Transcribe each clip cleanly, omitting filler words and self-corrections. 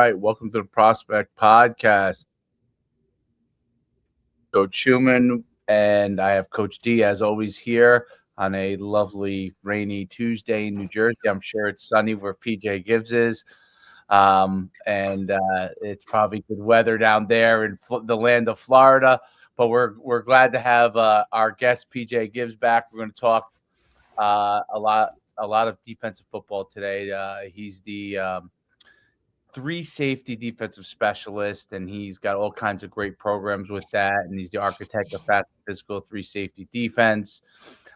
right, welcome to the Prospect Podcast. Coach Schuman, and I have Coach D, as always, here on a lovely rainy Tuesday in New Jersey. I'm sure it's sunny where PJ Gibbs is, and it's probably good weather down there in the land of Florida. But we're glad to have our guest PJ Gibbs back. We're going to talk a lot of defensive football today. He's the 3 safety defensive specialist, and he's got all kinds of great programs with that. And he's the architect of Fast Physical 3 safety defense.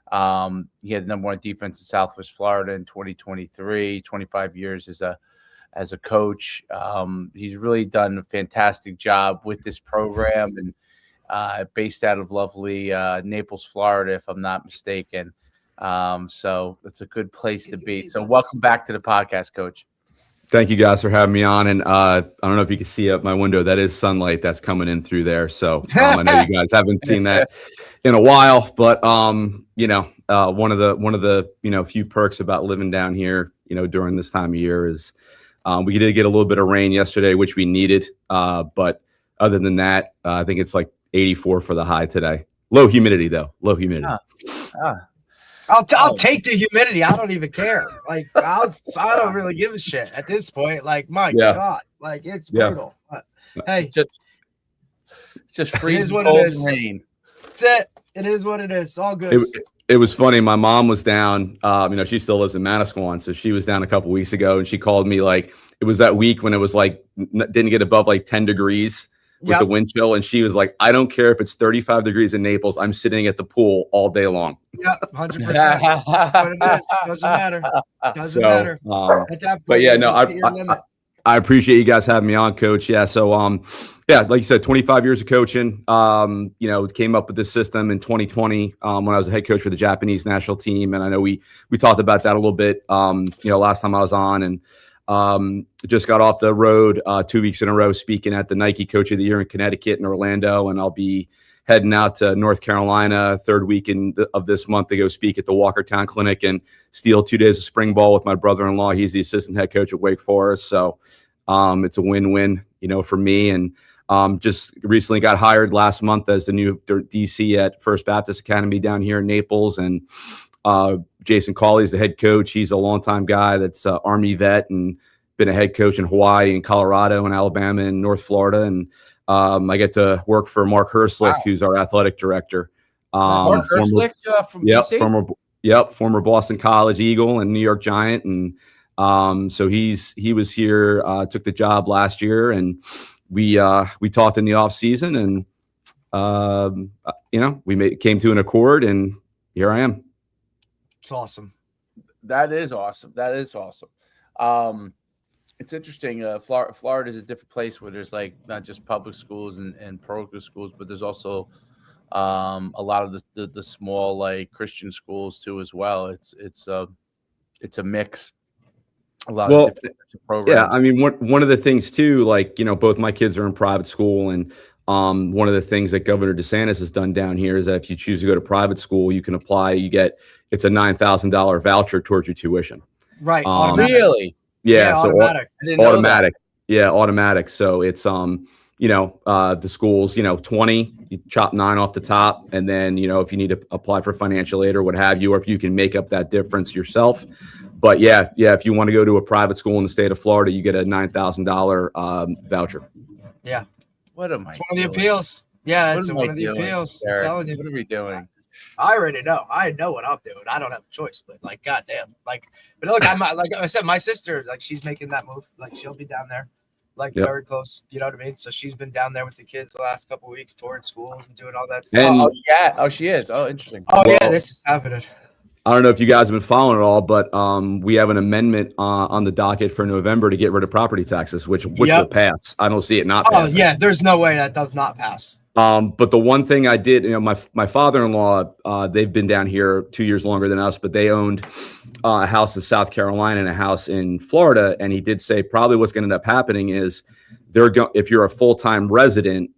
He had the number 1 defense in Southwest Florida in 2023. 25 years as a coach. He's really done a fantastic job with this program, and based out of lovely Naples, Florida, if I'm not mistaken. So it's a good place to be. So welcome back to the podcast, Coach. Thank you guys for having me on. And I don't know if you can see up my window, that is sunlight that's coming in through there. So I know you guys haven't seen that in a while, but one of the few perks about living down here, during this time of year is we did get a little bit of rain yesterday, which we needed. But other than that, I think it's like 84 for the high today. Low humidity though. Low humidity. I'll take the humidity. I don't even care. Like I don't really give a shit at this point. Like my God, like it's brutal. But, hey, just freezing cold and rain. That's it. It is what it is. It's all good. It was funny. My mom was down. She still lives in Manasquan, so she was down a couple weeks ago, and she called me like it was that week when it was like didn't get above like 10 degrees. With the wind chill, and she was like, I don't care if it's 35 degrees in Naples. I'm sitting at the pool all day long. Yep, 100%. What it is. Doesn't matter. Doesn't matter. At that point, but yeah, no, I appreciate you guys having me on, Coach. Yeah, so like you said, 25 years of coaching. Came up with this system in 2020 when I was a head coach for the Japanese national team, and I know we talked about that a little bit. Last time I was on, and just got off the road 2 weeks in a row speaking at the Nike Coach of the Year in Connecticut and Orlando, and I'll be heading out to North Carolina 3rd week of this month to go speak at the Walkertown Clinic and steal 2 days of spring ball with my brother-in-law. He's the assistant head coach at Wake Forest, so it's a win-win, for me. And just recently got hired last month as the new DC at First Baptist Academy down here in Naples, and Jason Cawley is the head coach. He's a longtime guy that's Army vet and been a head coach in Hawaii and Colorado and Alabama and North Florida. And I get to work for Mark Herslick, who's our athletic director. Mark Herslick from DC? Former Boston College Eagle and New York Giant. And so he was here, took the job last year, and we talked in the off season, and we came to an accord, and here I am. It's awesome. That is awesome. It's interesting. Florida is a different place where there's like not just public schools and parochial schools, but there's also a lot of the small like Christian schools too as well. It's a mix. A lot of different programs. Yeah, I mean, one of the things too, like both my kids are in private school, and one of the things that Governor DeSantis has done down here is that if you choose to go to private school, you can apply. It's a $9,000 voucher towards your tuition. Right. Really? Yeah. So automatic. Automatic. Yeah, automatic. So it's the schools, 20, you chop 9 off the top, and then if you need to apply for financial aid or what have you, or if you can make up that difference yourself. But yeah, if you want to go to a private school in the state of Florida, you get a $9,000 voucher. Yeah. What am I? It's one of the appeals. Yeah, it's one of the doing, appeals. Eric? I'm telling you. What are we doing? I already know. I know what I'm doing. I don't have a choice, but like, goddamn, like, but look, I'm like I said, my sister, like, she's making that move. Like, she'll be down there, like, very close. You know what I mean? So she's been down there with the kids the last couple of weeks, touring schools and doing all that stuff. She is. Oh, interesting. Oh, yeah, this is happening. I don't know if you guys have been following it all, but we have an amendment on the docket for November to get rid of property taxes, which will pass. I don't see it not passing. Oh, yeah, there's no way that does not pass. But the one thing I did, my father-in-law, they've been down here 2 years longer than us, but they owned a house in South Carolina and a house in Florida. And he did say probably what's going to end up happening is if you're a full-time resident,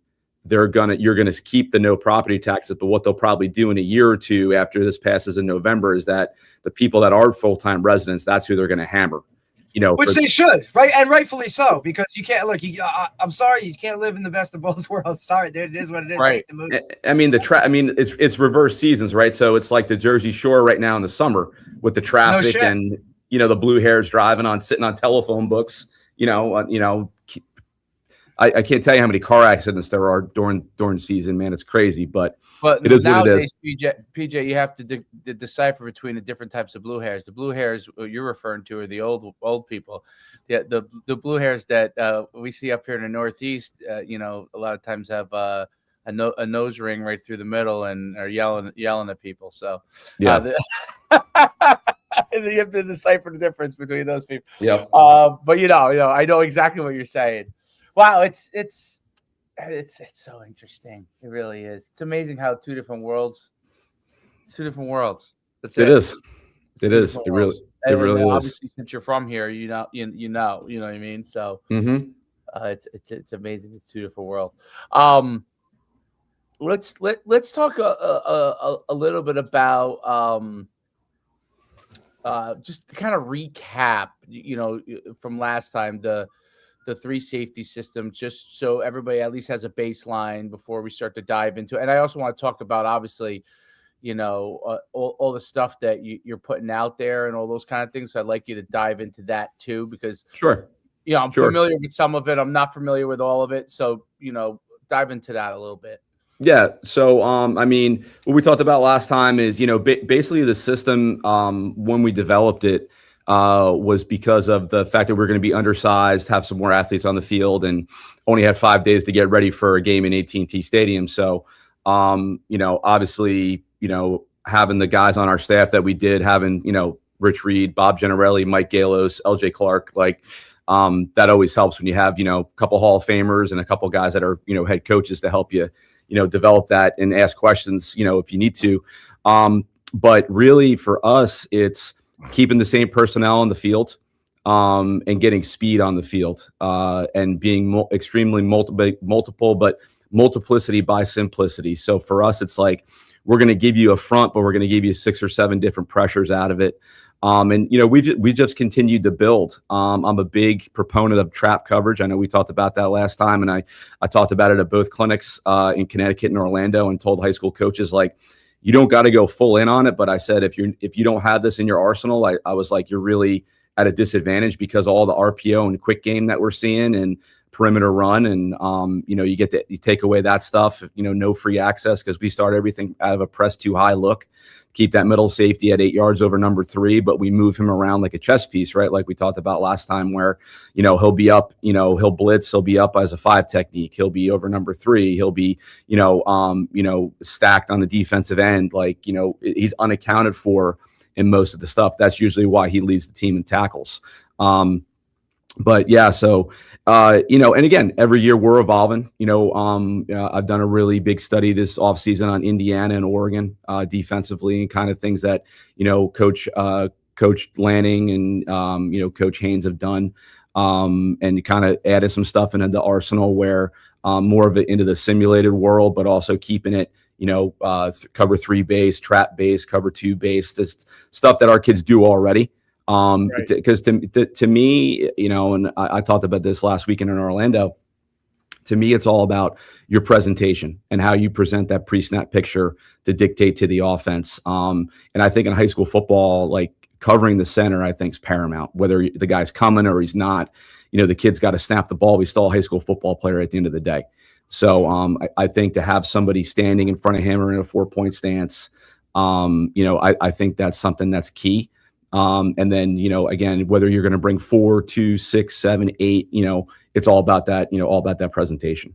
you're going to keep the no property taxes. But what they'll probably do in a year or two after this passes in November is that the people that are full-time residents, that's who they're going to hammer. Which they should, right? And rightfully so, because you can't look. I'm sorry, you can't live in the best of both worlds. Sorry, dude, it is what it is. Right. I mean, it's reverse seasons, right? So it's like the Jersey Shore right now in the summer with the traffic and the blue hairs driving sitting on telephone books. I can't tell you how many car accidents there are during season, man. It's crazy, but it is what it is. PJ, you have to decipher between the different types of blue hairs. The blue hairs you're referring to are the old people. The blue hairs that we see up here in the Northeast, a lot of times have a nose ring right through the middle and are yelling at people. So yeah. You have to decipher the difference between those people. Yeah. But I know exactly what you're saying. Wow, it's so interesting. It really is. It's amazing how two different worlds. That's it. It is. It is. It really is. Obviously, since you're from here, you know what I mean. So it's amazing. It's two different worlds. Let's talk a little bit about just kind of recap. From last time the 3 safety system, just so everybody at least has a baseline before we start to dive into it. And I also want to talk about, obviously, all the stuff that you're putting out there and all those kind of things. So I'd like you to dive into that too, because I'm familiar with some of it. I'm not familiar with all of it. So, dive into that a little bit. Yeah. So, I mean, what we talked about last time is, basically the system, when we developed it, was because of the fact that we're going to be undersized, have some more athletes on the field, and only had 5 days to get ready for a game in AT&T Stadium. So, obviously, having the guys on our staff that we did, having, Rich Reed, Bob Gennarelli, Mike Galos, LJ Clark, that always helps when you have, a couple Hall of Famers and a couple guys that are, head coaches to help you, develop that and ask questions, if you need to. But really for us, it's keeping the same personnel on the field, and getting speed on the field, and being extremely multiple, but multiplicity by simplicity. So for us, it's like, we're going to give you a front, but we're going to give you 6 or 7 different pressures out of it. And we just continued to build. I'm a big proponent of trap coverage. I know we talked about that last time, and I talked about it at both clinics in Connecticut and Orlando, and told high school coaches, you don't got to go full in on it. But I said, if you don't have this in your arsenal, I was like, you're really at a disadvantage, because all the RPO and quick game that we're seeing and perimeter run, and you take away that stuff, no free access, because we start everything out of a press too high look, keep that middle safety at 8 yards over number 3, but we move him around like a chess piece, right? Like we talked about last time, where, he'll be up, he'll blitz, he'll be up as a 5 technique, he'll be over number 3, he'll be, stacked on the defensive end. He's unaccounted for in most of the stuff. That's usually why he leads the team in tackles. But yeah, so, and again, every year we're evolving. I've done a really big study this offseason on Indiana and Oregon defensively, and kind of things that, Coach Lanning and, Coach Haynes have done, and kind of added some stuff into the arsenal where more of it into the simulated world, but also keeping it, cover 3 base, trap base, cover 2 base, just stuff that our kids do already. Because to me, and I talked about this last weekend in Orlando, to me, it's all about your presentation and how you present that pre-snap picture to dictate to the offense. And I think in high school football, covering the center, I think is paramount, whether the guy's coming or he's not. The kid's got to snap the ball. He's still a high school football player at the end of the day. So I think to have somebody standing in front of him or in a 4-point stance, I think that's something that's key. And then, again, whether you're going to bring 4, 2, 6, 7, 8, it's all about that, all about that presentation.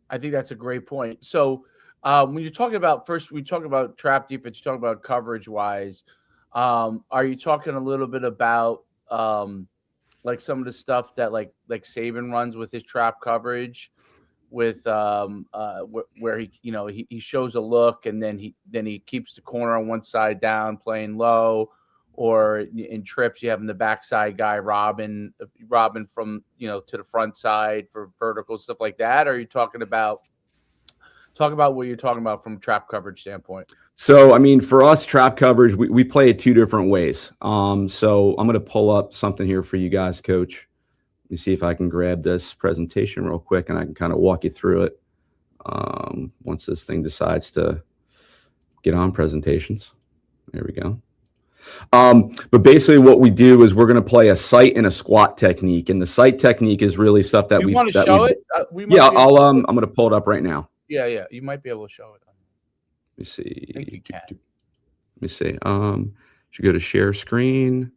I think that's a great point. So when you're talking about, first, we talk about trap defense, you talk about coverage wise. Are you talking a little bit about some of the stuff that like Saban runs with his trap coverage, with where he shows a look, and then he keeps the corner on one side down playing low, or in trips you have the backside guy robbing from to the front side for vertical stuff like that? Or are you talking about Talk about what you're talking about from a trap coverage standpoint. So, I mean, for us, trap coverage, we play it two different ways. So I'm going to pull up something here for you guys, Coach. Let me see if I can grab this presentation real quick, and I can kind of walk you through it once this thing decides to get on presentations. There we go. But basically what we do is we're going to play a sight and a squat technique. And the sight technique is really stuff that we want to show it. I'm going to pull it up right now. Yeah. You might be able to show it. Let me see. I think you can. Let me see. Should go to share screen.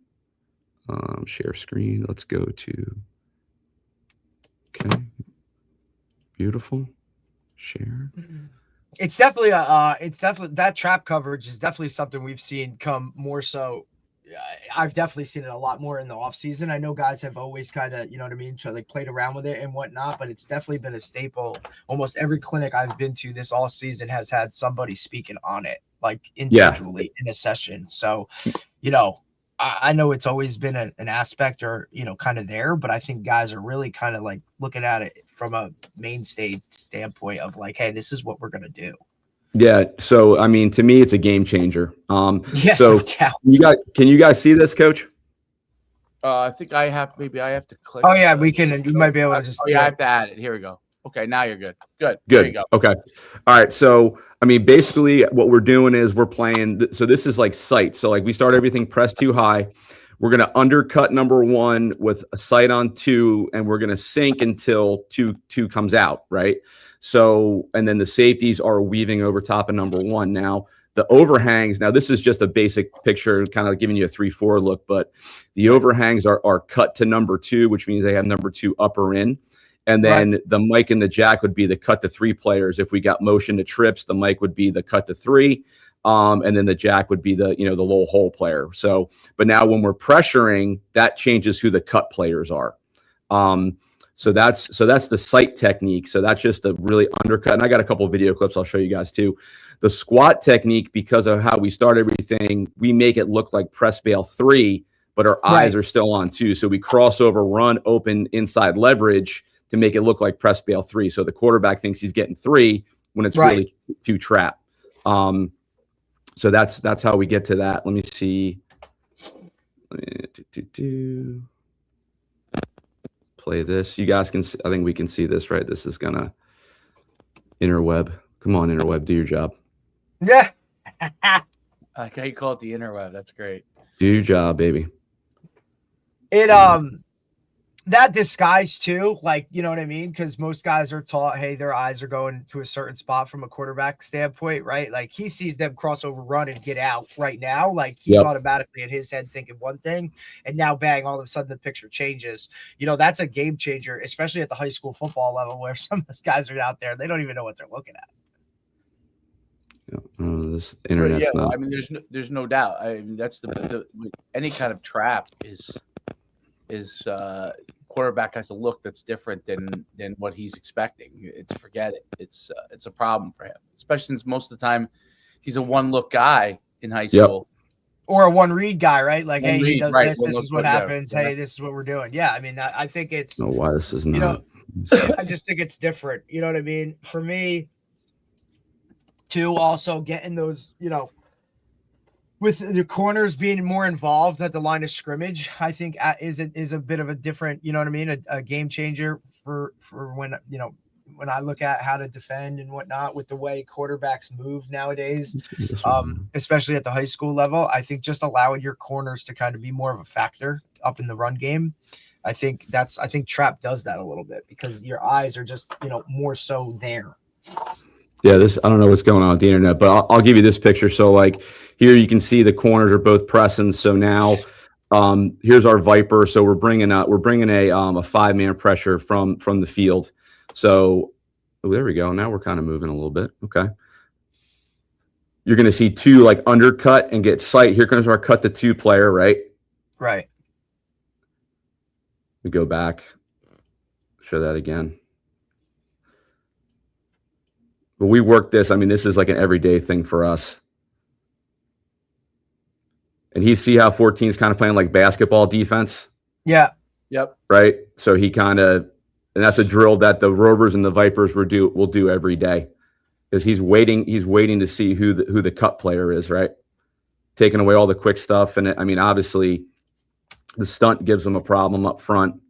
Share screen. Let's go to. Okay. Beautiful. Share. It's definitely that trap coverage is definitely something we've seen come more so. I've definitely seen it a lot more in the off season. I know guys have always kind of, played around with it and whatnot, but it's definitely been a staple. Almost every clinic I've been to this all season has had somebody speaking on it, like individually in a session. So, I know it's always been an aspect or, kind of there, but I think guys are really kind of like looking at it from a mainstay standpoint of like, hey, this is what we're going to do. Yeah. So, I mean, to me, it's a game changer. So no can you guys see this, Coach? I think I have to click. Oh yeah, we can. You might be able to just. Oh yeah, I have to add it. Here we go. Okay, now you're good. Good. There you go. Okay. All right. So, I mean, basically what we're doing is we're playing. So this is like sight. So like we start everything pressed too high. We're going to undercut number one with a sight on two, and we're going to sink until two comes out. Right. So, and then the safeties are weaving over top of number one. Now the overhangs, now this is just a basic picture, kind of giving you a 3-4 look, but the overhangs are cut to number two, which means they have number two upper in. And then the mic and the jack would be the cut to three players. If we got motion to trips, the mic would be the cut to three. And then the jack would be the low hole player. So, but now when we're pressuring, that changes who the cut players are. So that's the sight technique. So that's just a really undercut. And I got a couple of video clips I'll show you guys too. The squat technique, because of how we start everything, we make it look like press bail 3, but our eyes are still on 2. So we cross over, run, open, inside leverage to make it look like press bail 3. So the quarterback thinks he's getting 3 when it's really 2 trap. So that's how we get to that. Let me see. Play this. You guys can see, I think we can see this, right? This is gonna interweb. Come on, interweb, do your job. Yeah. I like how you call it the interweb. That's great. Do your job, baby. It that disguise too, like, you know what I mean? Because most guys are taught, hey, their eyes are going to a certain spot from a quarterback standpoint, right? Like he sees them cross over, run, and get out right now. Like he's automatically in his head thinking one thing, and now bang, all of a sudden the picture changes. That's a game changer, especially at the high school football level where some of those guys are out there, they don't even know what they're looking at. This internet's not. I mean, there's no doubt. I mean, that's the any kind of trap is quarterback has a look that's different than what he's expecting. Forget it. It's a problem for him, especially since most of the time he's a one look guy in high school. Or a one read guy, right? Like, hey, he does this. This is what happens. Yeah. Hey, this is what we're doing. Yeah, I mean, I think it's. I don't know why this is not. I just think it's different. You know what I mean? For me, too, also getting those, with the corners being more involved at the line of scrimmage, I think is a bit of a different, you know what I mean? A game changer for when, when I look at how to defend and whatnot with the way quarterbacks move nowadays, especially at the high school level. I think just allowing your corners to kind of be more of a factor up in the run game. I think trap does that a little bit because your eyes are just, more so there. Yeah, I don't know what's going on with the internet, but I'll give you this picture. So like here you can see the corners are both pressing. So now here's our Viper. So we're bringing a 5-man pressure from the field. So there we go. Now we're kind of moving a little bit. Okay. You're going to see 2 like undercut and get sight. Here comes our cut to 2 player, right? Right. We go back, show that again. But we work this. I mean, this is like an everyday thing for us. And see how 14 is kind of playing like basketball defense? Yeah. Yep. Right? So he kind of, and that's a drill that the Rovers and the Vipers will do every day. Because he's waiting to see who the cut player is, right? Taking away all the quick stuff. And I mean, obviously the stunt gives them a problem up front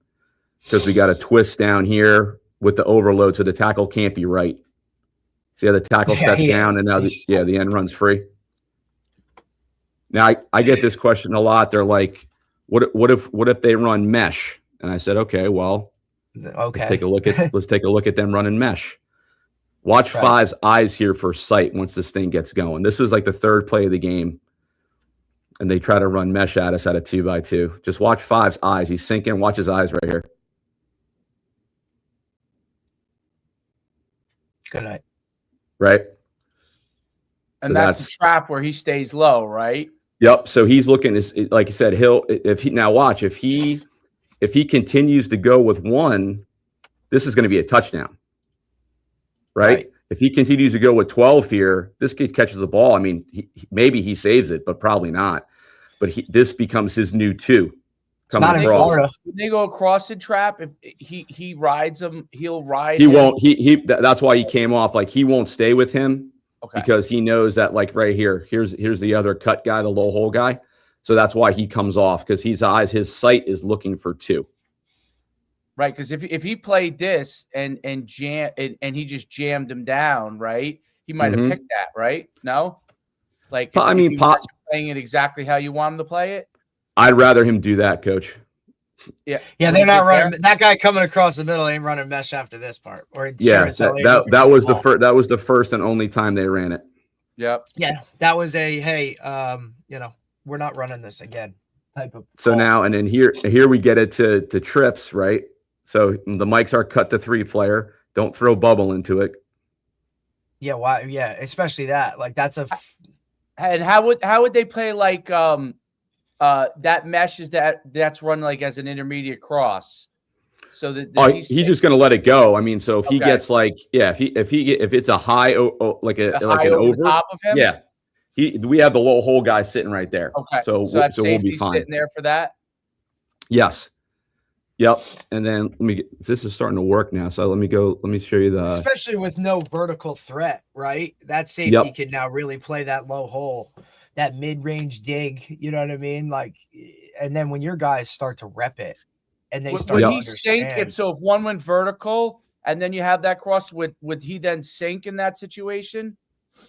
because we got a twist down here with the overload. So the tackle can't be right. See how the tackle steps down and now the end runs free. Now I get this question a lot. They're like, what if they run mesh? And I said, okay, well, let's take a look at them running mesh. Watch Five's eyes here for sight once this thing gets going. This is like the third play of the game. And they try to run mesh at us at a 2x2. Just watch Five's eyes. He's sinking. Watch his eyes right here. Good night. Right. And so that's the trap where he stays low, right? Yep. So he's looking, like I said, if he continues to go with one, this is going to be a touchdown. Right? If he continues to go with 12 here, this kid catches the ball. I mean, maybe he saves it, but probably not. But this becomes his new 2. Not in Florida. When they go across the trap, if he rides them, he'll ride. He won't. That's why he came off. Like he won't stay with him because he knows that like right here, here's the other cut guy, the low hole guy. So that's why he comes off because his sight is looking for 2. Right, because if he played this and he just jammed him down, right? He might have picked that, right? No, like playing it exactly how you want him to play it. I'd rather him do that, Coach. Yeah, they're not running. That guy coming across the middle ain't running mesh after this part. Or that was the first. That was the first and only time they ran it. Yep. Yeah, that was we're not running this again type of. So now and then here we get it to trips, right? So the mics are cut to 3 player. Don't throw bubble into it. Yeah, why? Yeah, especially that. Like that's a. And how would they play like that mesh that's run like as an intermediate cross? So that he's just gonna let it go. I mean, so if he gets like if it's a high like an over the top of him, we have the low hole guy sitting right there. Okay, so we'll be fine. Sitting there for that. Yes. Yep. And then this is starting to work now. So let me show you especially with no vertical threat, right? That safety can now really play that low hole, that mid-range dig, you know what I mean? Like, and then when your guys start to rep it and they start to understand. So if one went vertical and then you have that cross, would he then sink in that situation?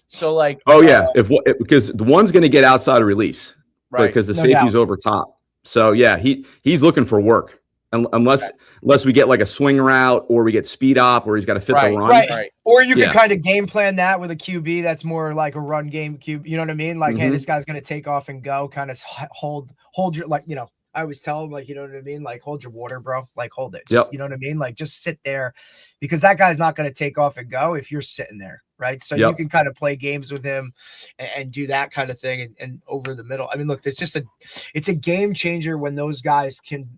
So like, because the one's going to get outside of release, right? Because the safety's over top. So yeah, he's looking for work. Unless we get like a swing route or we get speed op or he's got to fit the run. Right. Or you can kind of game plan that with a QB that's more like a run game QB. You know what I mean? Like, hey, this guy's going to take off and go, kind of hold your, like, you know, I always tell him, like, you know what I mean? Like, hold your water, bro. Like, hold it. Just, you know what I mean? Like, just sit there because that guy's not going to take off and go if you're sitting there. Right. So you can kind of play games with him and do that kind of thing and over the middle. I mean, look, it's a game changer when those guys can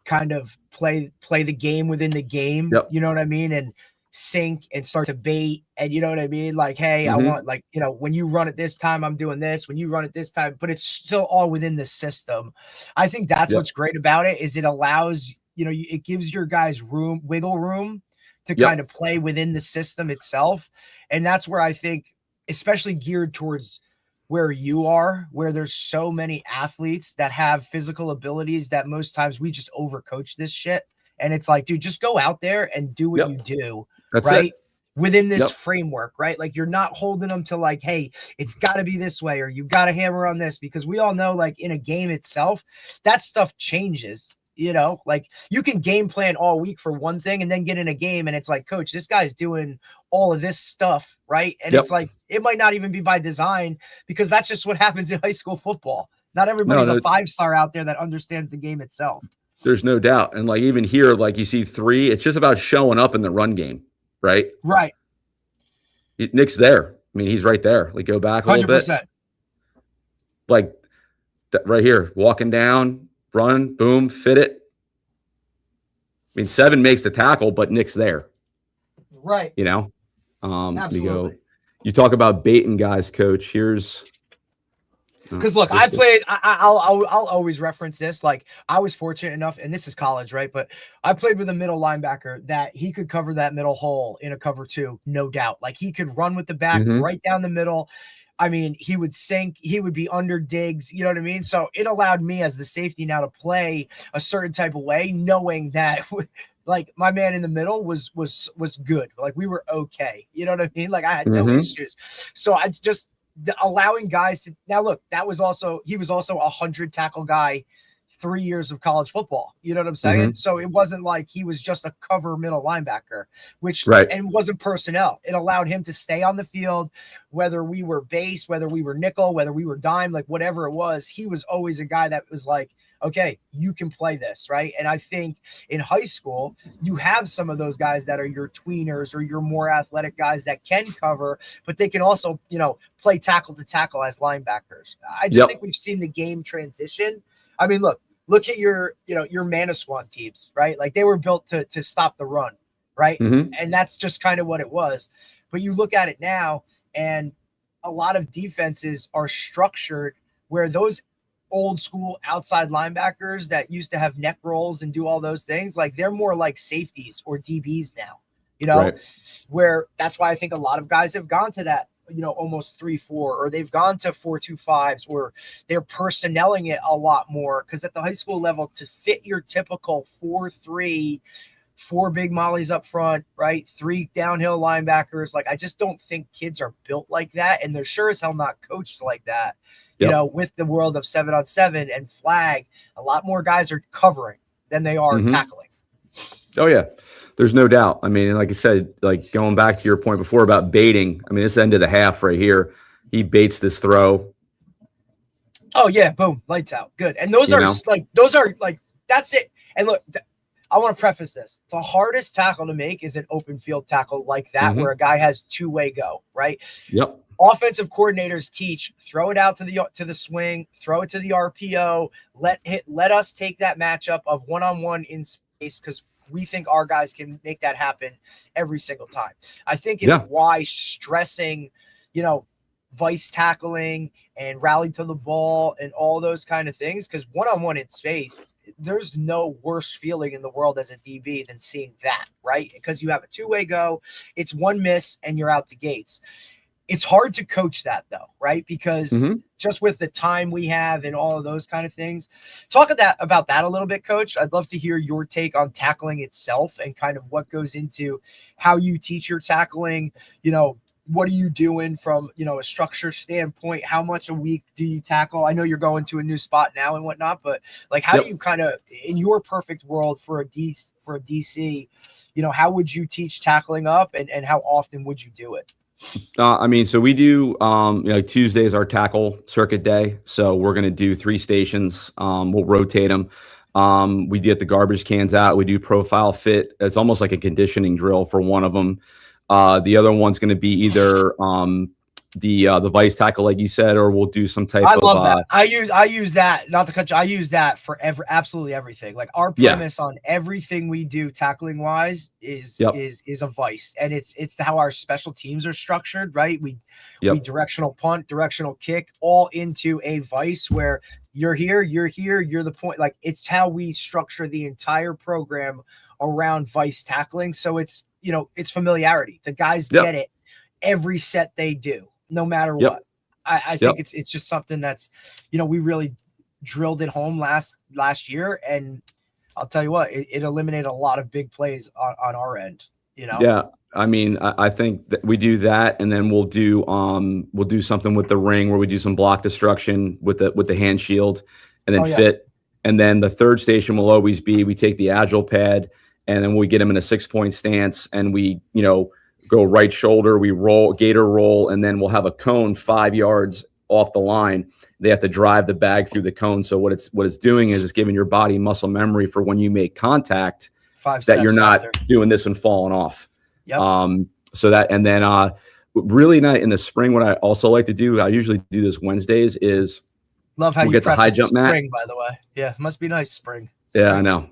kind of play the game within the game, you know what I mean? And sync and start to bait. And you know what I mean? Like, hey, I want, like, you know, when you run it this time, I'm doing this, when you run it this time, but it's still all within the system. I think that's what's great about it is it allows, you know, it gives your guys wiggle room to kind of play within the system itself. And that's where I think, especially geared towards where you are, where there's so many athletes that have physical abilities that most times we just overcoach this shit. And it's like, dude, just go out there and do what you do. That's right. Within this framework, right? Like you're not holding them to like, hey, it's got to be this way, or you got to hammer on this, because we all know like in a game itself, that stuff changes. You know, like you can game plan all week for one thing and then get in a game and it's like, coach, this guy's doing all of this stuff, right? And it's like, it might not even be by design because that's just what happens in high school football. Not everybody's a 5-star out there that understands the game itself. There's no doubt. And like even here, like you see 3, it's just about showing up in the run game, right? Right. Nick's there. I mean, he's right there. Like go back a 100%. little bit. Like right here, walking down, run, boom, fit it. I mean, 7 makes the tackle, but Nick's there. Right. You know? Absolutely. You talk about baiting guys, coach. Here's Because look, I played. I'll always reference this. Like, I was fortunate enough, and this is college, right? But I played with a middle linebacker that he could cover that middle hole in a cover two, no doubt. Like, he could run with the back right down the middle. I mean, he would sink. He would be under digs. You know what I mean? So it allowed me as the safety now to play a certain type of way, knowing that. Like, my man in the middle was good. Like, we were okay. You know what I mean? Like, I had no issues. So I just allowing guys to now look. He was also 100 tackle guy, 3 years of college football. You know what I'm saying? So it wasn't like he was just a cover middle linebacker, which and wasn't personnel. It allowed him to stay on the field, whether we were base, whether we were nickel, whether we were dime, like whatever it was. He was always a guy that was like, okay, you can play this, right? And I think in high school, you have some of those guys that are your tweeners or your more athletic guys that can cover, but they can also, you know, play tackle to tackle as linebackers. I just think we've seen the game transition. I mean, look at your Manasquan teams, right? Like, they were built to stop the run, right? And that's just kind of what it was. But you look at it now, and a lot of defenses are structured where those old school outside linebackers that used to have neck rolls and do all those things, like, they're more like safeties or DBs now, you know, where that's why I think a lot of guys have gone to that, you know, almost 3-4, or they've gone to 4-2-5s, or they're personnelling it a lot more. Because at the high school level, to fit your typical 4-3, 4 big mollies up front, right? 3 downhill linebackers. Like, I just don't think kids are built like that. And they're sure as hell not coached like that. You know, with the world of 7-on-7 and flag, a lot more guys are covering than they are tackling. Oh, yeah. There's no doubt. I mean, like I said, like, going back to your point before about baiting, I mean, this end of the half right here, he baits this throw. Oh, yeah. Boom. Lights out. Good. And those are that's it. And look, I want to preface this. The hardest tackle to make is an open field tackle like that, where a guy has two-way go, right? Yep. Offensive coordinators teach, throw it out to the swing, throw it to the RPO, let us take that matchup of one-on-one in space, because we think our guys can make that happen every single time. I think it's why stressing, you know, vice tackling and rally to the ball and all those kind of things, because one-on-one in space, there's no worse feeling in the world as a DB than seeing that, right? Because you have a two-way go, it's one miss and you're out the gates. It's hard to coach that, though, right? Because just with the time we have and all of those kind of things. Talk about that a little bit, Coach. I'd love to hear your take on tackling itself and kind of what goes into how you teach your tackling. You know, what are you doing from, you know, a structure standpoint? How much a week do you tackle? I know you're going to a new spot now and whatnot, but like, how do you kind of, in your perfect world for a DC, you know, how would you teach tackling up, and how often would you do it? I mean, so we do, Tuesday is our tackle circuit day. So we're going to do 3 stations. We'll rotate them. We get the garbage cans out. We do profile fit. It's almost like a conditioning drill for one of them. The other one's going to be either the vice tackle, like you said, or we'll do some type of. I love that. I use that. Not the country. I use that for absolutely everything. Like, our premise on everything we do tackling wise is a vice, and it's how our special teams are structured. Right. We directional punt, directional kick, all into a vice where you're here, you're the point. Like, it's how we structure the entire program around vice tackling. So it's, you know, it's familiarity. The guys get it every set they do, no matter what. I think it's just something that's, you know, we really drilled it home last year, and I'll tell you what, it eliminated a lot of big plays on our end, you know? Yeah. I mean, I think that we do that, and then we'll do something with the ring where we do some block destruction with the hand shield, and then fit. And then the third station will always be, we take the agile pad, and then we get them in a 6-point stance, and we, you know, go right shoulder, we roll, gator roll, and then we'll have a cone 5 yards off the line. They have to drive the bag through the cone. So what it's doing is it's giving your body muscle memory for when you make contact, that you're not doing this and falling off. So that, and then really not in the spring, what I also like to do, I usually do this Wednesdays, is love how we'll you get the high jump mat. Spring, by the way. Yeah, must be nice spring. Yeah, I know.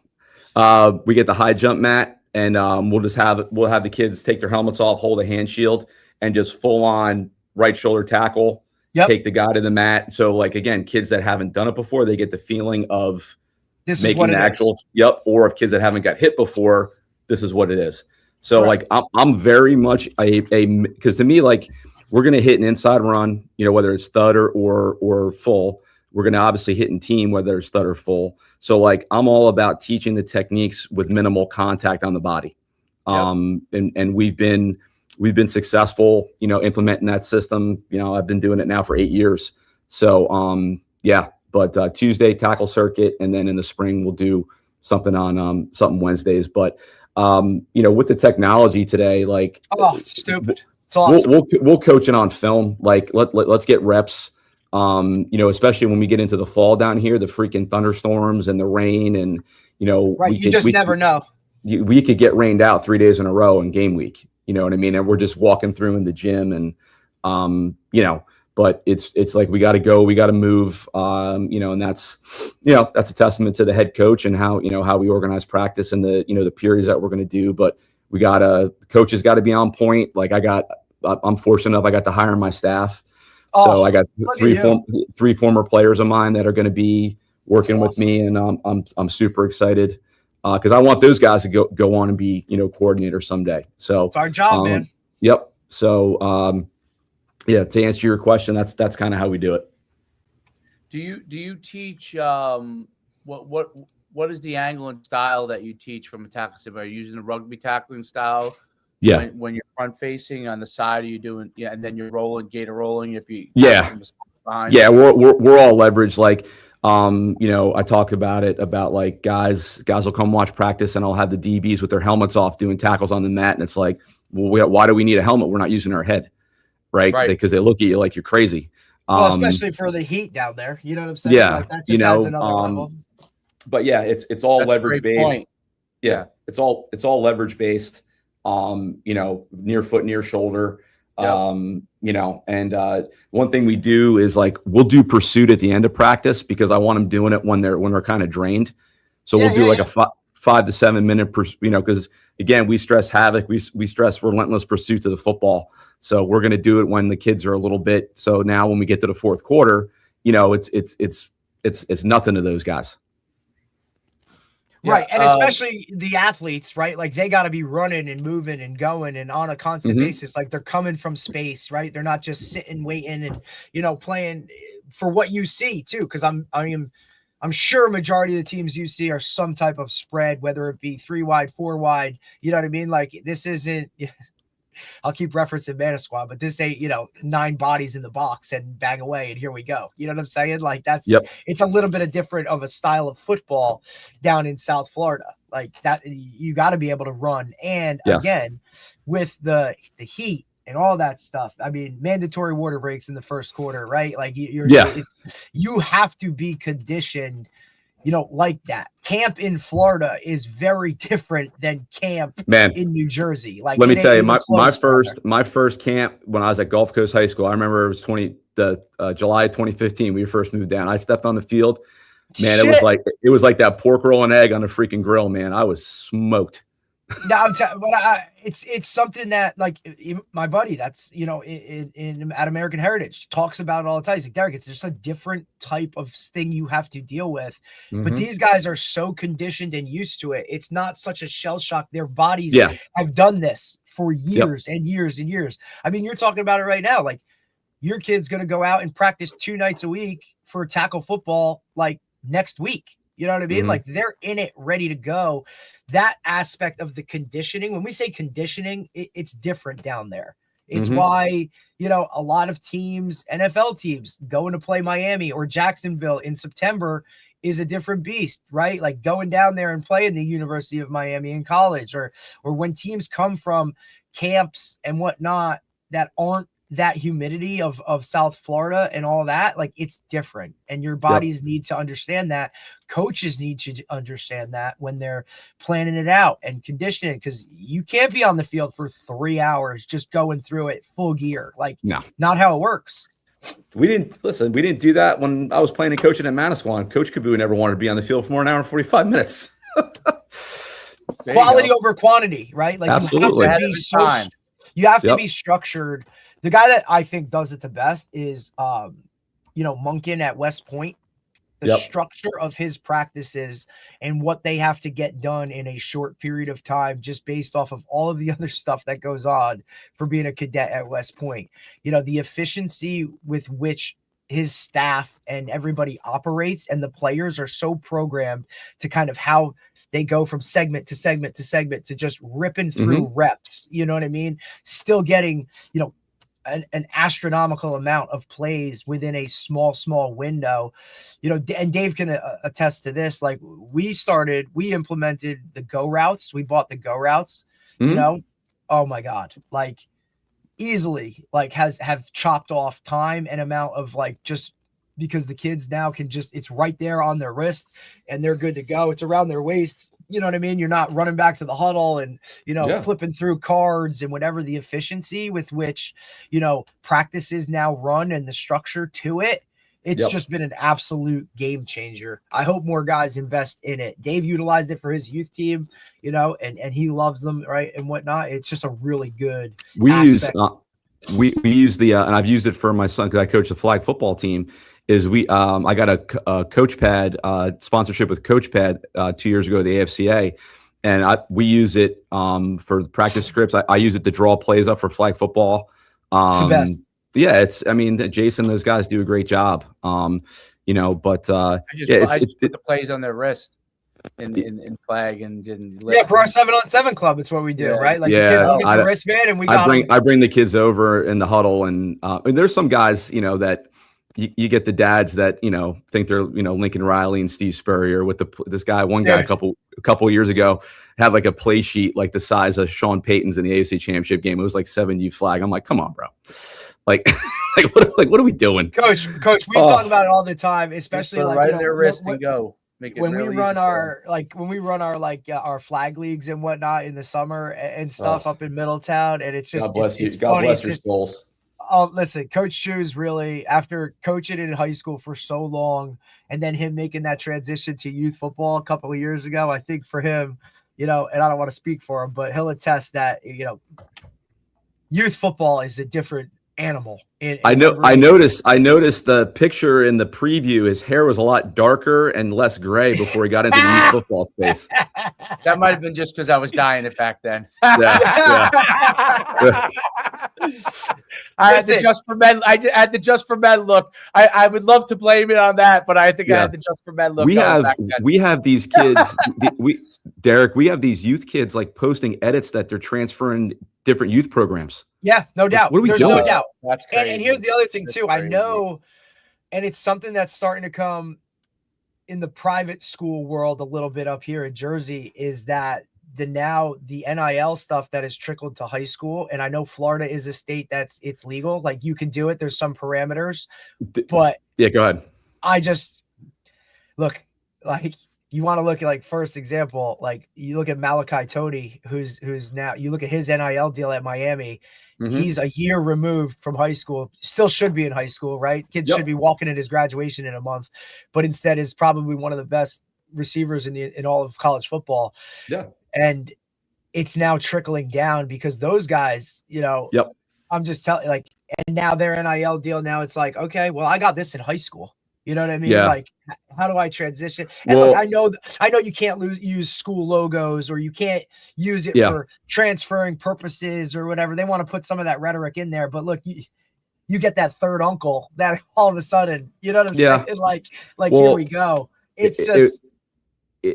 We get the high jump mat, and we'll have the kids take their helmets off, hold a hand shield, and just full on right shoulder tackle. take the guy to the mat. So like, again, kids that haven't done it before, they get the feeling of This making is what the actual, or if kids that haven't got hit before, this is what it is. So like, I'm very much because to me, like, we're going to hit an inside run, whether it's stud or full. We're going to obviously hit in team, whether it's stud or full. So like, I'm all about teaching the techniques with minimal contact on the body. And we've been successful, implementing that system. I've been doing it now for 8 years. So, but Tuesday tackle circuit. And then in the spring, we'll do something on something Wednesdays. But, with the technology today, like, it's stupid. It's awesome. We'll coach it on film. Like, let's get reps. Especially when we get into the fall down here, the freaking thunderstorms and the rain, and you never know. We could get rained out 3 days in a row in game week. You know what I mean? And we're just walking through in the gym, and but it's like we got to go, we got to move. And that's a testament to the head coach and how we organize practice and the periods that we're going to do. But coaches got to be on point. Like I'm fortunate enough, I got to hire my staff. So I got three former players of mine that are going to be working with me, and I'm super excited because I want those guys to go on and be coordinators someday. So it's our job, man. Yep. So to answer your question, that's kind of how we do it. Do you teach what is the angle and style that you teach from a tackle standpoint? Are you using the rugby tackling style? Yeah. When you're front facing on the side, are you doing and then you're gator rolling if you behind? Yeah, we're all leveraged. Like I talked about it about like guys will come watch practice and I'll have the DBs with their helmets off doing tackles on the mat, and it's like, well, why do we need a helmet? We're not using our head, right? Because they look at you like you're crazy. Well, especially for the heat down there, you know what I'm saying? Yeah, like that just adds another level. But yeah, it's all leverage based. Yeah, it's all leverage based. Near foot, near shoulder. And one thing we do is like we'll do pursuit at the end of practice because I want them doing it when they're kind of drained. So we'll do a 5 to 7 minute because again, we stress havoc, we stress relentless pursuit to the football. So we're going to do it when the kids are a little bit. So now when we get to the fourth quarter, it's nothing to those guys. Right. And especially the athletes, right? Like they got to be running and moving and going and on a constant basis. Like they're coming from space, right? They're not just sitting, waiting and, playing for what you see too. Cause I'm sure majority of the teams you see are some type of spread, whether it be 3 wide, 4 wide, you know what I mean? Like this isn't, I'll keep referencing Manasquan, but this ain't, 9 bodies in the box and bang away and here we go. You know what I'm saying? Like it's a little bit of different of a style of football down in South Florida. Like that, you got to be able to run. And again, with the heat and all that stuff, I mean, mandatory water breaks in the first quarter, right? Like you have to be conditioned like that. Camp in Florida is very different than camp in New Jersey. Like, let me tell you, my first camp when I was at Gulf Coast High School, I remember it was July 2015. We first moved down. I stepped on the field, man. Shit. It was like that pork roll and egg on the freaking grill, man. I was smoked. No, I'm but it's something that like my buddy that's in at American Heritage talks about it all the time. He's like, Derek, it's just a different type of thing you have to deal with. But these guys are so conditioned and used to it. It's not such a shell shock. Their bodies have done this for years and years and years. I mean, you're talking about it right now. Like your kid's gonna go out and practice 2 nights a week for tackle football like next week. You know what I mean? Like they're in it, ready to go. That aspect of the conditioning, when we say conditioning, it's different down there. It's why, a lot of teams, NFL teams going to play Miami or Jacksonville in September is a different beast, right? Like going down there and playing the University of Miami in college or when teams come from camps and whatnot that aren't that humidity of South Florida and all that, like it's different. And your bodies need to understand that. Coaches need to understand that when they're planning it out and conditioning, because you can't be on the field for 3 hours just going through it full gear. Like, not how it works. We didn't do that when I was playing and coaching at Manasquan. Coach Kaboo never wanted to be on the field for more than an hour and 45 minutes. Quality over quantity, right? Like absolutely. you have to be structured The guy that I think does it the best is, Monken at West Point. The structure of his practices and what they have to get done in a short period of time, just based off of all of the other stuff that goes on for being a cadet at West Point. The efficiency with which his staff and everybody operates, and the players are so programmed to kind of how they go from segment to segment to segment to just ripping through reps. You know what I mean? Still getting, an astronomical amount of plays within a small window, and Dave can attest to this. Like we implemented the go routes. We bought the go routes, oh my God, like easily like have chopped off time and amount of like, just because the kids now can just, it's right there on their wrist and they're good to go. It's around their waists. You know what I mean? You're not running back to the huddle and, flipping through cards and whatever. The efficiency with which, practices now run and the structure to it. It's just been an absolute game changer. I hope more guys invest in it. Dave utilized it for his youth team, and he loves them, right, and whatnot. It's just a really good aspect. We use the and I've used it for my son because I coach the flag football team. I got a Coach Pad sponsorship with Coach Pad 2 years ago, the AFCA, and we use it for practice scripts. I use it to draw plays up for flag football. It's the best. Yeah, Jason, those guys do a great job. But I just put the plays on their wrist in flag and for our 7-on-7 club, it's what we do, right? Like the kids look at the wristband, and I bring the kids over in the huddle, and there's some guys that you get the dads that think they're Lincoln Riley and Steve Spurrier with this guy. One guy a couple of years ago had like a play sheet like the size of Sean Payton's in the AFC Championship game. It was like 7 U flag. I'm like, come on, bro. Like what are we doing? Coach, we talk about it all the time, especially like right in their wrist and go. When we run our our flag leagues and whatnot in the summer and stuff up in Middletown, and it's just God bless you. God bless your souls. Oh, listen, Coach Shoes really, after coaching in high school for so long, and then him making that transition to youth football a couple of years ago, I think for him, and I don't want to speak for him, but he'll attest that youth football is a different animal. I noticed the picture in the preview. His hair was a lot darker and less gray before he got into the youth football space. That might have been just because I was dyeing it back then. Yeah. I had the just for men. I had the just for men look. I would love to blame it on that, but I think I had the just for men look. We have these kids. Derek, we have these youth kids like posting edits that they're transferring different youth programs. Yeah, no doubt. What are we There's doing? no doubt. That's crazy. And here's the other thing too. I know, and it's something that's starting to come in the private school world a little bit up here in Jersey, is that the NIL stuff that has trickled to high school. And I know Florida is a state it's legal. Like you can do it. There's some parameters, but yeah, go ahead. I just look like, you want to look at like first example, like you look at Malachi Tony, who's now, you look at his NIL deal at Miami. He's a year removed from high school, still should be in high school, right? Kid should be walking in his graduation in a month, but instead is probably one of the best receivers in all of college football. Yeah. And it's now trickling down because those guys, I'm just telling you, like, and now their NIL deal, now it's like, okay, well, I got this in high school. You know what I mean? Yeah. Like, how do I transition? And look, I know you can't use school logos, or you can't use it for transferring purposes or whatever. They want to put some of that rhetoric in there, but look, you get that third uncle that all of a sudden, you know what I'm saying? Like here we go. It's just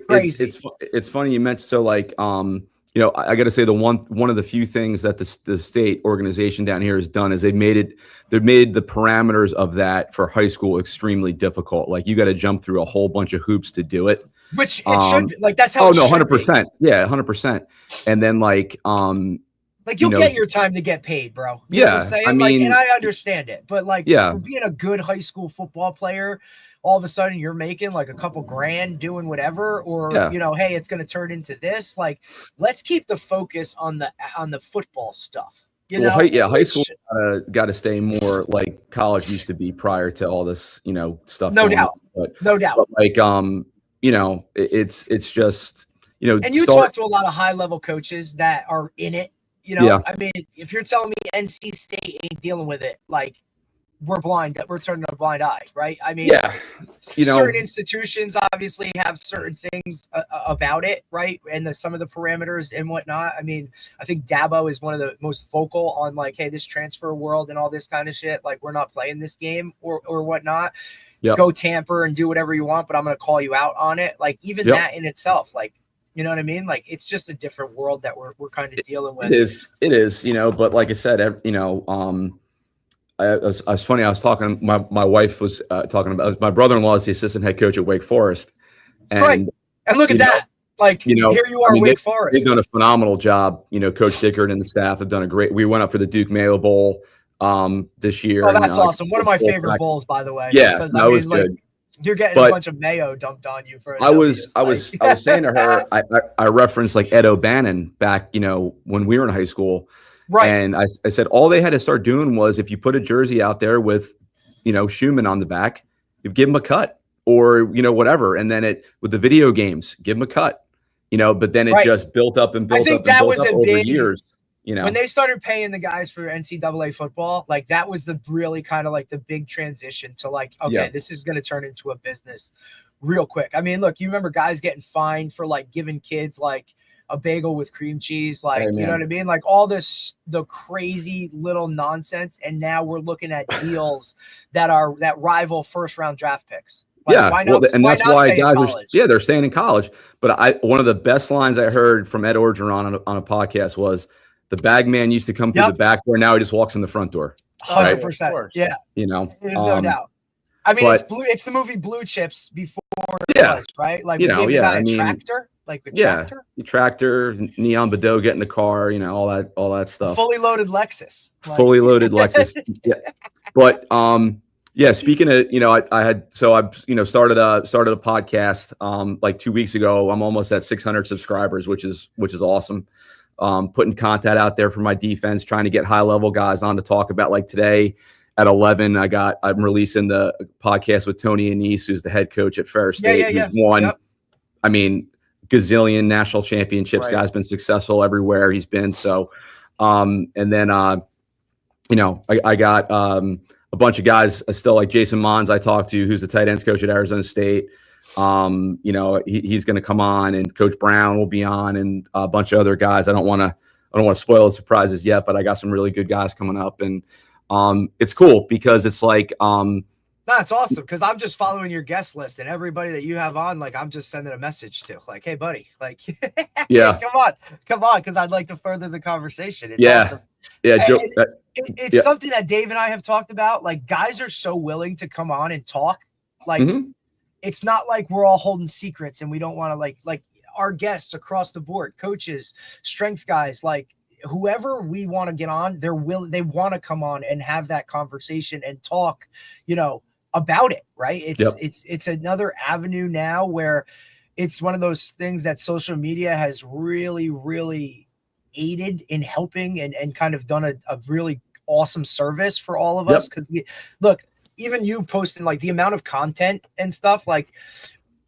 crazy. It's funny you mentioned, so like, I got to say one of the few things that the state organization down here has done is they've made the parameters of that for high school extremely difficult. Like you got to jump through a whole bunch of hoops to do it. Which it should be. Like that's how. 100%. Yeah, 100%. And then like you'll get your time to get paid, bro. You know what I'm saying? And I understand it, but for being a good high school football player, all of a sudden you're making like a couple grand doing whatever, or hey, it's going to turn into this. Like, let's keep the focus on the football stuff. High school got to stay more like college used to be prior to all this, stuff. No doubt. No doubt. But like, it's just, and you talk to a lot of high level coaches that are in it, You know, Yeah. I mean, if you're telling me NC State ain't dealing with it, like we're turning a blind eye, right? I mean, Yeah. You know, certain institutions obviously have certain things about it, right? And some of the parameters and whatnot. I mean, I think Dabo is one of the most vocal on like, hey, this transfer world and all this kind of shit. Like, we're not playing this game or whatnot. Yep. Go tamper and do whatever you want, but I'm going to call you out on it. Like, even that in itself, like, you know what I mean? Like, it's just a different world that we're kind of dealing with. It is, you know, but like I said, you know, I was funny. I was talking. My wife was talking about my brother-in-law is the assistant head coach at Wake Forest, and right. And look at that. Like, you know, here you are, Wake Forest. They've done a phenomenal job. You know, Coach Dickert and the staff have done a great. We went up for the Duke Mayo Bowl this year. Oh, that's awesome. One of my favorite bowls, by the way. Yeah, because, that was good. Like, you're getting a bunch of mayo dumped on you for. I was saying to her, I referenced like Ed O'Bannon back, you know, when we were in high school. Right. And I said, all they had to start doing was if you put a jersey out there with, you know, Schuman on the back, you give him a cut or, you know, whatever. And then with the video games, give him a cut, you know, but then it just built up and built up over years, you know. When they started paying the guys for NCAA football, like that was the really kind of like the big transition to like, okay, this is going to turn into a business real quick. I mean, look, you remember guys getting fined for like giving kids like a bagel with cream cheese, like, you know what I mean? Like all this, the crazy little nonsense. And now we're looking at deals that rival first round draft picks. Like, why not, and that's why guys are, they're staying in college. But one of the best lines I heard from Ed Orgeron on a podcast was the bag man used to come through the back door. Now he just walks in the front door. 100%. Right? Yeah. You know, there's no doubt. I mean, it's the movie Blue Chips before it was, right? Like, you know, I mean, tractor. Like a tractor? The tractor, Neon Bedeau, get in the car, you know, all that stuff. Fully loaded Lexus. Fully loaded Lexus. Yeah. But speaking of, you know, I've started a podcast like 2 weeks ago. I'm almost at 600 subscribers, which is awesome. Putting content out there for my defense, trying to get high level guys on to talk about. Like today at 11, I'm releasing the podcast with Tony Anise, who's the head coach at Ferris State, who's won. I mean, gazillion national championships. Guy's been successful everywhere he's been. So, and then, you know, I got a bunch of guys still, like Jason Mons I talked to, who's the tight ends coach at Arizona State. You know, he's going to come on, and Coach Brown will be on, and a bunch of other guys. I don't want to spoil the surprises yet, but I got some really good guys coming up, and it's cool because it's like, no, it's awesome because I'm just following your guest list, and everybody that you have on, like, I'm just sending a message to, like, hey, buddy, like, come on, because I'd like to further the conversation. It's awesome. It's something that Dave and I have talked about. Like, guys are so willing to come on and talk. Like, it's not like we're all holding secrets and we don't want to like our guests across the board, coaches, strength guys, like whoever we want to get on, they want to come on and have that conversation and talk, you know, about it, right? It's another avenue now where it's one of those things that social media has really, really aided in helping and kind of done a really awesome service for all of us. Because look, even you posting like the amount of content and stuff, like,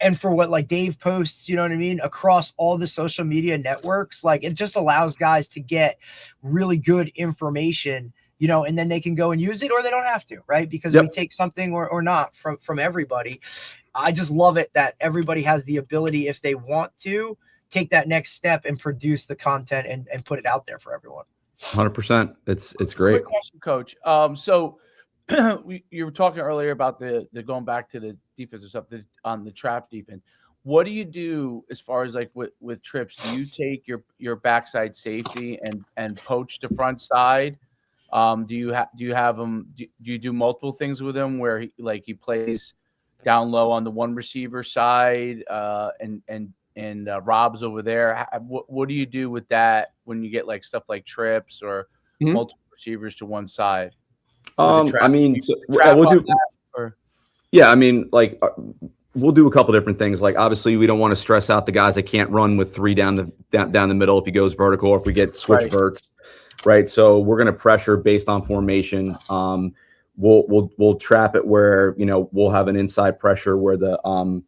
and for what like Dave posts, you know what I mean, across all the social media networks, like it just allows guys to get really good information, you know, and then they can go and use it, or they don't have to, right? Because we take something or not from everybody. I just love it that everybody has the ability, if they want to, take that next step and produce the content and put it out there for everyone. 100%. It's great. Quick question, Coach. So you were talking earlier about the going back to the defensive stuff on the trap defense. What do you do as far as like with trips? Do you take your backside safety and poach the front side? Do you have him? Do you do multiple things with him where he plays down low on the one receiver side and Rob's over there? What do you do with that when you get like stuff like trips or multiple receivers to one side? I mean, we'll do. Yeah, I mean, like we'll do a couple different things. Like obviously, we don't want to stress out the guys that can't run with three down the middle if he goes vertical, or if we get switch verts, right? So we're going to pressure based on formation. We'll trap it where, you know, we'll have an inside pressure where the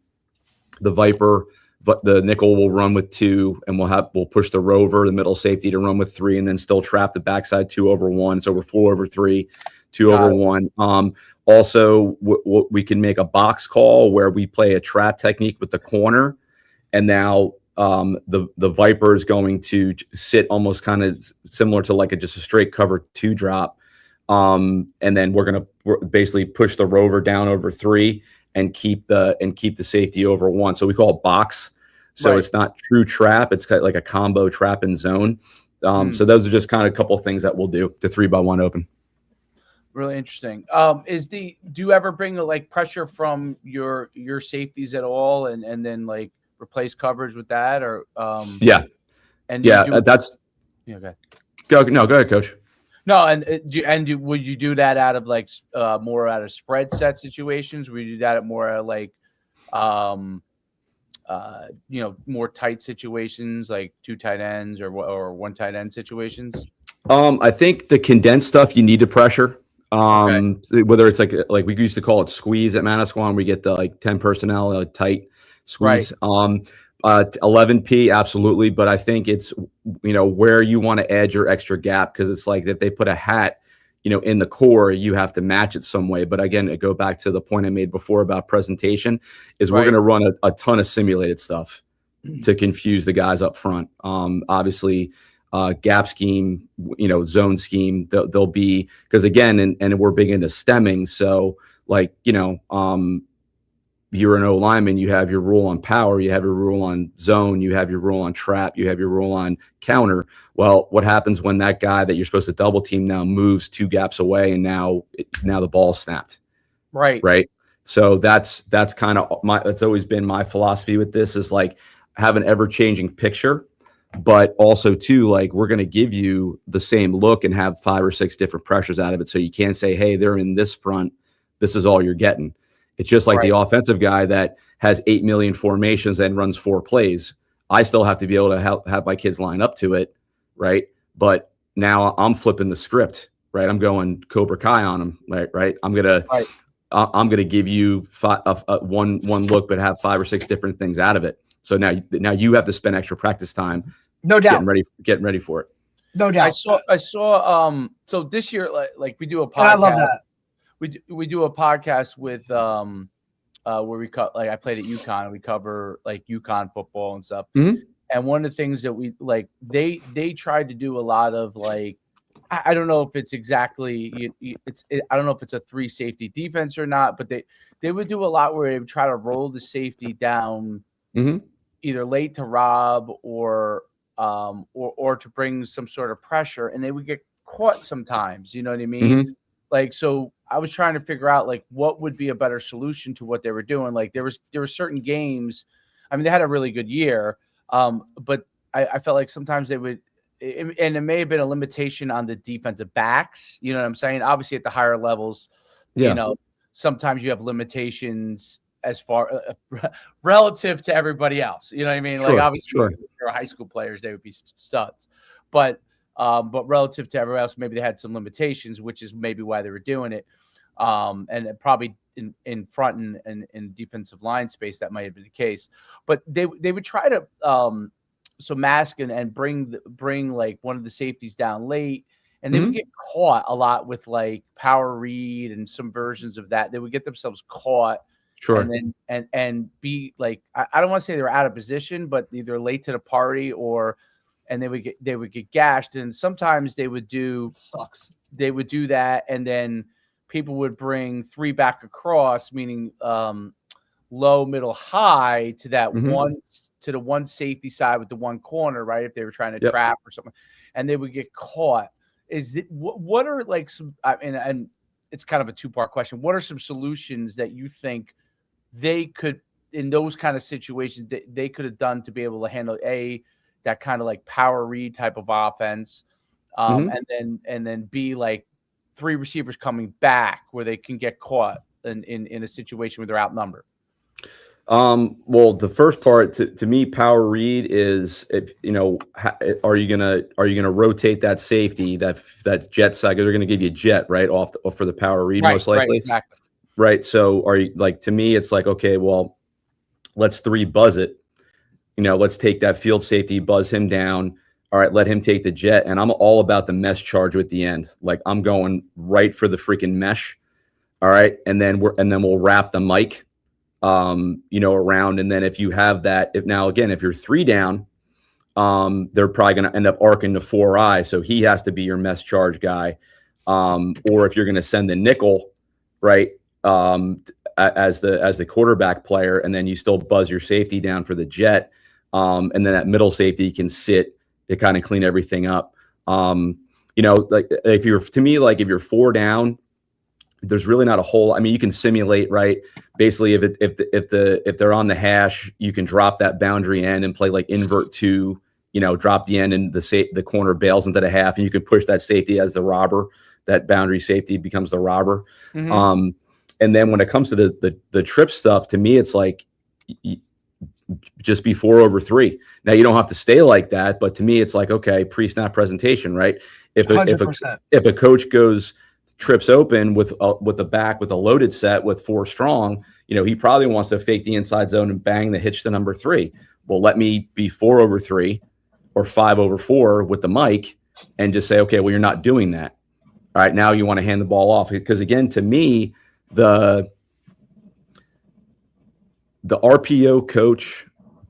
Viper but the nickel will run with 2, and we'll push the rover, the middle safety, to run with 3, and then still trap the backside 2 over 1. So we're 4 over 3, 2 over 1. Also, we can make a box call where we play a trap technique with the corner, and now the Viper is going to sit almost kind of similar to like just a straight cover 2 drop. And then we're basically push the rover down over 3 and keep the safety over 1. So we call it box. So It's not true trap. It's kind of like a combo trap and zone. So those are just kind of a couple of things that we'll do to 3x1 open. Really interesting. Do you ever bring like pressure from your safeties at all, and then like replace coverage with that, or yeah, and that's okay. Go ahead, coach. No, would you do that out of like more out of spread set situations? Would you do that at more like more tight situations like 2 tight ends or 1 tight end situations? I think the condensed stuff you need to pressure. Whether it's like we used to call it squeeze at Manasquan, we get the like 10 personnel tight squeeze. 11P, absolutely, but I think it's where you want to add your extra gap, because it's like if they put a hat in the core, you have to match it some way. But again, I go back to the point I made before about presentation, is we're going to run a ton of simulated stuff to confuse the guys up front. Obviously, gap scheme, zone scheme, they'll be, because again, and we're big into stemming. So like, you're an O lineman, you have your rule on power, you have your rule on zone, you have your rule on trap, you have your rule on counter. Well, what happens when that guy that you're supposed to double team now moves 2 gaps away, and now the ball's snapped? Right. So that's kind of that's always been my philosophy with this, is like have an ever-changing picture, but also too, like, we're going to give you the same look and have 5 or 6 different pressures out of it. So you can't say, hey, they're in this front, this is all you're getting. It's just like the offensive guy that has 8 million formations and runs 4 plays. I still have to be able to have my kids line up to it, right? But now I'm flipping the script, right? I'm going Cobra Kai on them, right? I'm gonna give you one look, but have 5 or 6 different things out of it. So now you have to spend extra practice time, no doubt, getting ready for it. No doubt. I saw. So this year, like we do a podcast. And I love that. We do a podcast with where we cut, like I played at UConn, and we cover like UConn football and stuff. Mm-hmm. And one of the things that we like, they tried to do a lot of like, I don't know if it's exactly I don't know if it's a 3 safety defense or not, but they would do a lot where they would try to roll the safety down either late to rob or to bring some sort of pressure, and they would get caught sometimes. You know what I mean? Mm-hmm. Like, so I was trying to figure out like what would be a better solution to what they were doing. Like there were certain games, I mean, they had a really good year, but I felt like sometimes they would, and it may have been a limitation on the defensive backs. You know what I'm saying? Obviously at the higher levels, sometimes you have limitations as far relative to everybody else. You know what I mean? Like obviously if you're high school players, they would be studs, but relative to everyone else, maybe they had some limitations, which is maybe why they were doing it. And probably in front and in defensive line space, that might have been the case. But they would try to so mask and bring like one of the safeties down late, and they would get caught a lot with like power read and some versions of that. They would get themselves caught. Sure. And then and be like, I don't want to say they were out of position, but either late to the party and they would get gashed. And sometimes they would do that, and then people would bring 3 back across, meaning low, middle, high to that one safety side with the one corner, right? If they were trying to trap or something, and they would get caught. What are like some? And it's kind of a 2-part question. What are some solutions that you think they could, in those kind of situations, they could have done to be able to handle that kind of like power read type of offense, and then be like 3 receivers coming back where they can get caught in a situation where they're outnumbered? Well, the first part to me, power read is, are you gonna rotate that safety, that jet side? They're gonna give you a jet right off for the power read, most likely. Right, exactly. Right. So are you, like, to me, it's like, okay, well, let's 3 buzz it. let's take that field safety, buzz him down. All right, let him take the jet. And I'm all about the mesh charge at the end. Like, I'm going right for the freaking mesh. All right. And then we'll wrap the mic, around. And then if you have that, if you're 3 down, they're probably going to end up arcing to 4-eye. So he has to be your mesh charge guy. Or if you're going to send the nickel, right, as the quarterback player, and then you still buzz your safety down for the jet. And then that middle safety can sit to kind of clean everything up. Like if you're 4 down, there's really not a whole. I mean, you can simulate, right? Basically, if they're on the hash, you can drop that boundary end and play like invert 2. Drop the end and the corner bails into the half, and you can push that safety as the robber. That boundary safety becomes the robber. Mm-hmm. And then when it comes to the trip stuff, to me, it's like just be 4 over 3. Now you don't have to stay like that, but to me, it's like, okay, pre-snap presentation, right? If a coach goes trips open with the back with a loaded set with 4 strong, he probably wants to fake the inside zone and bang the hitch to number 3. Well, let me be 4 over 3 or 5 over 4 with the mic and just say, okay, well, you're not doing that. All right, now you want to hand the ball off, because again, to me, the RPO coach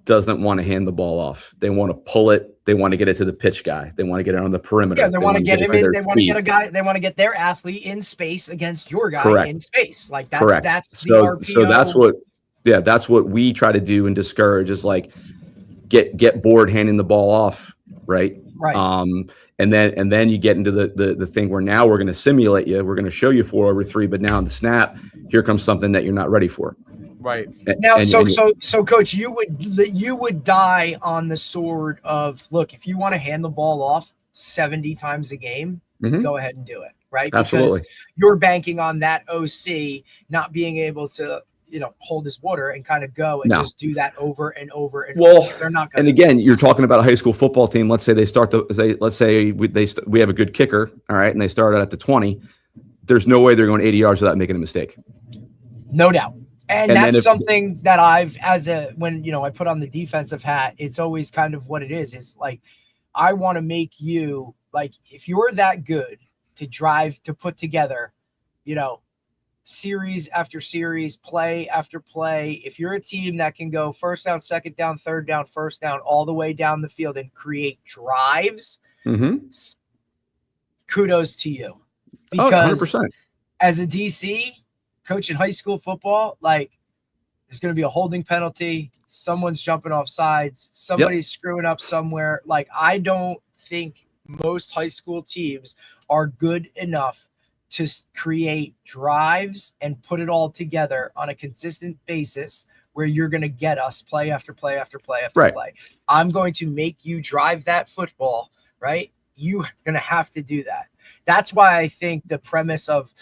doesn't want to hand the ball off. They want to pull it. They want to get it to the pitch guy. They want to get it on the perimeter. Yeah, they want to get him in. They want to get a guy. They want to get their athlete in space against your guy in space. Like that's correct. That's the so, RPO. So that's what we try to do and discourage is like get bored handing the ball off, right? Right. And then you get into the thing where now we're going to simulate you. We're going to show you 4 over 3, but now on the snap, here comes something that you're not ready for. Right. Now, so coach, you would die on the sword of, look, if you want to hand the ball off 70 times a game, mm-hmm. go ahead and do it. Right. Absolutely. Because you're banking on that OC not being able to, hold his water and kind of go and just do that over and over and over. They're not going. And again, you're talking about a high school football team. Let's say we have a good kicker. All right. And they start at the 20. There's no way they're going 80 yards without making a mistake. No doubt. And that's something that when I put on the defensive hat, it's always kind of what it is like, I want to make you, like, if you're that good to drive, to put together, series after series, play after play, if you're a team that can go first down, second down, third down, first down, all the way down the field and create drives, mm-hmm. kudos to you. Because 100%. As a DC, coaching high school football, like, there's going to be a holding penalty. Someone's jumping off sides. Somebody's screwing up somewhere. Like, I don't think most high school teams are good enough to create drives and put it all together on a consistent basis where you're going to get us play after play after play after play. I'm going to make you drive that football, right? You're going to have to do that. That's why I think the premise of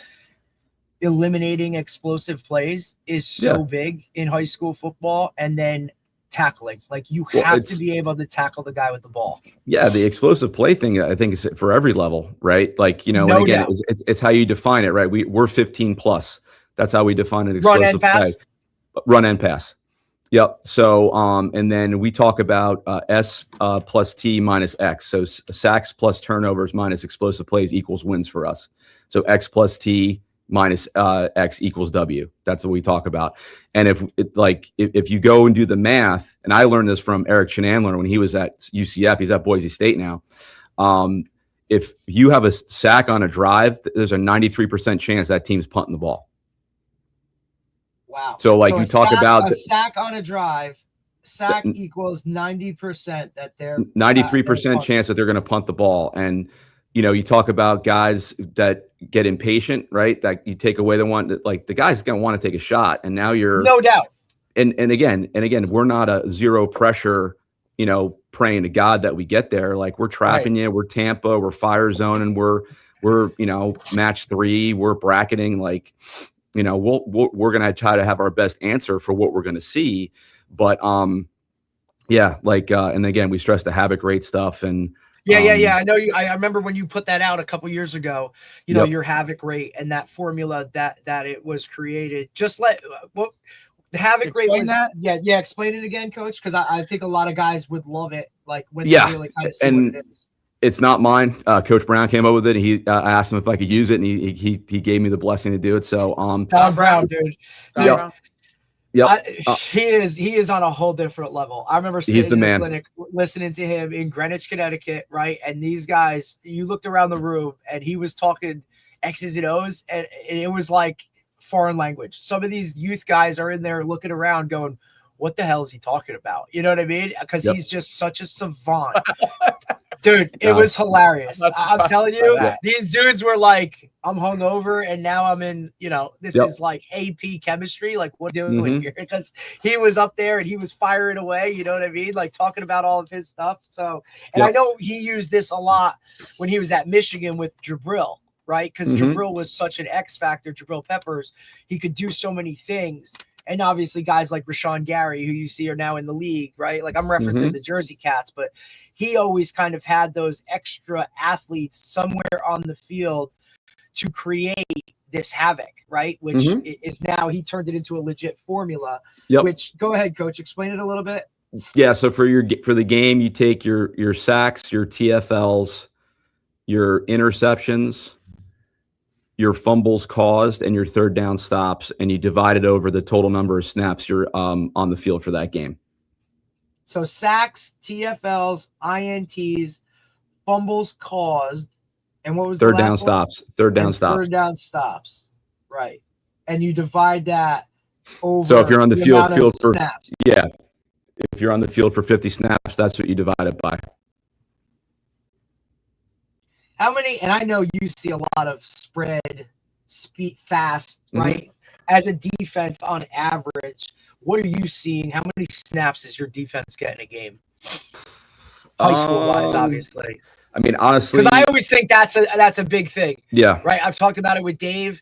eliminating explosive plays is so big in high school football, and then tackling. Like, you have to be able to tackle the guy with the ball. Yeah, the explosive play thing, I think, is for every level, right? Like, and again, it's how you define it, right? We're 15 plus. That's how we define an explosive play. Run and pass. Yep. So, and then we talk about S plus T minus X. So sacks plus turnovers minus explosive plays equals wins for us. So X plus T minus X equals W. That's what we talk about. And if you go and do the math, and I learned this from Eric Chenandler when he was at UCF, he's at Boise State now. If you have a sack on a drive, there's a 93% chance that team's punting the ball. Wow. So you talk about a sack on a drive, equals 90% that they're 93% chance that they're going to punt the ball. And you talk about guys that get impatient, right? That you take away the one, like, the guy's going to want to take a shot, and now you're no doubt. And again, we're not a zero pressure, praying to God that we get there. Like, we're trapping you, we're Tampa, we're fire zone, and we're match 3, we're bracketing. Like, we're going to try to have our best answer for what we're going to see. But and again, we stress the havoc rate stuff and. Yeah. I know you. I remember when you put that out a couple years ago. Your havoc rate and that formula that it was created. Have it great Explain was that? yeah. Explain it again, Coach, because I think a lot of guys would love it, like when they really kind of see what it is. It's not mine. Coach Brown came up with it. I asked him if I could use it, and he gave me the blessing to do it. So, Don Brown, dude. Yep. He is on a whole different level. I remember sitting in the clinic listening to him in Greenwich, Connecticut, right? And these guys, you looked around the room, and he was talking X's and O's, and it was like foreign language. Some of these youth guys are in there looking around, going, "What the hell is he talking about?" You know what I mean? Because he's just such a savant. Dude, it was hilarious. I'm telling you, these dudes were like, I'm hungover and now I'm in, this is like AP chemistry. Like, what are we doing here? Because he was up there and he was firing away, you know what I mean? Like talking about all of his stuff. So, and I know he used this a lot when he was at Michigan with Jabril, right? Because Jabril was such an X factor, Jabril Peppers. He could do so many things. And obviously guys like Rashawn Gary, who you see are now in the league, right? Like I'm referencing the Jersey Cats, but he always kind of had those extra athletes somewhere on the field to create this havoc, right? Which is now he turned it into a legit formula. Which go ahead, Coach, explain it a little bit. Yeah. So for the game, you take your sacks, your TFLs, your interceptions, your fumbles caused, and your third down stops, and you divide it over the total number of snaps you're on the field for that game. So sacks, TFLs, INTs, fumbles caused, and what was third the down last stops? one? Third down stops. Third down stops, right? And you divide that over. So if you're on the field for snaps. if you're on the field for 50 snaps, that's what you divide it by. How many, and I know you see a lot of spread, speed, fast, right? As a defense on average, what are you seeing? How many snaps is your defense getting a game? High school-wise, obviously. I mean, honestly. Because I always think that's a big thing. Yeah. Right? I've talked about it with Dave.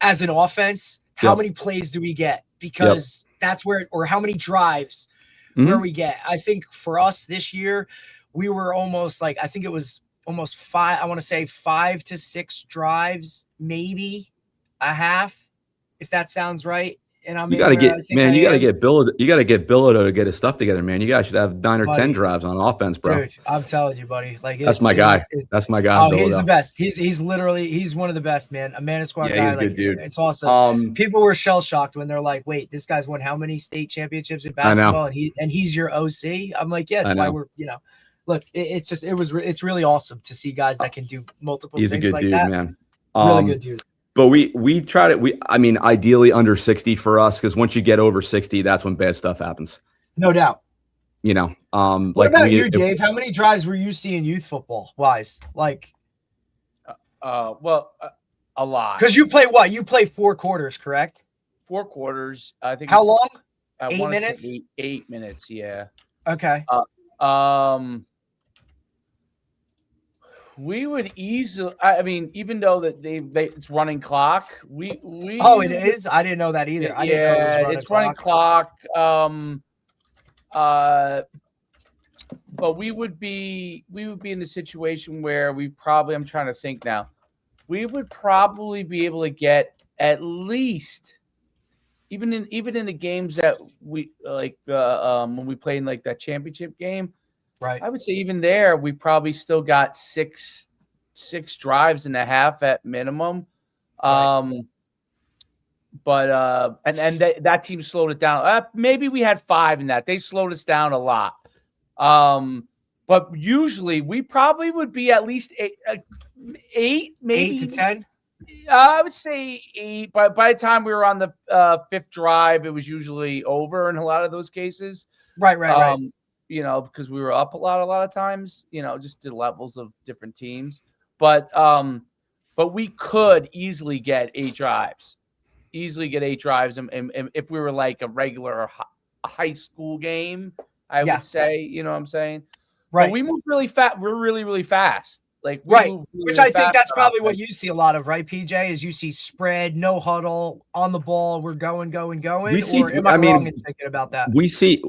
As an offense, how many plays do we get? Because that's where, or how many drives where we get. I think for us this year, we were almost like, I think it was almost 5 to 6 drives, maybe a half, if that sounds right. And you got to get Bilodeau to get his stuff together, man. You guys should have 9 or 10 drives on offense, bro. Dude, I'm telling you, buddy. Like that's my guy. That's my guy. Oh, Bilodeau. He's the best. He's one of the best, man. A man squad guy. He's a good dude. It's awesome. People were shell shocked when they're like, "Wait, this guy's won how many state championships in basketball?" And he's your OC. I'm like, yeah, that's why we're Look, it's really awesome to see guys that can do multiple things like that. He's a good dude, man. Really good dude. But we try to, I mean, ideally under 60 for us, because once you get over 60, that's when bad stuff happens. No doubt. What about you, Dave? How many drives were you seeing youth football wise? Like, a lot. Because you play what? You play 4 quarters, correct? 4 quarters. I think. How long? 8 minutes. 8 minutes. Yeah. Okay. We would easily. I mean, even though that it's running clock, we. Oh, it is. I didn't know that either. I didn't know it was running clock. But we would be in a situation where we probably. I'm trying to think now. We would probably be able to get at least, even in the games that we like when we played in like that championship game. Right. I would say even there, we probably still got six drives and a half at minimum. Right. But that team slowed it down. Maybe we had 5 in that. They slowed us down a lot. But usually we probably would be at least 8, maybe 8 to 10. I would say 8. But by the time we were on the 5th drive, it was usually over in a lot of those cases. Right. Because we were up a lot of times, just the levels of different teams. But we could easily get 8 drives. And if we were like a regular high school game, I would say, you know what I'm saying? Right. But we move really fast. We're really, really fast. Like, which I think that's probably what you see a lot of, right, PJ? Is you see spread, no huddle, on the ball, we're going. We see. Am I wrong in thinking about that? We see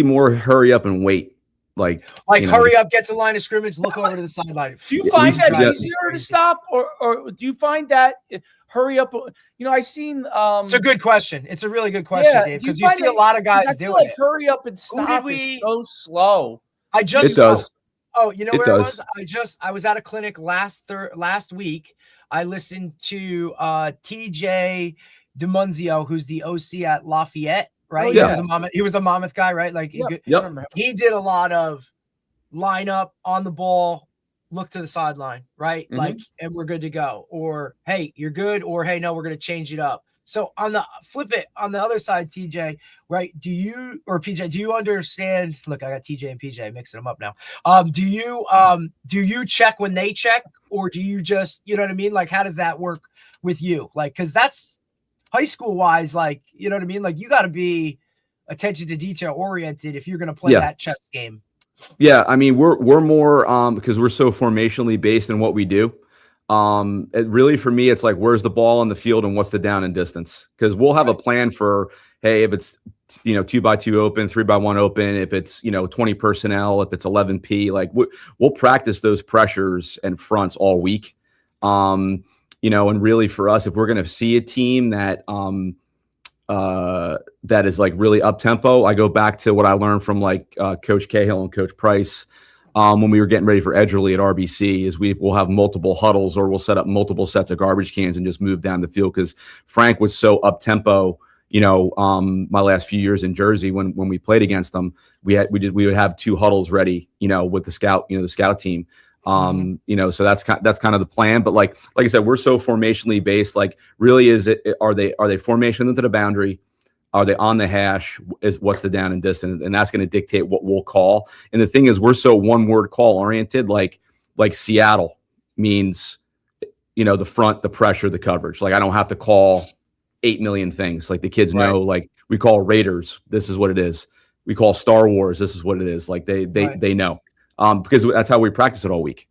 more hurry up and wait, like hurry up, get to the line of scrimmage, look over to the sideline. Do you find that easier to stop, or do you find that hurry up. I seen It's a good question. It's a really good question, Dave, because you see a lot of guys doing it. Hurry up and stop is so slow. It does. Oh, you know it where does. I was at a clinic last week. I listened to TJ DiMunzio, who's the OC at Lafayette, right? Oh, yeah. He was a Monmouth guy, right? Like he did a lot of line up on the ball, look to the sideline, right? Mm-hmm. Like, and we're good to go. Or hey, you're good, or hey, no, we're gonna change it up. So on the flip it on the other side, TJ, right? PJ, do you understand? Look, I got TJ and PJ mixing them up now. Do you check when they check, or do you just, you know what I mean? Like, how does that work with you? Like, because that's high school wise, like, you know what I mean? Like, you got to be attention to detail oriented if you're going to play that chess game. Yeah, I mean, we're more because we're so formationally based in what we do. It really, for me, it's like, where's the ball on the field and what's the down and distance? Because we'll have a plan for, hey, if it's 2x2 open, 3x1 open, if it's 20 personnel, if it's 11P, like we'll practice those pressures and fronts all week. And really for us, if we're going to see a team that that is like really up tempo, I go back to what I learned from like Coach Cahill and Coach Price when we were getting ready for Edgerly at RBC. Is we'll have multiple huddles, or we'll set up multiple sets of garbage cans and just move down the field, because Frank was so up tempo. My last few years in Jersey when we played against them, we would have 2 huddles ready, with the scout team. So that's kind of the plan. But like I said, we're so formationally based. Like, really, are they formation into the boundary? Are they on the hash? What's the down and distance? And that's going to dictate what we'll call. And the thing is, we're so one word call oriented. Like Seattle means, the front, the pressure, the coverage. Like, I don't have to call 8 million things. Like, the kids know. Like, we call Raiders, this is what it is. We call Star Wars, this is what it is. Like, they know. Because that's how we practice it all week.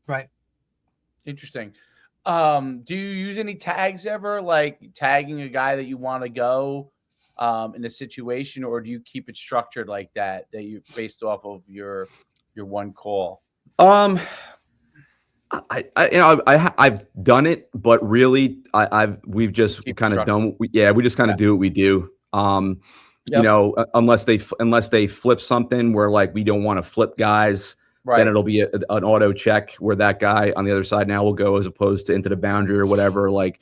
Right. Interesting. Do you use any tags ever, like tagging a guy that you want to go in a situation, or do you keep it structured like that you based off of your one call? I've done it, but really we've just kind of done. We just kind of do what we do. Unless they flip something where, like, we don't want to flip guys, then it'll be an auto check where that guy on the other side now will go, as opposed to into the boundary or whatever. Like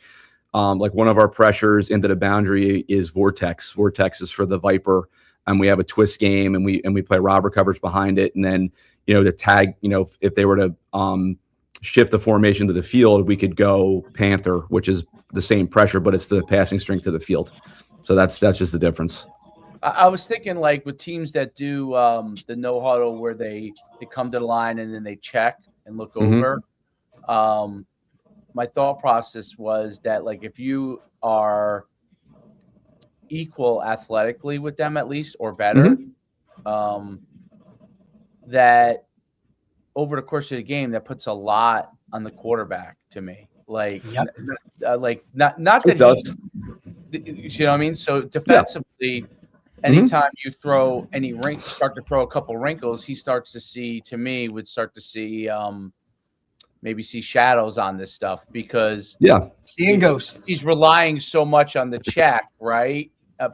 one of our pressures into the boundary is Vortex. Vortex is for the Viper, and we have a twist game, and we play robber coverage behind it. And then, the tag, if they were to shift the formation to the field, we could go Panther, which is the same pressure, but it's the passing string to the field. So that's just the difference. I was thinking, like, with teams that do the no huddle, where they come to the line and then they check and look over. My thought process was that, like, if you are equal athletically with them, at least, or better, that over the course of the game, that puts a lot on the quarterback, to me. Like, not that it does. You know what I mean? So defensively, anytime you throw start to throw a couple wrinkles, he starts to see, to me, maybe see shadows on this stuff, because seeing ghosts. He's relying so much on the check, right?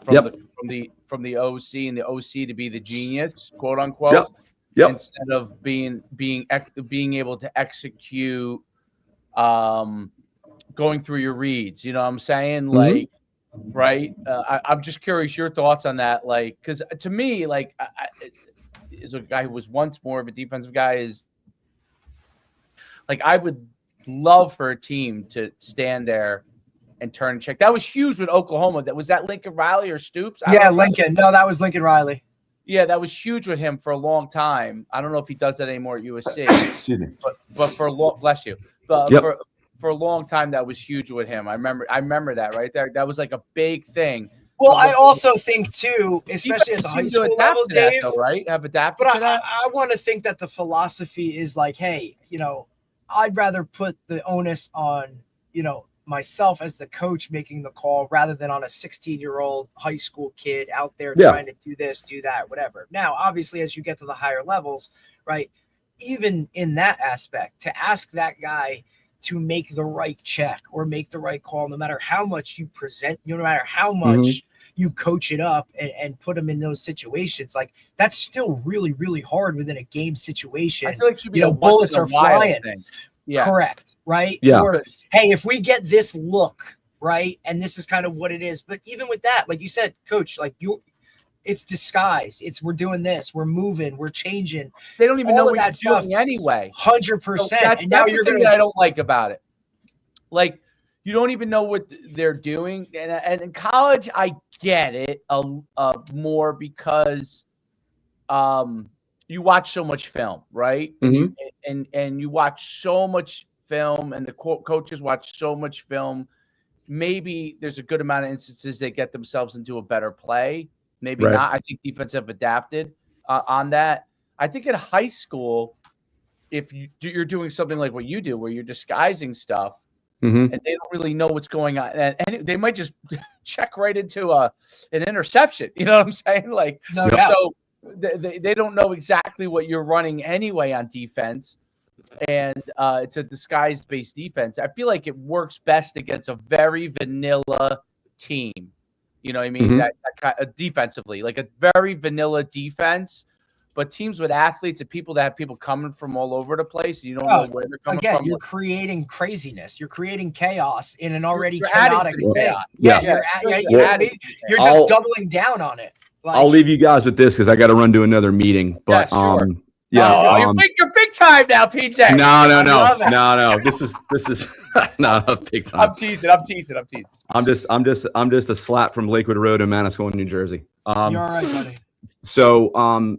From the OC, and the OC to be the genius, quote unquote. Instead of being able to execute, going through your reads. You know what I'm saying? Like, right? I'm just curious your thoughts on that. Like, because to me, like, as a guy who was once more of a defensive guy, is like, I would love for a team to stand there and turn and check. That was huge with Oklahoma. Was that Lincoln Riley or Stoops? Lincoln. No, that was Lincoln Riley. Yeah, that was huge with him for a long time. I don't know if he does that anymore at USC. but for a long, bless you. But for a long time, that was huge with him. I remember that right there. That was like a big thing. Well, I also think too, especially at the high school level, Dave, right? Have adapted to that. I want to think that the philosophy is like, hey, I'd rather put the onus on, myself as the coach making the call, rather than on a 16-year-old high school kid out there trying to do this, do that, whatever. Now, obviously, as you get to the higher levels, right, even in that aspect, to ask that guy to make the right check or make the right call, no matter how much you present, no matter how much you coach it up and put them in those situations. Like, that's still really, really hard within a game situation. I feel like it should be bullets are flying. Thing. Yeah. Correct. Right. Yeah. Or, hey, if we get this look, right, and this is kind of what it is. But even with that, like you said, coach, like it's disguise. We're doing this. We're moving. We're changing. They don't even know what you're doing anyway. 100%. And now you're going to. I don't like about it. Like, you don't even know what they're doing. And in college, I get it more because you watch so much film, right? And you watch so much film, and the coaches watch so much film. Maybe there's a good amount of instances they get themselves into a better play. Maybe not. I think defense have adapted on that. I think in high school, if you're doing something like what you do, where you're disguising stuff, and they don't really know what's going on, and they might just check right into an interception. You know what I'm saying? Like, so they don't know exactly what you're running anyway on defense, and it's a disguise-based defense. I feel like it works best against a very vanilla team. You know what I mean? That kind of defensively, like a very vanilla defense, but teams with athletes and people that have people coming from all over the place, you don't know where they're coming from. You're creating craziness. You're creating chaos in an already chaotic thing. You're just doubling down on it. Like, I'll leave you guys with this because I got to run to another meeting. But you're big time now, PJ. No. This is not big time. I'm teasing. I'm just a slap from Lakewood Road in Manasquan, New Jersey. You're all right, buddy. So,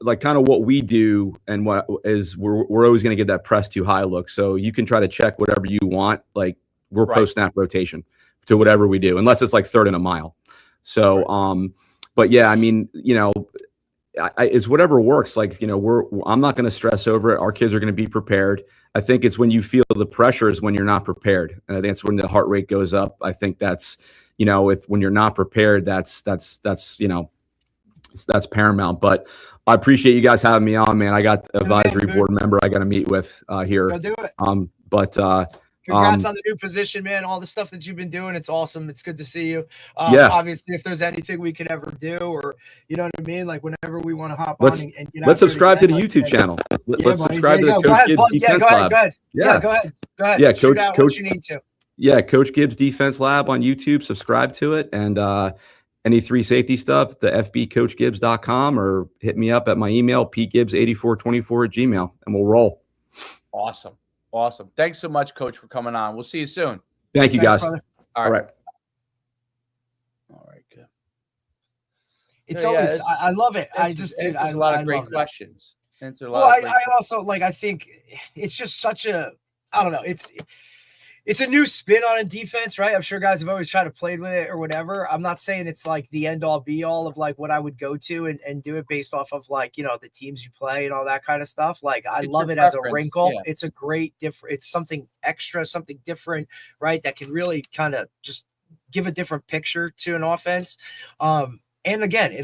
like, kind of what we do and what is we're always going to get that press too high look. So you can try to check whatever you want. Like, we're post snap rotation to whatever we do, unless it's like third and a mile. So, but yeah, I mean, it's whatever works. Like, I'm not going to stress over it. Our kids are going to be prepared. I think it's when you feel the pressure is when you're not prepared. And I think it's when the heart rate goes up. I think that's, when you're not prepared, that's paramount. But I appreciate you guys having me on, man. I got advisory board member I got to meet with here. Go do it. Congrats on the new position, man. All the stuff that you've been doing, it's awesome. It's good to see you. Obviously, if there's anything we could ever do, or you know what I mean, like whenever we want to hop on and let's subscribe to the YouTube channel. Let's subscribe to the Coach Gibbs Defense Lab. Go ahead. Yeah, Coach. You need to. Yeah, Coach Gibbs Defense Lab on YouTube. Subscribe to it, and any 3 safety stuff, the fbcoachgibbs.com, or hit me up at my email, pgibbs8424@gmail, and we'll roll. Awesome. Thanks so much, Coach, for coming on. We'll see you soon. Thank you, guys. Brother. All right, good. It's always, I love it. I a lot of great questions. I also, like, I think it's just such a, I don't know. It's a new spin on a defense, right? I'm sure guys have always tried to play with it or whatever. I'm not saying it's like the end all be all of like what I would go to and do it based off of like, the teams you play and all that kind of stuff. Like, I love it as a wrinkle. Yeah. It's a great it's something extra, something different, right? That can really kind of just give a different picture to an offense. And again,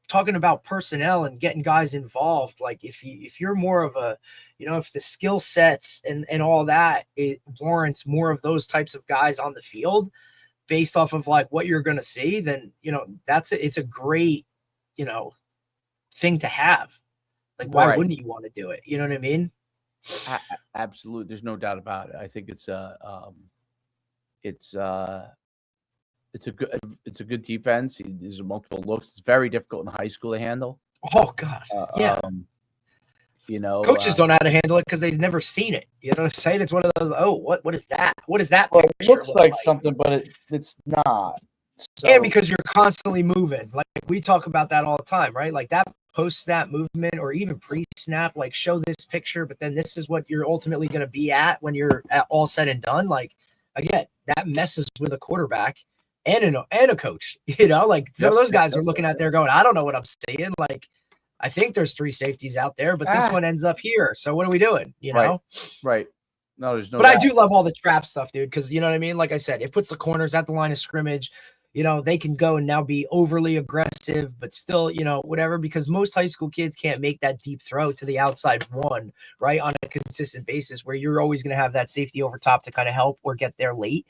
talking about personnel and getting guys involved, like if you're more of a, if the skill sets and all that, it warrants more of those types of guys on the field based off of like what you're going to see, then, it's a great, thing to have. Like, why wouldn't you want to do it? You know what I mean? Absolutely. There's no doubt about it. I think it's a good defense. There's multiple looks. It's very difficult in high school to handle. Oh gosh, yeah. Coaches don't know how to handle it because they've never seen it. You know what I'm saying? It's one of those. Oh, what is that? What is that? Well, it looks like something, but it's not. So, and because you're constantly moving, like we talk about that all the time, right? Like that post-snap movement or even pre-snap, like show this picture, but then this is what you're ultimately going to be at when you're all said and done. Like, again, that messes with a quarterback and a coach, like some of those guys are looking out there going, I don't know what I'm saying. Like, I think there's 3 safeties out there, but this one ends up here. So what are we doing? Right. No, there's no. But I do love all the trap stuff, dude, because you know what I mean. Like I said, it puts the corners at the line of scrimmage. they can go and now be overly aggressive, but still, whatever, because most high school kids can't make that deep throw to the outside one, right, on a consistent basis, where you're always going to have that safety over top to kind of help or get there late.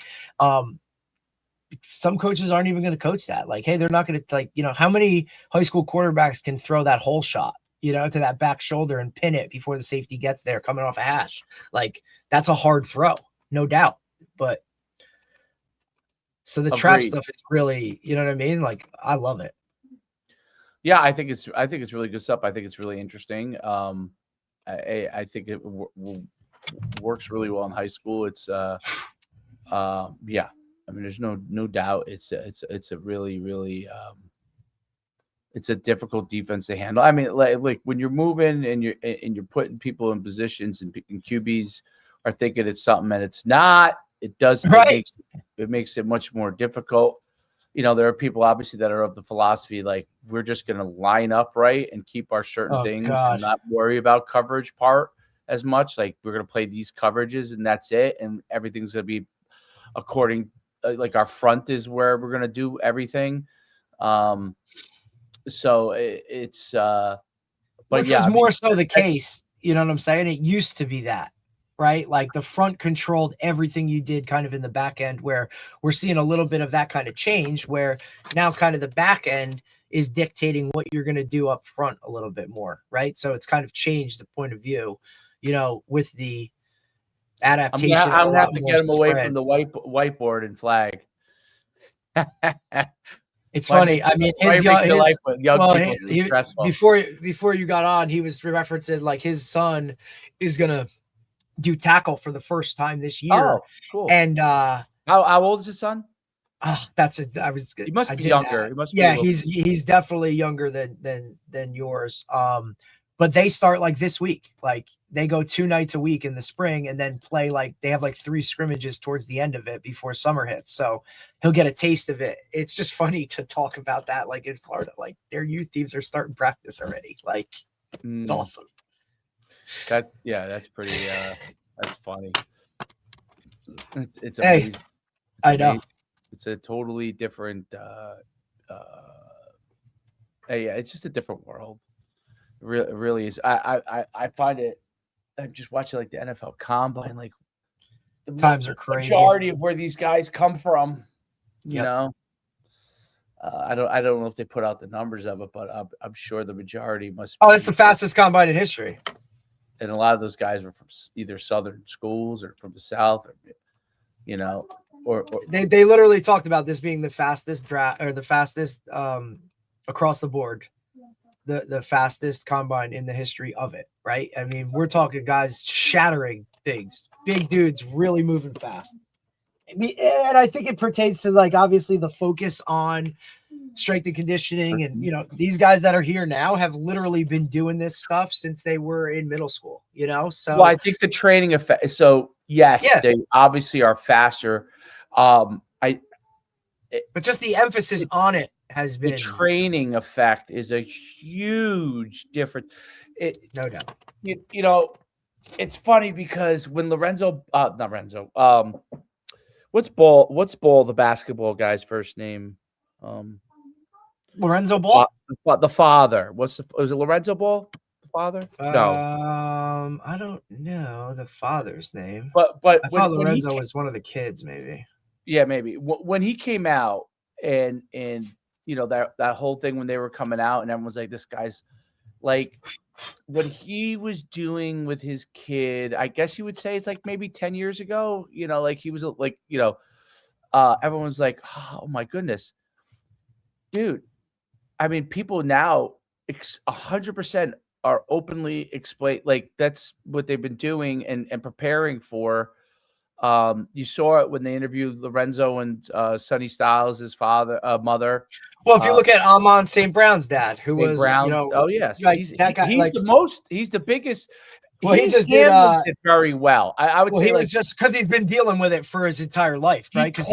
Some coaches aren't even going to coach that. Like, hey, they're not going to, how many high school quarterbacks can throw that hole shot, to that back shoulder and pin it before the safety gets there coming off a hash? Like, that's a hard throw, no doubt. But so the trap stuff is really, you know what I mean? Like, I love it. Yeah, I think it's really good stuff. I think it's really interesting. I think it works really well in high school. It's yeah. I mean, there's no doubt. It's a really, really it's a difficult defense to handle. I mean, like when you're moving and you're putting people in positions and QBs are thinking it's something and it's not. It does. Right. It makes it much more difficult. There are people obviously that are of the philosophy like we're just going to line up right and keep our certain things and not worry about coverage part as much. Like we're going to play these coverages and that's it, and everything's going to be according. Like our front is where we're going to do everything. So it's but which was more so the case. You know what I'm saying? It used to be that. Right? Like the front controlled everything you did kind of in the back end, where we're seeing a little bit of that kind of change where now kind of the back end is dictating what you're going to do up front a little bit more. Right. So it's kind of changed the point of view, with the adaptation. I'm going to have to get him away from the whiteboard and flag. It's funny. I mean, before you got on, he was referencing like his son is going to do tackle for the first time this year. Oh, cool. And how old is his son? He must be younger. He must be he's definitely younger than yours. But they start like this week. Like they go 2 nights a week in the spring and then play like they have like 3 scrimmages towards the end of it before summer hits. So he'll get a taste of it. It's just funny to talk about that. Like in Florida, like their youth teams are starting practice already. Like it's awesome. That's pretty that's funny. It's amazing. I know. It's a totally different it's just a different world. It really is. I find it. I'm just watching like the NFL Combine, like the times are crazy. Majority of where these guys come from, you know. I don't know if they put out the numbers of it, but I'm sure the majority must. Oh, it's the fastest combine in history. And a lot of those guys were from either Southern schools or from the South, or or they literally talked about this being the fastest draft or the fastest across the board, the fastest combine in the history of it. Right? I mean, we're talking guys shattering things, big dudes really moving fast. And I think it pertains to like obviously the focus on strength and conditioning, and these guys that are here now have literally been doing this stuff since they were in middle school. So well, I think the training effect. So yes, they obviously are faster. But just the emphasis on it has been the training effect is a huge difference. No doubt. It's funny because when what's Ball, the basketball guy's first name? Lorenzo Ball? The father. Was it Lorenzo Ball? The father? No. I don't know the father's name. But I thought Lorenzo was one of the kids, maybe. Yeah, maybe. When he came out and that whole thing when they were coming out and everyone's like, this guy's like what he was doing with his kid, I guess you would say it's like maybe 10 years ago, like he was like, everyone's like, oh my goodness, dude. I mean, people now 100% are openly explain like that's what they've been doing and preparing for. You saw it when they interviewed Lorenzo and Sonny Styles, his mother. Well, if you look at Amon St. Brown's dad, who was, oh yes, like, he's the biggest. Well, he just did very well. I would say he was just because he's been dealing with it for his entire life, right? Because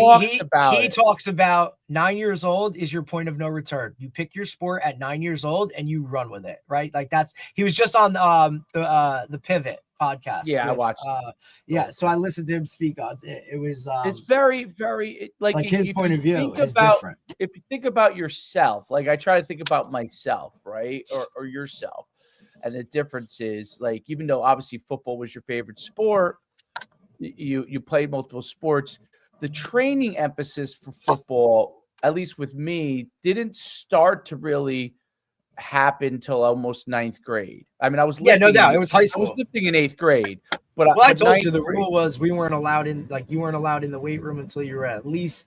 he talks about 9 years old is your point of no return. You pick your sport at 9 years old and you run with it, right? Like he was just on the pivot podcast. Yeah, I watched. Yeah, so I listened to him speak on it. It was It's very like his if point you of view think is about different. if you think about yourself, like I try to think about myself, right, or yourself, and the difference is like even though obviously football was your favorite sport, you played multiple sports. The training emphasis for football, at least with me, didn't start to really happen till almost ninth grade. I mean, I was Yeah, no lifting. doubt. It was high I school. was lifting in eighth grade, but Well, I told ninth you the grade, rule was we weren't allowed in, like you weren't allowed in the weight room until you were at least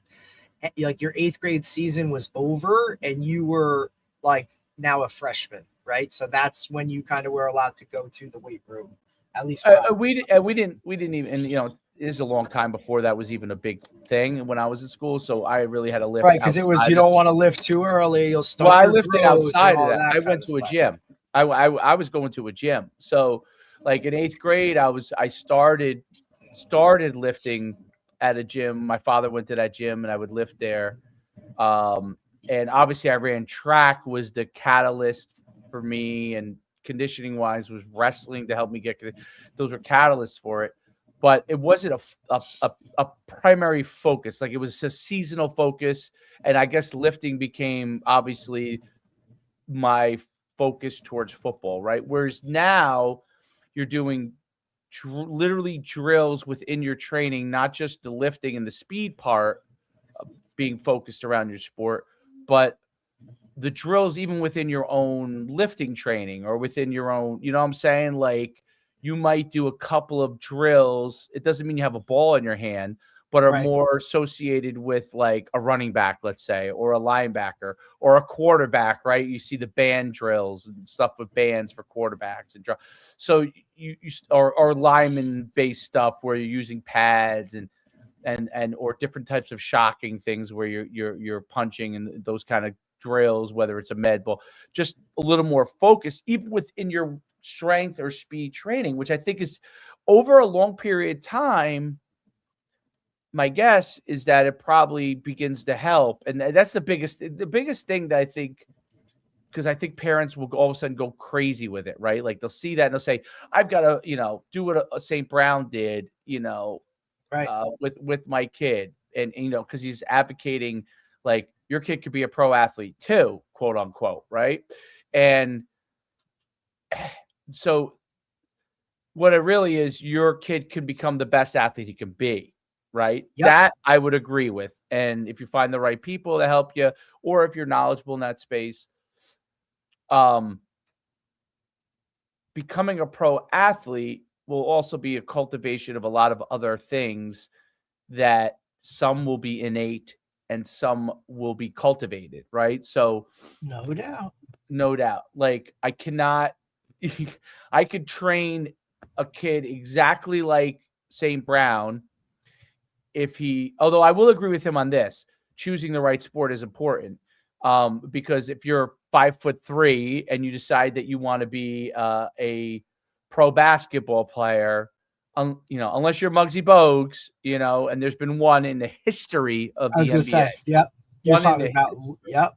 like your 8th grade season was over and you were like now a freshman, right? So that's when you kind of were allowed to go to the weight room. At least we didn't even, and it is a long time before that was even a big thing when I was in school. So I really had to lift right, because it was you don't want to lift too early, you'll start. Well, I lifted outside of that. that I went to a gym. I was going to a gym. So like in eighth grade, I started lifting at a gym. My father went to that gym and I would lift there. And obviously I ran track was the catalyst for me, and conditioning wise was wrestling to help me get those were catalysts for it. But it wasn't a primary focus. Like it was a seasonal focus. And I guess lifting became obviously my focus towards football, right? Whereas now you're doing literally drills within your training, not just the lifting and the speed part being focused around your sport, but the drills even within your own lifting training or within your own, you know what I'm saying? Like you might do a couple of drills. It doesn't mean you have a ball in your hand, but are more associated with like a running back, let's say, or a linebacker or a quarterback, right? You see the band drills and stuff with bands for quarterbacks and so you or lineman based stuff where you're using pads and or different types of shocking things where you're punching and those kind of drills, whether it's a med ball, just a little more focused, even within your strength or speed training, which I think is over a long period of time. My guess is that it probably begins to help. And that's the biggest thing that I think, because I think parents will all of a sudden go crazy with it, right? Like they'll see that and they'll say, I've got to, do what a St. Brown did, with my kid. And because he's advocating like your kid could be a pro athlete too, quote unquote. Right. And so what it really is, your kid can become the best athlete he can be. Right. Yep. That I would agree with. And if you find the right people to help you, or if you're knowledgeable in that space, becoming a pro athlete will also be a cultivation of a lot of other things that some will be innate and some will be cultivated, right? So no doubt. Like I could train a kid exactly like St. Brown although I will agree with him on this, choosing the right sport is important. Because if you're 5'3" and you decide that you want to be a pro basketball player, unless you're Muggsy Bogues, and there's been one in the history of the NBA. I was going to say, yep. You're talking about, yep.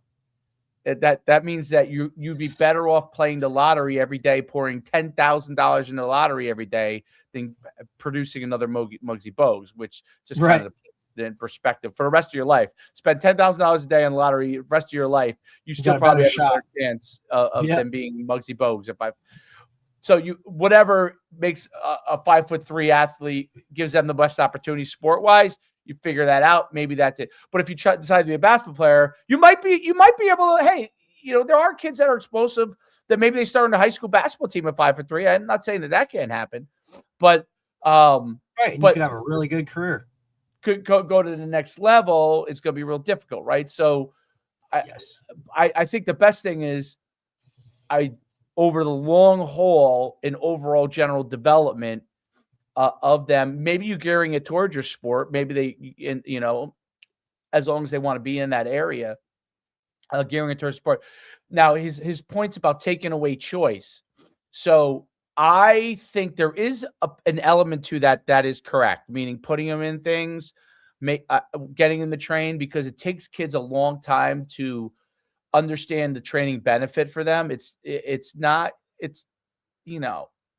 That means that you'd be better off playing the lottery every day, pouring $10,000 in the lottery every day than producing another Muggsy Bogues, which just kind of in perspective for the rest of your life. Spend $10,000 a day on the lottery, the rest of your life, you still probably have a better chance of them being Muggsy Bogues. So whatever makes a 5'3" athlete gives them the best opportunity sport wise. You figure that out. Maybe that's it. But if you decide to be a basketball player, you might be able to. Hey, there are kids that are explosive that maybe they start in a high school basketball team at 5'3". I'm not saying that can't happen, but you could have a really good career. Could go to the next level. It's going to be real difficult, right? So, I think the best thing is over the long haul in overall general development of them, maybe you gearing it towards your sport. Maybe they, as long as they want to be in that area, gearing it towards sport. Now, his points about taking away choice. So I think there is an element to that is correct, meaning putting them in things, getting them to train, because it takes kids a long time to understand the training benefit for them.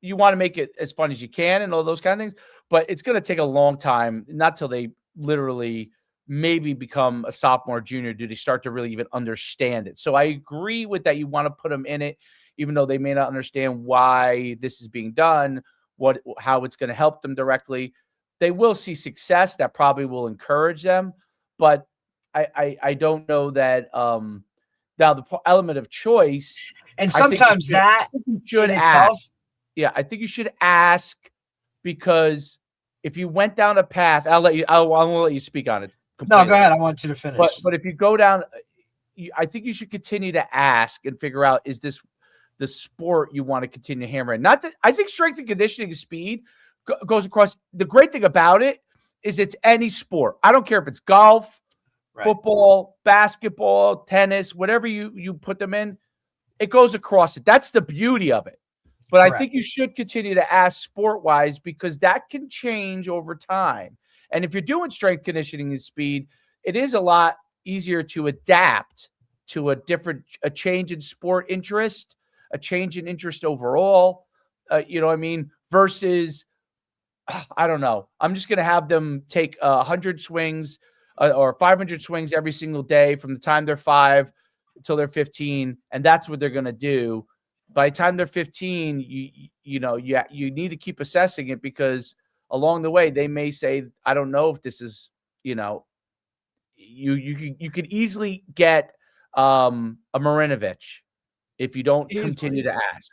You you want to make it as fun as you can and all those kind of things, but it's going to take a long time, not till they literally maybe become a sophomore, junior, do they start to really even understand it. So I agree with that. You want to put them in it, even though they may not understand why this is being done, how it's going to help them directly. They will see success that probably will encourage them, but I don't know that now the element of choice, and sometimes that you should ask. Yeah, I think you should ask, because if you went down a path, I'll let you speak on it completely. No, go ahead. I want you to finish. But if you go down, I think you should continue to ask and figure out, is this the sport you want to continue hammering? Not that I think strength and conditioning and speed goes across. The great thing about it is it's any sport. I don't care if it's golf, football, basketball, tennis, whatever you put them in, it goes across it. That's the beauty of it. But I think you should continue to ask sport-wise, because that can change over time. And if you're doing strength conditioning and speed, it is a lot easier to adapt to a change in sport interest, a change in interest overall, you know what I mean? Versus, I don't know, I'm just going to have them take 100 swings or 500 swings every single day from the time they're 5 until they're 15, and that's what they're going to do. By the time they're 15, you need to keep assessing it, because along the way they may say, I don't know if this is, you could easily get a Marinovich if you don't continue to ask.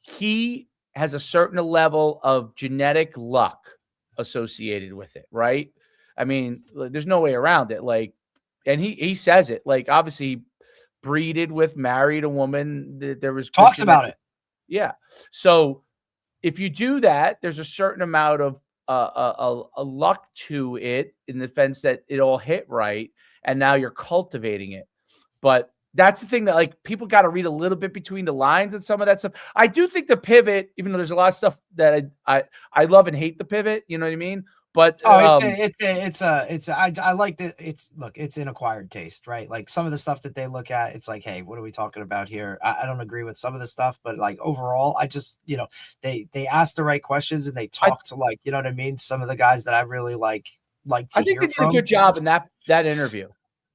He has a certain level of genetic luck associated with it, right? I mean, there's no way around it. Like, and he says it, like, obviously he breeded with, married a woman. There was talks about it. Yeah. So if you do that, there's a certain amount of a luck to it, in the sense that it all hit right, and now you're cultivating it. But that's the thing that, like, people got to read a little bit between the lines and some of that stuff. I do think the pivot, even though there's a lot of stuff that I love and hate the pivot, you know what I mean? But I like that. It's an acquired taste, right? Like, some of the stuff that they look at, it's like, hey, what are we talking about here? I don't agree with some of the stuff, but like overall, I just, they ask the right questions, and they talk to, like, you know what I mean? Some of the guys that I really like to I think they did a good job in that interview.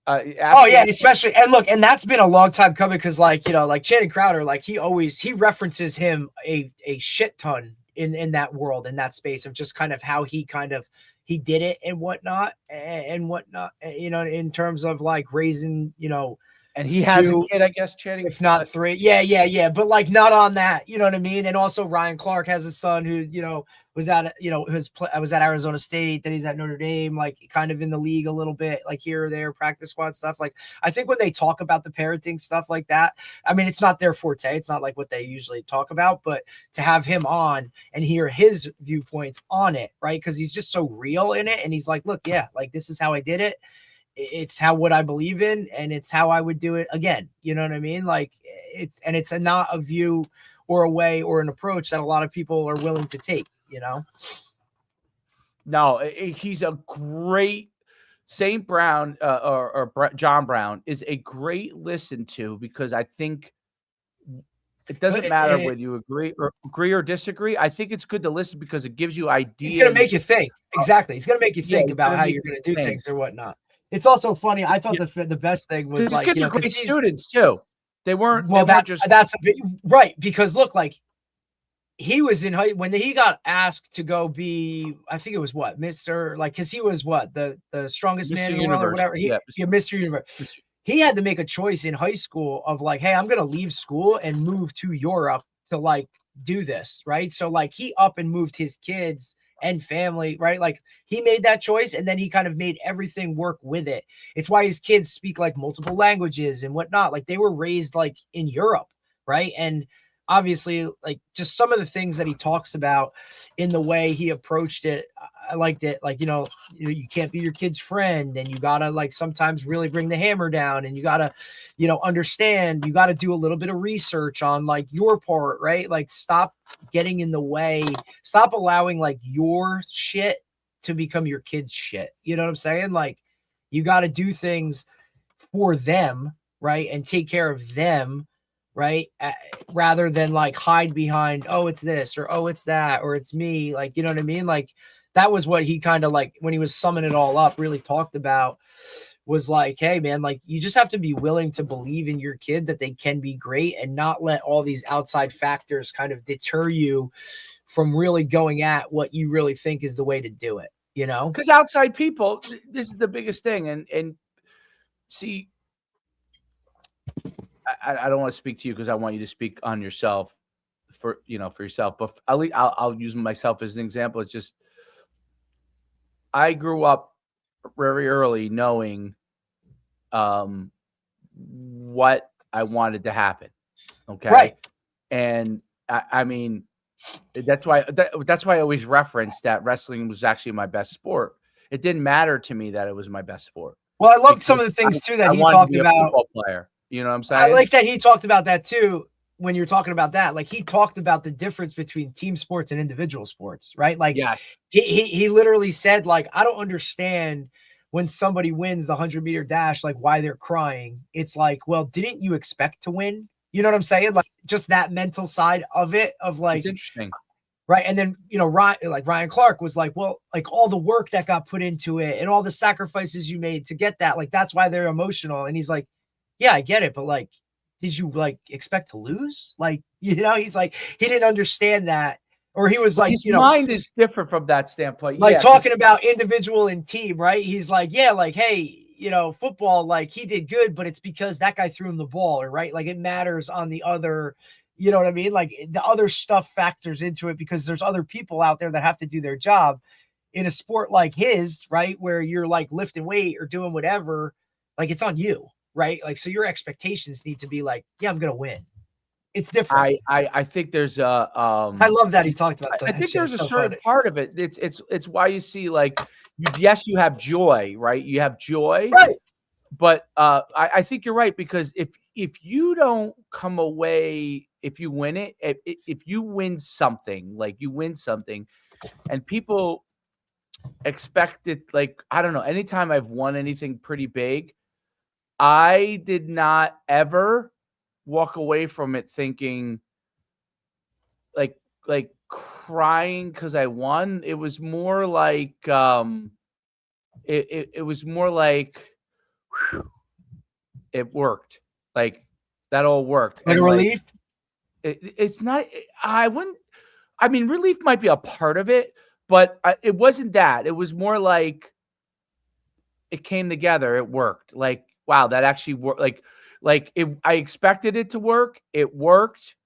Oh yeah, especially, and look, and that's been a long time coming, because like Channing Crowder, like he references him a shit ton in that world, in that space of just kind of how he did it and whatnot, in terms of like raising, and he has a kid, I guess, Channing, if not 3. Yeah. But like, not on that, you know what I mean? And also Ryan Clark has a son who, was at, was at Arizona State, then he's at Notre Dame, like kind of in the league a little bit, like here or there, practice squad stuff. Like, I think when they talk about the parenting stuff like that, I mean, it's not their forte. It's not like what they usually talk about, but to have him on and hear his viewpoints on it, right? Because he's just so real in it. And he's like, look, yeah, like, this is how I did it. It's what I believe in, and it's how I would do it again. You know what I mean? Like, it's not a view or a way or an approach that a lot of people are willing to take, No, he's a great St. Brown or John Brown is a great listen to, because I think it doesn't matter whether you agree or disagree. I think it's good to listen, because it gives you ideas. It's going to make you think. Exactly. It's going to make you think about how you're going to do things or whatnot. It's also funny. I thought the best thing was, like, kids are great students too. They weren't. Well, that's a bit right, because look, like, he was in high when he got asked to go be, I think it was what, Mr. like, because he was what, the strongest man in the world or whatever. Mr. Universe. He had to make a choice in high school of like, hey, I'm gonna leave school and move to Europe to like do this, right? So like, he up and moved his kids and family, right? Like, he made that choice, and then he kind of made everything work with it. It's why his kids speak like multiple languages and whatnot. Like, they were raised like in Europe, right? And obviously, like, just some of the things that he talks about in the way he approached it, I liked it. Like, you can't be your kid's friend, and you gotta, like, sometimes really bring the hammer down, and you gotta, understand, you gotta do a little bit of research on like your part, right? Like, stop getting in the way, stop allowing like your shit to become your kid's shit. You know what I'm saying? Like, you gotta do things for them, right? And take care of them, right? Rather than like hide behind, oh, it's this, or oh, it's that, or it's me. Like, you know what I mean? Like, that was what he kind of like, when he was summing it all up, really talked about, was like, hey man, like you just have to be willing to believe in your kid that they can be great, and not let all these outside factors kind of deter you from really going at what you really think is the way to do it, you know? Because outside people, this is the biggest thing. And see, I don't want to speak to you because I want you to speak on yourself for yourself. But I'll use myself as an example. It's just, I grew up very early knowing what I wanted to happen. Okay. Right. And I mean, that's why I always reference that wrestling was actually my best sport. It didn't matter to me that it was my best sport. Well, I loved some of the things too that he wanted talked to be about. A football player. You know what I'm saying? I like that he talked about that too. When you're talking about that, like he talked about the difference between team sports and individual sports, right? Like, yeah, he literally said, like, I don't understand when somebody wins the 100-meter dash, like why they're crying. It's like, well, didn't you expect to win? You know what I'm saying? Like, just that mental side of it, of like, it's interesting. Right. And then, Ryan Clark was like, well, like all the work that got put into it and all the sacrifices you made to get that, like, that's why they're emotional. And he's like, yeah, I get it. But like, did you like expect to lose? Like, he's like, he didn't understand that. Or he was like, his mind is different from that standpoint. Like, talking about individual and team, right? He's like, yeah, like, hey, football, like he did good, but it's because that guy threw him the ball, or right? Like it matters on the other, you know what I mean? Like the other stuff factors into it because there's other people out there that have to do their job in a sport like his, right? Where you're like lifting weight or doing whatever, like it's on you, right? Like, so your expectations need to be like, yeah, I'm going to win. It's different. I think there's I love that he talked about that. I think there's a certain part of it. It's why you see, like, yes, you have joy, right? You have joy, right? But I think you're right, because if you don't come away, if you win it, if you win something, like you win something, and people expect it, like, I don't know, anytime I've won anything pretty big, I did not ever walk away from it thinking like crying because I won. It was more like it was more like, whew, it worked. Like that all worked. Like and a relief? It's not. I wouldn't. I mean, relief might be a part of it, but it wasn't that. It was more like it came together. It worked. Like, wow, that actually worked. Like it. I expected it to work. It worked,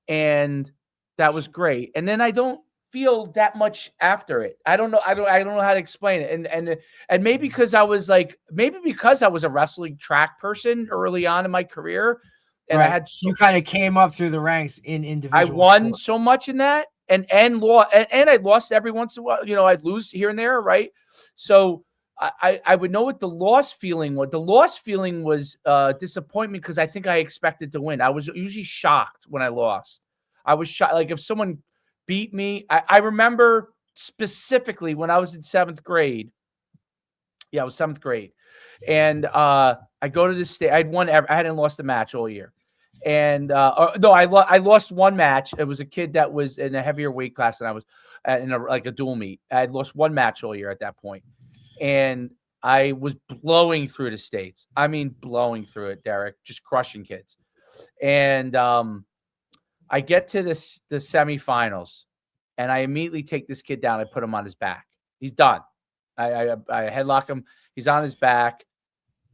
and that was great. And then I don't feel that much after it. I don't know. I don't know how to explain it. And maybe because I was a wrestling track person early on in my career, and right. I had you kind of came up through the ranks in individual. I won so much in that, and I lost every once in a while. You know, I'd lose here and there, right? So I would know what the loss feeling was. The loss feeling was disappointment, because I think I expected to win. I was usually shocked when I lost. I was shocked. Like if someone beat me, I remember specifically when I was in 7th grade. Yeah, I was 7th grade. And I go to this state. I hadn't lost a match all year. And no, I lost one match. It was a kid that was in a heavier weight class than I was, in a dual meet. I had lost one match all year at that point. And I was blowing through the states. I mean, blowing through it, Derek, just crushing kids. And I get to the semifinals, and I immediately take this kid down. I put him on his back. He's done. I headlock him. He's on his back,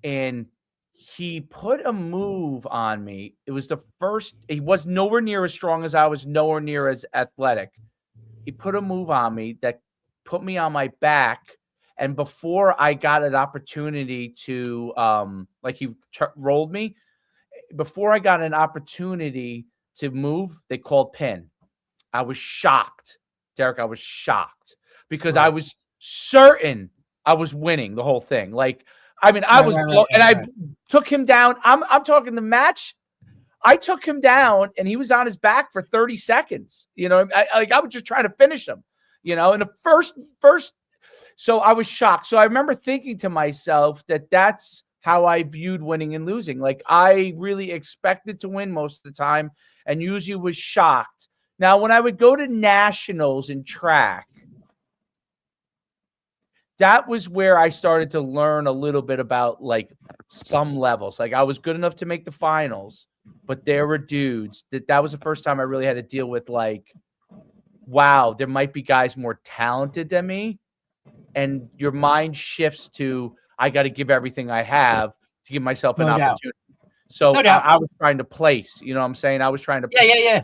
and he put a move on me. It was the first. He was nowhere near as strong as I was, nowhere near as athletic. He put a move on me that put me on my back. And before I got an opportunity to, he rolled me, before I got an opportunity to move, they called pin. I was shocked, Derek. I was shocked because I was certain I was winning the whole thing. Like, I mean, I was, and I took him down. I'm talking the match. I took him down, and he was on his back for 30 seconds. You know, I was just trying to finish him. You know, in the first. So I was shocked. So I remember thinking to myself that's how I viewed winning and losing. Like, I really expected to win most of the time and usually was shocked. Now, when I would go to nationals in track, that was where I started to learn a little bit about like some levels. Like, I was good enough to make the finals, but there were dudes that was the first time I really had to deal with like, wow, there might be guys more talented than me. And your mind shifts to, I got to give everything I have to give myself an opportunity. So I was trying to place, you know what I'm saying? I was trying to, yeah.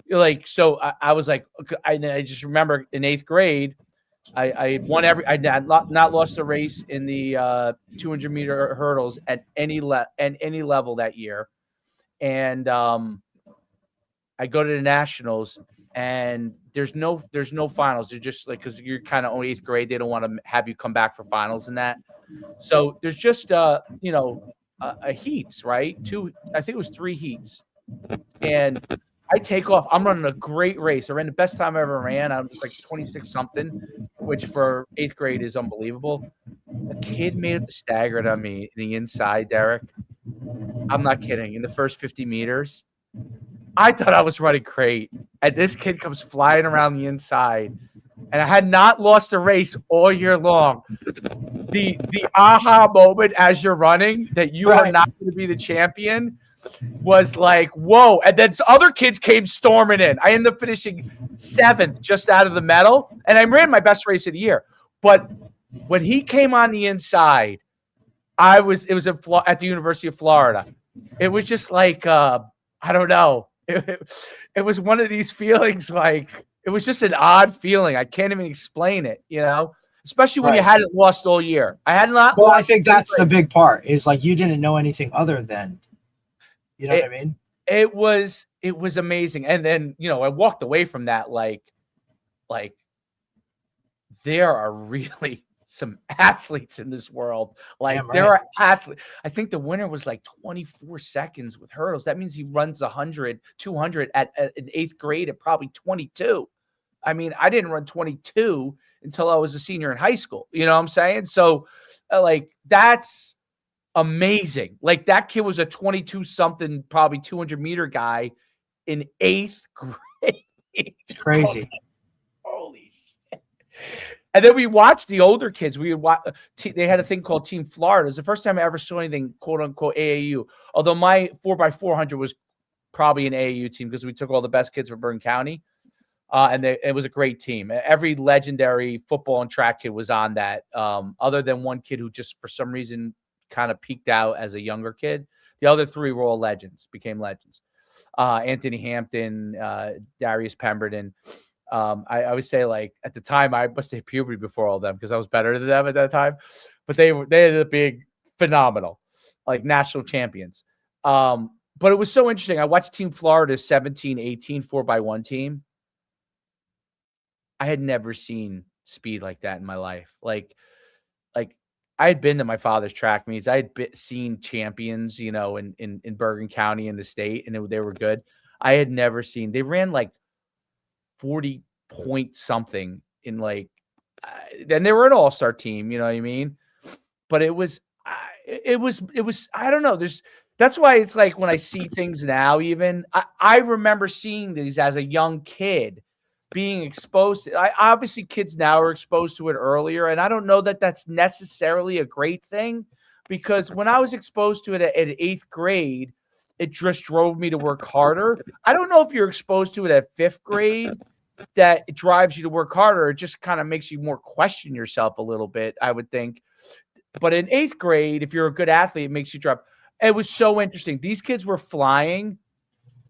Like, so I was like, I just remember in 8th grade, I won I had not lost a race in the 200-meter hurdles at any level that year. And I go to the nationals, and there's no finals. They're just like, because you're kind of only 8th grade, they don't want to have you come back for finals and that. So there's just you know, a heats, right? I think it was 3 heats, and I take off. I'm running a great race. I ran the best time I ever ran. I was like 26 something, which for 8th grade is unbelievable. A kid made it staggered on me in the inside, Derek. I'm not kidding. In the first 50 meters, I thought I was running great. And this kid comes flying around the inside. And I had not lost a race all year long. The aha moment as you're running that you are not going to be the champion was like, whoa. And then other kids came storming in. I ended up finishing 7th just out of the medal. And I ran my best race of the year. But when he came on the inside, it was at the University of Florida. It was just like, I don't know. It was one of these feelings, like, it was just an odd feeling. I can't even explain it, you know, especially when you hadn't lost all year. I had not. Well, I think that's the big part, is like, you didn't know anything other than, you know what I mean? It was amazing. And then, you know, I walked away from that like there are really some athletes in this world. Like, there are athletes. I think the winner was like 24 seconds with hurdles. That means he runs 100, 200 at in 8th grade at probably 22. I mean, I didn't run 22 until I was a senior in high school. You know what I'm saying? So, like, that's amazing. Like, that kid was a 22 something, probably 200-meter guy in 8th grade. It's crazy. Holy shit. And then we watched the older kids. We would watch. They had a thing called Team Florida. It was the first time I ever saw anything, quote unquote, AAU. Although my 4x400 was probably an AAU team because we took all the best kids from Bergen County, and it was a great team. Every legendary football and track kid was on that. Other than one kid who just for some reason kind of peaked out as a younger kid. The other 3 were all legends, became legends. Anthony Hampton, Darius Pemberton. I always say, like, at the time I must have hit puberty before all of them because I was better than them at that time, but they ended up being phenomenal, like national champions. But it was so interesting. I watched Team Florida's 17-18 4x1 team. I had never seen speed like that in my life. Like I had been to my father's track meets. I had seen champions, you know, in Bergen County in the state, and they were good. I had never seen. They ran like 40 point something in like, and they were an all-star team, you know what I mean? But it was, I don't know. That's why it's like when I see things now, even I remember seeing these as a young kid being exposed to. Obviously kids now are exposed to it earlier. And I don't know that that's necessarily a great thing, because when I was exposed to it at 8th grade, it just drove me to work harder. I don't know if you're exposed to it at 5th grade that it drives you to work harder. It just kind of makes you more question yourself a little bit, I would think. But in 8th grade, if you're a good athlete, it makes you drop. It was so interesting. These kids were flying,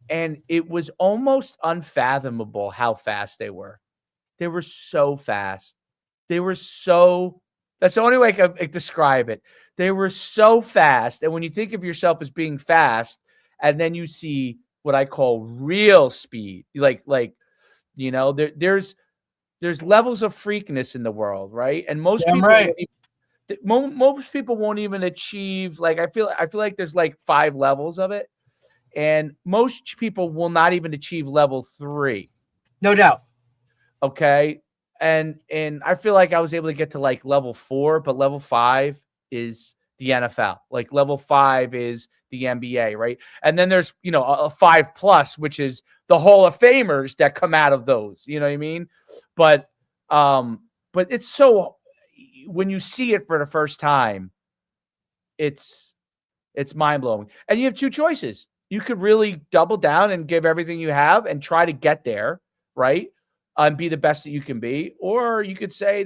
and it was almost unfathomable how fast they were. They were so fast. That's the only way I can describe it. They were so fast. And when you think of yourself as being fast, and then you see what I call real speed, like, you know, there's levels of freakness in the world, right? And most people won't even achieve. Like, I feel like there's like 5 levels of it, and most people will not even achieve level 3. No doubt. Okay, and I feel like I was able to get to like level 4, but level 5 is the NFL. Like level 5 is the NBA, right? And then there's, a 5+, which is the Hall of Famers that come out of those. You know what I mean? But it's so, when you see it for the first time, it's mind blowing. And you have two choices. You could really double down and give everything you have and try to get there, right? And be the best that you can be. Or you could say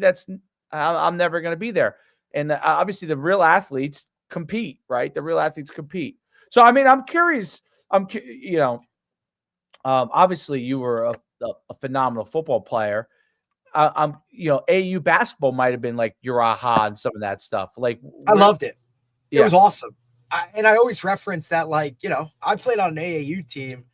I'm never going to be there. And obviously the real athletes compete, right? The real athletes compete. So, I mean, I'm curious. Obviously you were a phenomenal football player. AU basketball might have been like your aha and some of that stuff. Like, I loved it. Yeah. It was awesome. I always reference that, like, I played on an AAU team.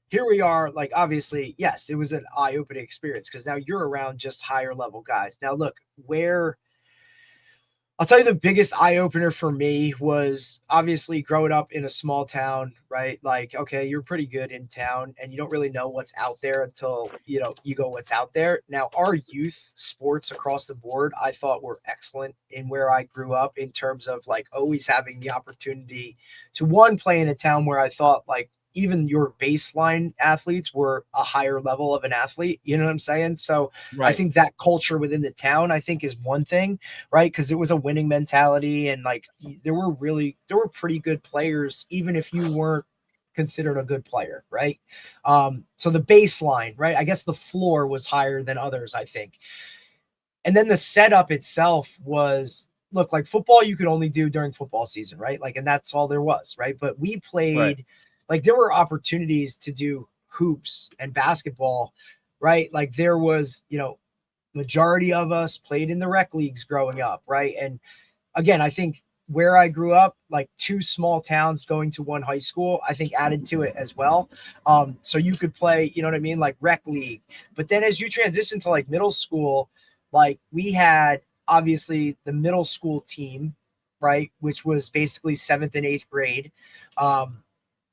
Here we are, like, obviously, yes, it was an eye-opening experience because now you're around just higher level guys. Now, look, I'll tell you the biggest eye-opener for me was obviously growing up in a small town, right? Like, okay, you're pretty good in town and you don't really know what's out there until, you go what's out there. Now, our youth sports across the board, I thought were excellent in where I grew up in terms of like always having the opportunity to play in a town where I thought like even your baseline athletes were a higher level of an athlete. You know what I'm saying? So right. I think that culture within the town, I think is one thing, right? Because it was a winning mentality and like there were pretty good players, even if you weren't considered a good player, right? So the baseline, right? I guess the floor was higher than others, I think. And then the setup itself was, look, like football, you could only do during football season, right? Like, and that's all there was, right? But we played, right. Like there were opportunities to do hoops and basketball, right? Like there was, majority of us played in the rec leagues growing up, right? And again, I think where I grew up, like 2 small towns going to 1 high school, I think added to it as well. So you could play, you know what I mean? Like rec league. But then as you transition to like middle school, like we had obviously the middle school team, right? Which was basically 7th and 8th grade.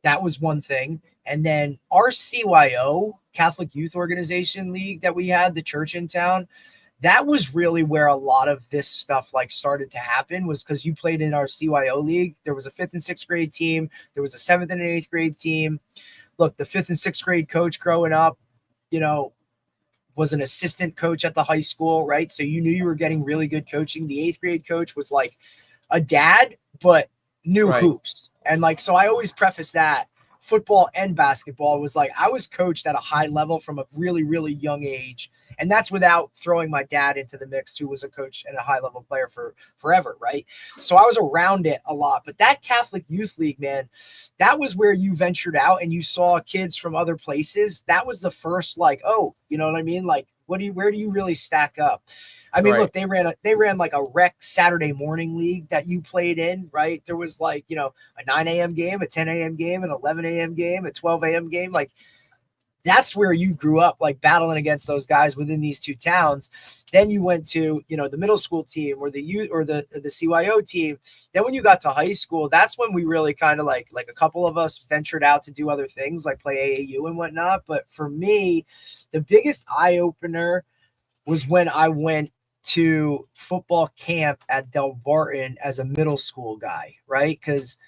That was one thing. And then our CYO, Catholic Youth Organization League that we had, the church in town, that was really where a lot of this stuff like started to happen, was because you played in our CYO league. There was a 5th and 6th grade team. There was a 7th and 8th grade team. Look, the 5th and 6th grade coach growing up, was an assistant coach at the high school, right? So you knew you were getting really good coaching. The 8th grade coach was like a dad, but knew right. Hoops. And like, so I always preface that football and basketball was like, I was coached at a high level from a really, really young age. And that's without throwing my dad into the mix, who was a coach and a high level player for forever. Right. So I was around it a lot, but that Catholic Youth League, man, that was where you ventured out and you saw kids from other places. That was the first, like, oh, you know what I mean? Like, where do you really stack up? I mean, right. Look, they ran like a rec Saturday morning league that you played in, right? There was like, a 9 a.m. game, a 10 a.m. game, an 11 a.m. game, a 12 a.m. game. Like that's where you grew up, like battling against those guys within these 2 towns. Then you went to, the middle school team or the youth or the CYO team. Then when you got to high school, that's when we really kind of like a couple of us ventured out to do other things like play AAU and whatnot. But for me, the biggest eye opener was when I went to football camp at Del Barton as a middle school guy, right? Because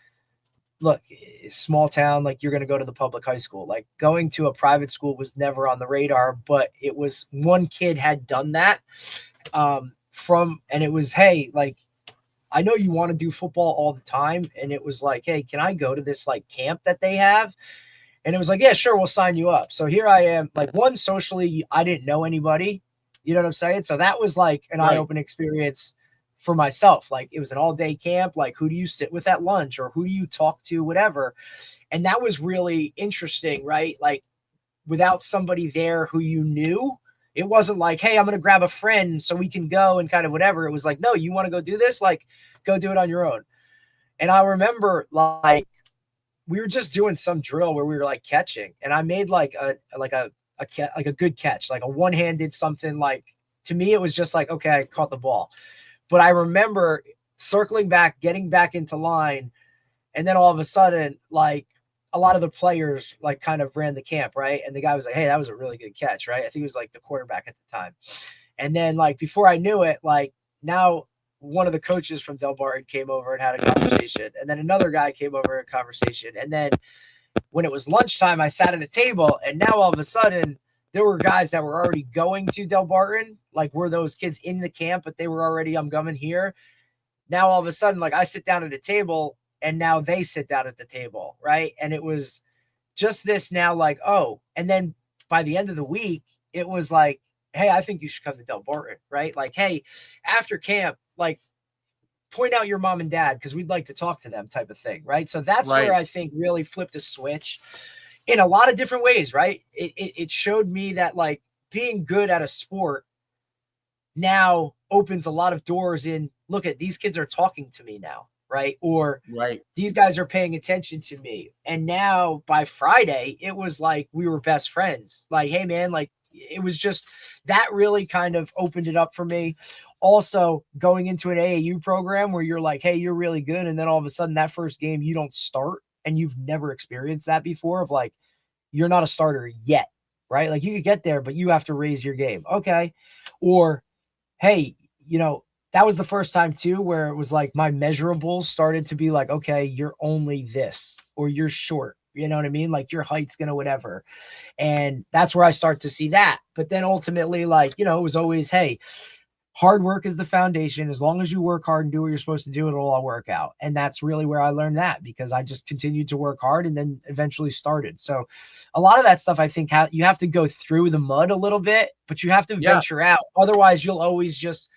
look, small town, like you're going to go to the public high school. Like going to a private school was never on the radar, but it was one kid had done that and it was, hey, like, I know you want to do football all the time. And it was like, hey, can I go to this like camp that they have? And it was like, yeah, sure, we'll sign you up. So here I am, like socially, I didn't know anybody, you know what I'm saying? So that was like an right. eye-opening experience for myself. Like it was an all-day camp. Like who do you sit with at lunch or who do you talk to, whatever. And that was really interesting, right? Like without somebody there who you knew, it wasn't like, hey, I'm going to grab a friend so we can go and kind of whatever. It was like, no, you want to go do this? Like go do it on your own. And I remember like we were just doing some drill where we were like catching and I made like a good catch, like a one-handed something. Like to me, it was just like, okay, I caught the ball. But I remember circling back, getting back into line. And then all of a sudden, like a lot of the players like kind of ran the camp. Right. And the guy was like, hey, that was a really good catch. Right. I think it was like the quarterback at the time. And then like, before I knew it, like now one of the coaches from Del Barton came over and had a conversation. And then another guy came over and a conversation. And then when it was lunchtime, I sat at a table, and now all of a sudden there were guys that were already going to Del Barton. Like, were those kids in the camp, but they were already, I'm coming here. Now all of a sudden, like, I sit down at a table, and now they sit down at the table, right? And it was just this now, like, oh, and then by the end of the week, it was like, hey, I think you should come to Del Barton, right? Like, hey, after camp, like, point out your mom and dad because we'd like to talk to them, type of thing, right? So that's where I think really flipped a switch in a lot of different ways, right? It showed me that, like, being good at a sport now opens a lot of doors in, look at these kids are talking to me now, right? Or these guys are paying attention to me. And now by Friday, it was like we were best friends. Like, hey, man, like, it was just that really kind of opened it up for me. Also, going into an AAU program where you're like, hey, you're really good. And then all of a sudden that first game, you don't start, and you've never experienced that before of, like, you're not a starter yet, right? Like, you could get there, but you have to raise your game. Okay. Or, hey, you know, that was the first time too, where it was like my measurables started to be like, okay, you're only this, or you're short. You know what I mean? Like, your height's going to whatever. And that's where I start to see that. But then ultimately, like, you know, it was always, hey, hard work is the foundation. As long as you work hard and do what you're supposed to do, it'll all work out. And that's really where I learned that, because I just continued to work hard and then eventually started. So a lot of that stuff, I think you have to go through the mud a little bit, but you have to venture out. Otherwise you'll always just,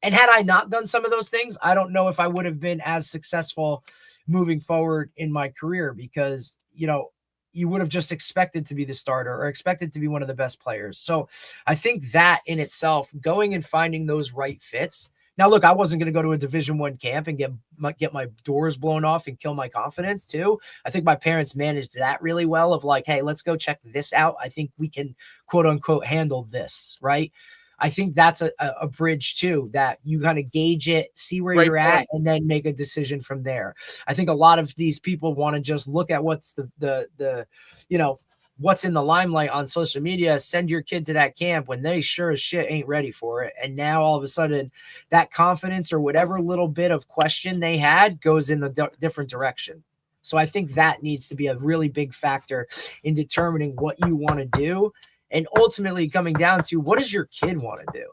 and had I not done some of those things, I don't know if I would have been as successful moving forward in my career, because, you know, you would have just expected to be the starter or expected to be one of the best players. So I think that in itself, going and finding those right fits. Now, look, I wasn't going to go to a Division I camp and get my doors blown off and kill my confidence too. I think my parents managed that really well of like, hey, let's go check this out. I think we can, quote unquote, handle this, right? I think that's a bridge too, that you kind of gauge it, see where you're at, and then make a decision from there. I think a lot of these people want to just look at what's the you know, what's in the limelight on social media, send your kid to that camp when they sure as shit ain't ready for it. And now all of a sudden that confidence or whatever little bit of question they had goes in the different direction. So I think that needs to be a really big factor in determining what you want to do. And ultimately coming down to, what does your kid want to do?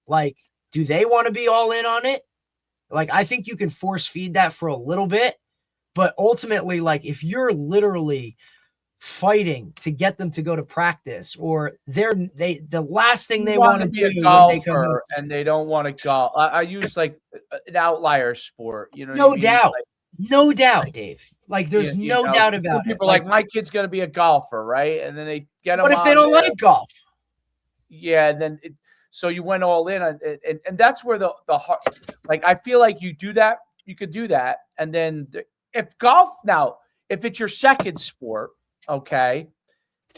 Like, do they want to be all in on it? Like, I think you can force feed that for a little bit, but ultimately, like, if you're literally fighting to get them to go to practice, or the last thing they want to do is golfer, and they don't want to golf. I use like an outlier sport, you know. No doubt. No doubt, Dave. Like, there's no doubt about it. People like, my kid's going to be a golfer, right? And then they get them. What if they don't like golf? Yeah, and then so you went all in on it, and that's where the heart. Like, I feel like you do that, you could do that, and then if it's your second sport, okay,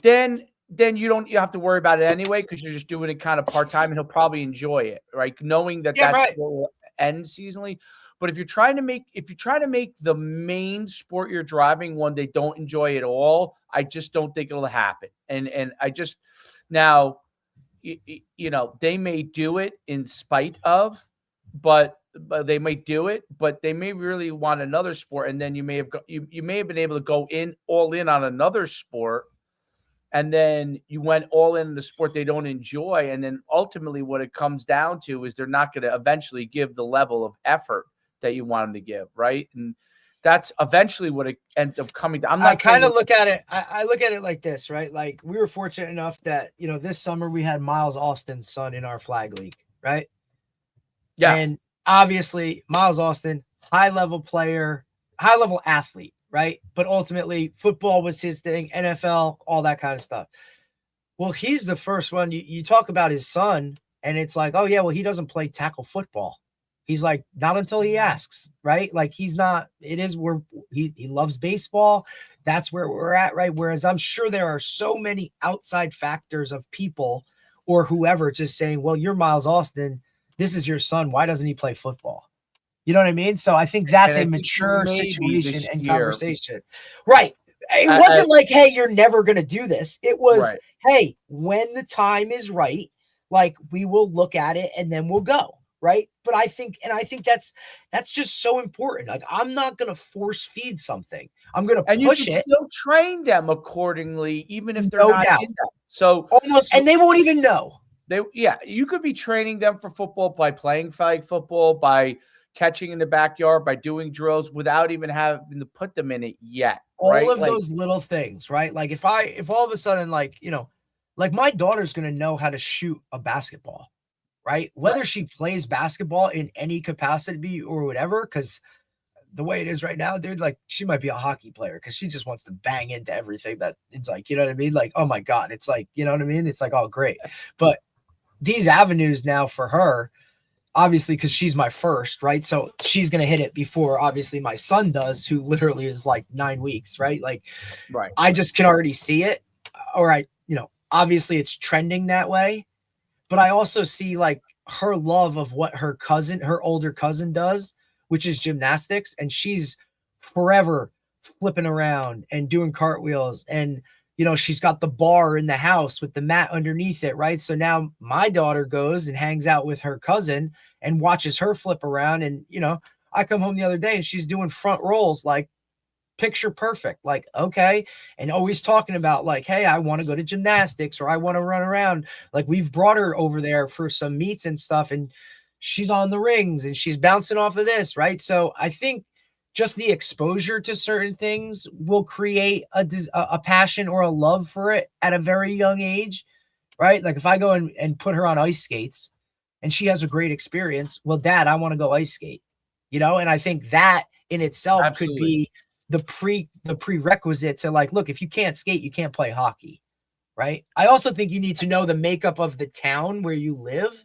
then you have to worry about it anyway, because you're just doing it kind of part time, and he'll probably enjoy it, right? Knowing that sport will end seasonally. But if you're trying to make the main sport you're driving one they don't enjoy at all, I just don't think it'll happen. And I just, now, you know, they may do it in spite of, but they might do it, but they may really want another sport, and then you may have been able to go all in on another sport, and then you went all in the sport they don't enjoy, and then ultimately what it comes down to is they're not going to eventually give the level of effort that you want them to give, right? And that's eventually what it ends up coming to. I kind of look at it. I look at it like this, right? Like, we were fortunate enough that, you know, this summer we had Miles Austin's son in our flag league, right? Yeah. And obviously Miles Austin, high-level player, high-level athlete, right? But ultimately football was his thing, NFL, all that kind of stuff. Well, he's the first one. You talk about his son, and it's like, oh yeah, well, he doesn't play tackle football. He's like, not until he asks, right? Like, he's not, it is where he loves baseball. That's where we're at, right? Whereas I'm sure there are so many outside factors of people or whoever just saying, well, you're Miles Austin. This is your son. Why doesn't he play football? You know what I mean? So I think that's a mature situation and conversation. Right. It wasn't like, hey, you're never going to do this. It was, hey, when the time is right, like, we will look at it and then we'll go. right? But I think that's just so important. Like, I'm not going to force feed something. I'm going to And you push can it. still train them accordingly, even if they're No not doubt. in that. So and they won't even know. You could be training them for football by playing flag football, by catching in the backyard, by doing drills without even having to put them in it yet. All of those little things, right? Like if all of a sudden, like, you know, like my daughter's going to know how to shoot a basketball, right? Whether she plays basketball in any capacity or whatever, because the way it is right now, dude, like she might be a hockey player because she just wants to bang into everything that it's like, you know what I mean? Like, oh my God, it's like, you know what I mean? It's like, oh, great. But these avenues now for her, obviously, because she's my first, right? So she's going to hit it before, obviously, my son does, who literally is like 9 weeks, right? Like, I just can already see it. All right. You know, obviously it's trending that way. But I also see like her love of what her older cousin does, which is gymnastics. And she's forever flipping around and doing cartwheels. And, you know, she's got the bar in the house with the mat underneath it, right? So now my daughter goes and hangs out with her cousin and watches her flip around. And, you know, I come home the other day and she's doing front rolls, like picture perfect, like, okay. And always talking about like, hey, I want to go to gymnastics or I want to run around. Like we've brought her over there for some meets and stuff. And she's on the rings and she's bouncing off of this, right? So I think just the exposure to certain things will create a passion or a love for it at a very young age, right? Like if I go and put her on ice skates and she has a great experience, well, Dad, I want to go ice skate, you know? And I think that in itself could be the prerequisite to like, look, if you can't skate, you can't play hockey, right? I also think you need to know the makeup of the town where you live.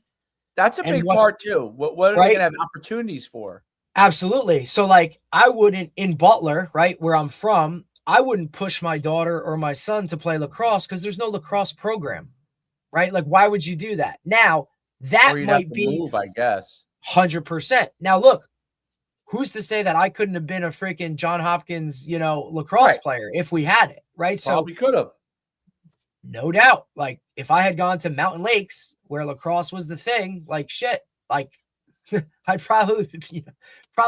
That's a big part too. What are they going to have opportunities for? Absolutely. So like I wouldn't in Butler, right, where I'm from, I wouldn't push my daughter or my son to play lacrosse because there's no lacrosse program, right? Like why would you do that? Now that might be move, I guess. 100%. Now look, who's to say that I couldn't have been a freaking John Hopkins, you know, lacrosse player if we had it, right? So we could have. No doubt. Like if I had gone to Mountain Lakes where lacrosse was the thing, like shit, like I'd probably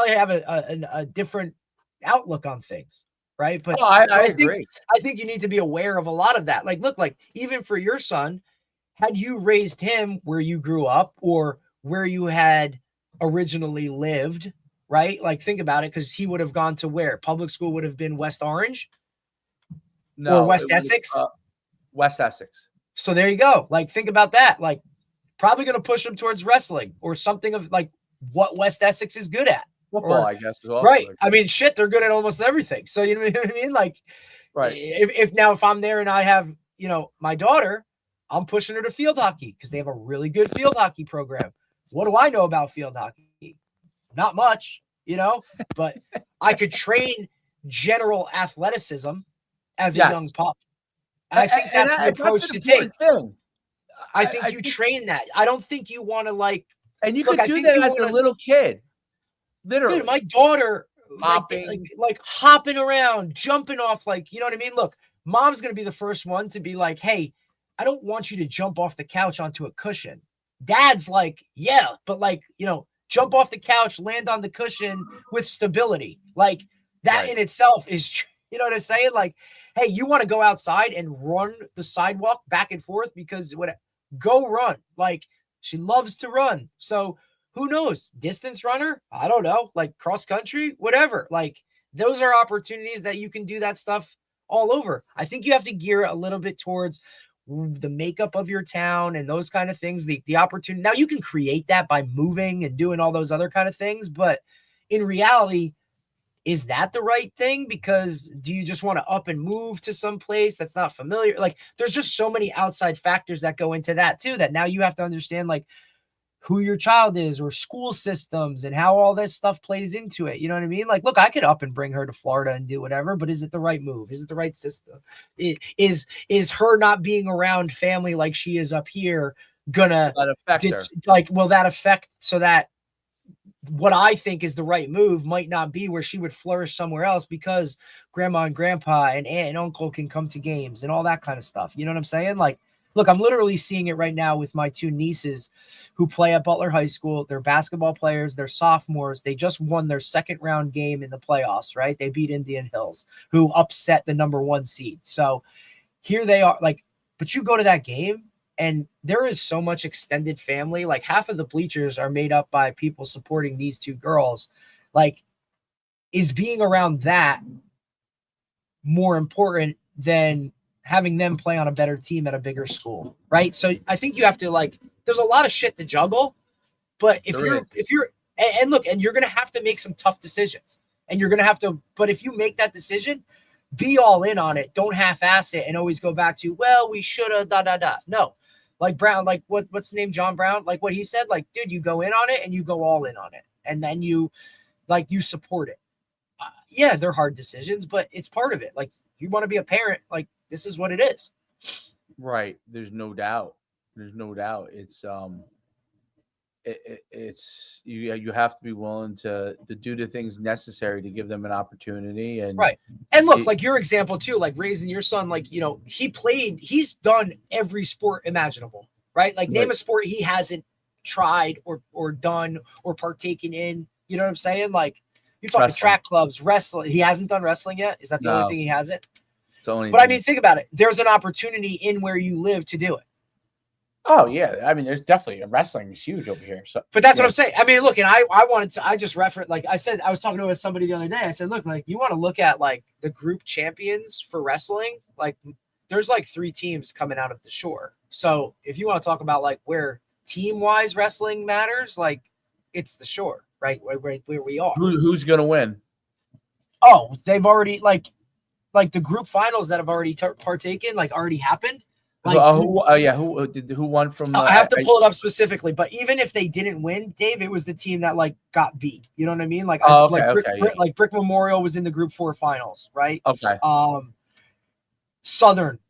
have a different outlook on things, right? But I agree. I think you need to be aware of a lot of that. Like, look, like even for your son, had you raised him where you grew up or where you had originally lived, right? Like think about it, because he would have gone to where? Public school would have been West Orange? No, or West Essex? West Essex. So there you go. Like think about that. Like probably going to push him towards wrestling or something of like what West Essex is good at. Football, I guess, as well. Right. I mean, shit, they're good at almost everything. So you know what I mean? Like, right. If I'm there and I have, you know, my daughter, I'm pushing her to field hockey because they have a really good field hockey program. What do I know about field hockey? Not much, you know, but I could train general athleticism as a young pup. And I think that's the approach to take. I think you train that. I don't think you want to like. And you could do that as a little kid. Literally. Dude, my daughter hopping. Like hopping around, jumping off, like, you know what I mean? Look, mom's going to be the first one to be like, hey, I don't want you to jump off the couch onto a cushion. Dad's like, yeah, but like, you know, jump off the couch, land on the cushion with stability. Like that in itself is, you know what I'm saying? Like, hey, you want to go outside and run the sidewalk back and forth because go run. Like she loves to run. So who knows? Distance runner? I don't know. Like cross country, whatever. Like those are opportunities that you can do that stuff all over. I think you have to gear it a little bit towards the makeup of your town and those kind of things, the opportunity. Now you can create that by moving and doing all those other kind of things, but in reality, is that the right thing? Because do you just want to up and move to some place that's not familiar? Like there's just so many outside factors that go into that too, that now you have to understand like who your child is or school systems and how all this stuff plays into it. You know what I mean? Like, look, I could up and bring her to Florida and do whatever, but is it the right move? Is it the right system? Is her not being around family like she is up here gonna affect her? Like, will that affect so that what I think is the right move might not be where she would flourish somewhere else because grandma and grandpa and aunt and uncle can come to games and all that kind of stuff. You know what I'm saying? Like Look, I'm literally seeing it right now with my two nieces who play at Butler High School. They're basketball players. They're sophomores. They just won their second round game in the playoffs, right? They beat Indian Hills, who upset the #1 seed. So here they are, like, but you go to that game and there is so much extended family. Like half of the bleachers are made up by people supporting these two girls. Like, is being around that more important than having them play on a better team at a bigger school, right? So I think you have to, like, there's a lot of shit to juggle, but if you're and look, and you're gonna have to make some tough decisions, and you're gonna have to, but if you make that decision, be all in on it. Don't half-ass it and always go back to, well, we should have No, like Brown, like what's the name, John Brown, like what he said, like, dude, you go in on it and you go all in on it, and then you support it. Yeah, they're hard decisions, but it's part of it. Like, you want to be a parent, like, this is what it is. Right. There's no doubt. It's it's you have to be willing to do the things necessary to give them an opportunity. And right. And look, like your example too, like raising your son, like, he's done every sport imaginable, right? Like, name a sport he hasn't tried or done or partaken in. You know what I'm saying? Like, you're talking wrestling. Track clubs, wrestling. He hasn't done wrestling yet. Is that the only thing he hasn't? But I mean, think about it. There's an opportunity in where you live to do it. Oh yeah, I mean, there's definitely wrestling is huge over here. So, but that's what I'm saying. I mean, look, and I just referenced, like I said, I was talking to somebody the other day. I said, look, like, you want to look at like the group champions for wrestling. Like, there's like 3 teams coming out of the Shore. So if you want to talk about like where team wise wrestling matters, like, it's the Shore, right where we are. Who's gonna win? Oh, they've already like the group finals that have already partaken, like, already happened. Like, who won from? I have to pull it up specifically, but even if they didn't win, Dave, it was the team that like got beat. You know what I mean? Like, like Brick Memorial was in the Group 4 finals, right? Okay. Southern,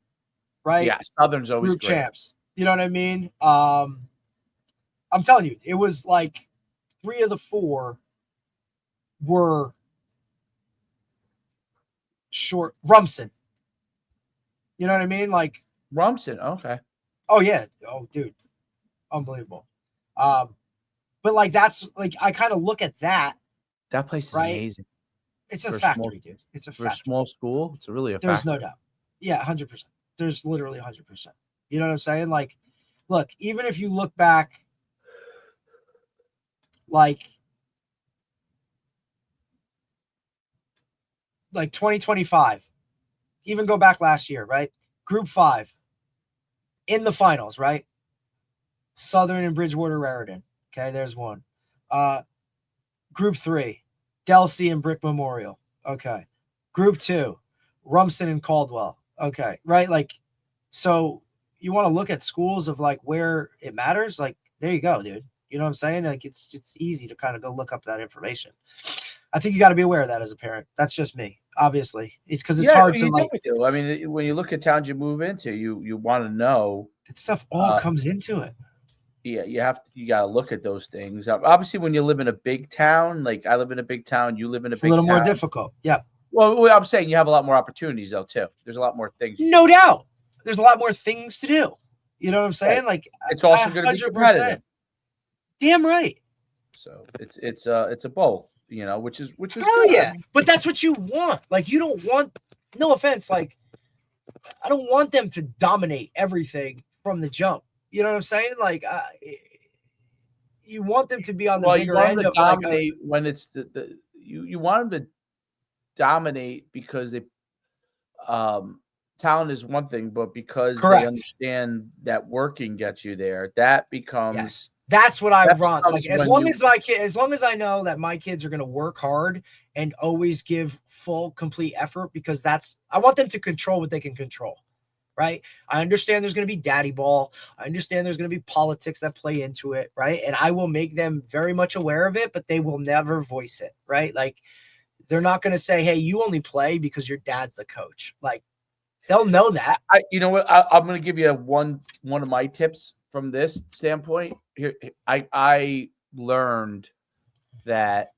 right? Yeah, Southern's always group great. Champs. You know what I mean? I'm telling you, it was like 3 of the 4 were short. Rumson. You know what I mean? Like, Rumson, okay. Oh yeah. Oh, dude, unbelievable. But like, that's like, I kind of look at that. That place is amazing. It's a factory, dude. It's a factory. For a small school, it's really a factory. There's no doubt. Yeah, 100%. There's literally 100%. You know what I'm saying? Like, look, even if you look back, like 2025, even go back last year, right? Group 5. In the finals, right? Southern and Bridgewater Raritan. Okay, there's one. Group 3, Delsey and Brick Memorial. Okay. Group 2, Rumson and Caldwell. Okay, right? Like, so you want to look at schools of like where it matters. Like, there you go, dude. You know what I'm saying? Like, it's easy to kind of go look up that information. I think you got to be aware of that as a parent. That's just me. Obviously, it's because it's hard to like. I mean, when you look at towns you move into, you want to know that stuff all comes into it. Yeah, you got to look at those things. Obviously, when you live in a big town, like I live in a big town, you live in a big town. It's a little more difficult. Yeah. Well, I'm saying you have a lot more opportunities though too. There's a lot more things. No doubt. There's a lot more things to do. You know what I'm saying? Right. Like, it's also going to be competitive. Damn right. So it's a both. You know, which is hell yeah. But that's what you want. Like, you don't want, no offense, like, I don't want them to dominate everything from the jump. You know what I'm saying? Like, you want them to be on the bigger end of dominate when it's you want them to dominate because they talent is one thing, but because they understand that working gets you there, that becomes. Yes. That's what I want. Like, as long as I know that my kids are going to work hard and always give full, complete effort, because I want them to control what they can control, right? I understand there's going to be daddy ball. I understand there's going to be politics that play into it, right? And I will make them very much aware of it, but they will never voice it, right? Like, they're not going to say, hey, you only play because your dad's the coach. Like, they'll know that. You know what? I'm going to give you one of my tips from this standpoint. Here, I learned that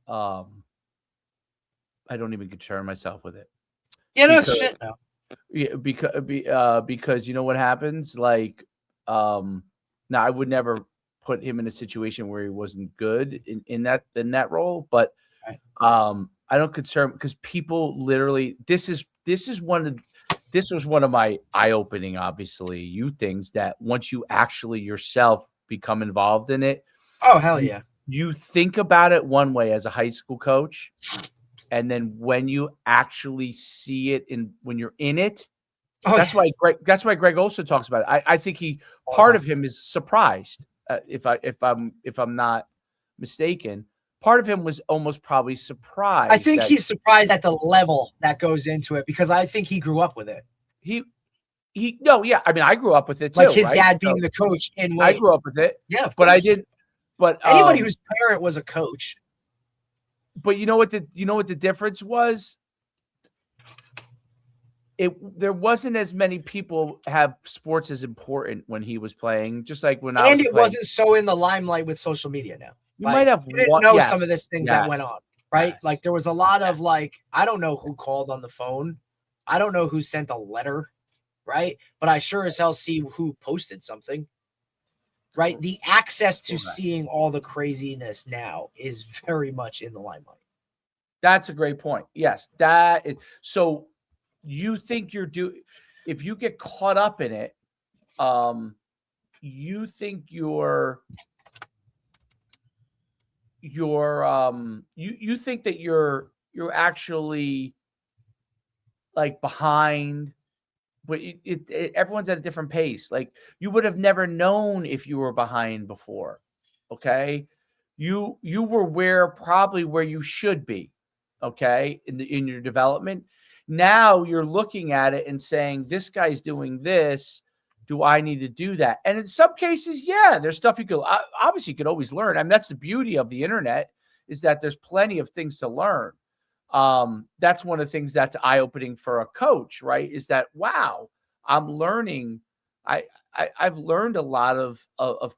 I don't even concern myself with it. Yeah, no shit. No. Yeah, because you know what happens? Like, now I would never put him in a situation where he wasn't good in that role, but Right. I don't concern because people literally this was one of my eye-opening, obviously, things that once you actually yourself become involved in it, Oh, hell yeah. you think about it one way as a high school coach, and then when you actually see it when you're in it, Oh, that's yeah. why Greg also talks about it. I think All the part time. of him is surprised, if I'm not mistaken. Part of him was almost probably surprised. I think that he's surprised at the level that goes into it because I think he grew up with it. no, yeah. I mean, I grew up with it too, Like his right? dad being So the coach in I Wayne. grew up with it, Yeah, of but I course. didn't. But Anybody whose parent was a coach. but you know what the difference was? There wasn't as many people have sports as important when he was playing, just like when I was And it playing. wasn't so in the limelight with social media now. You might have you didn't one. know Yes, some of these things that went on, right? yes. Like there was a lot of like, I don't know who called on the phone. I don't know who sent a letter, right? But I sure as hell see who posted something, right? The access to Correct. seeing all the craziness now is very much in the limelight. That's a great point. Yes, so you think if you get caught up in it, you think you think that you're actually like behind, but everyone's at a different pace. Like you would have never known if you were behind before. Okay, you were probably where you should be. Okay, in your development. Now you're looking at it and saying, "This guy's doing this. Do I need to do that?" And in some cases, yeah, there's stuff you could obviously you could always learn. I mean, that's the beauty of the internet, is that there's plenty of things to learn. That's one of the things that's eye-opening for a coach, right? Is that, wow, I'm learning. I've learned a lot of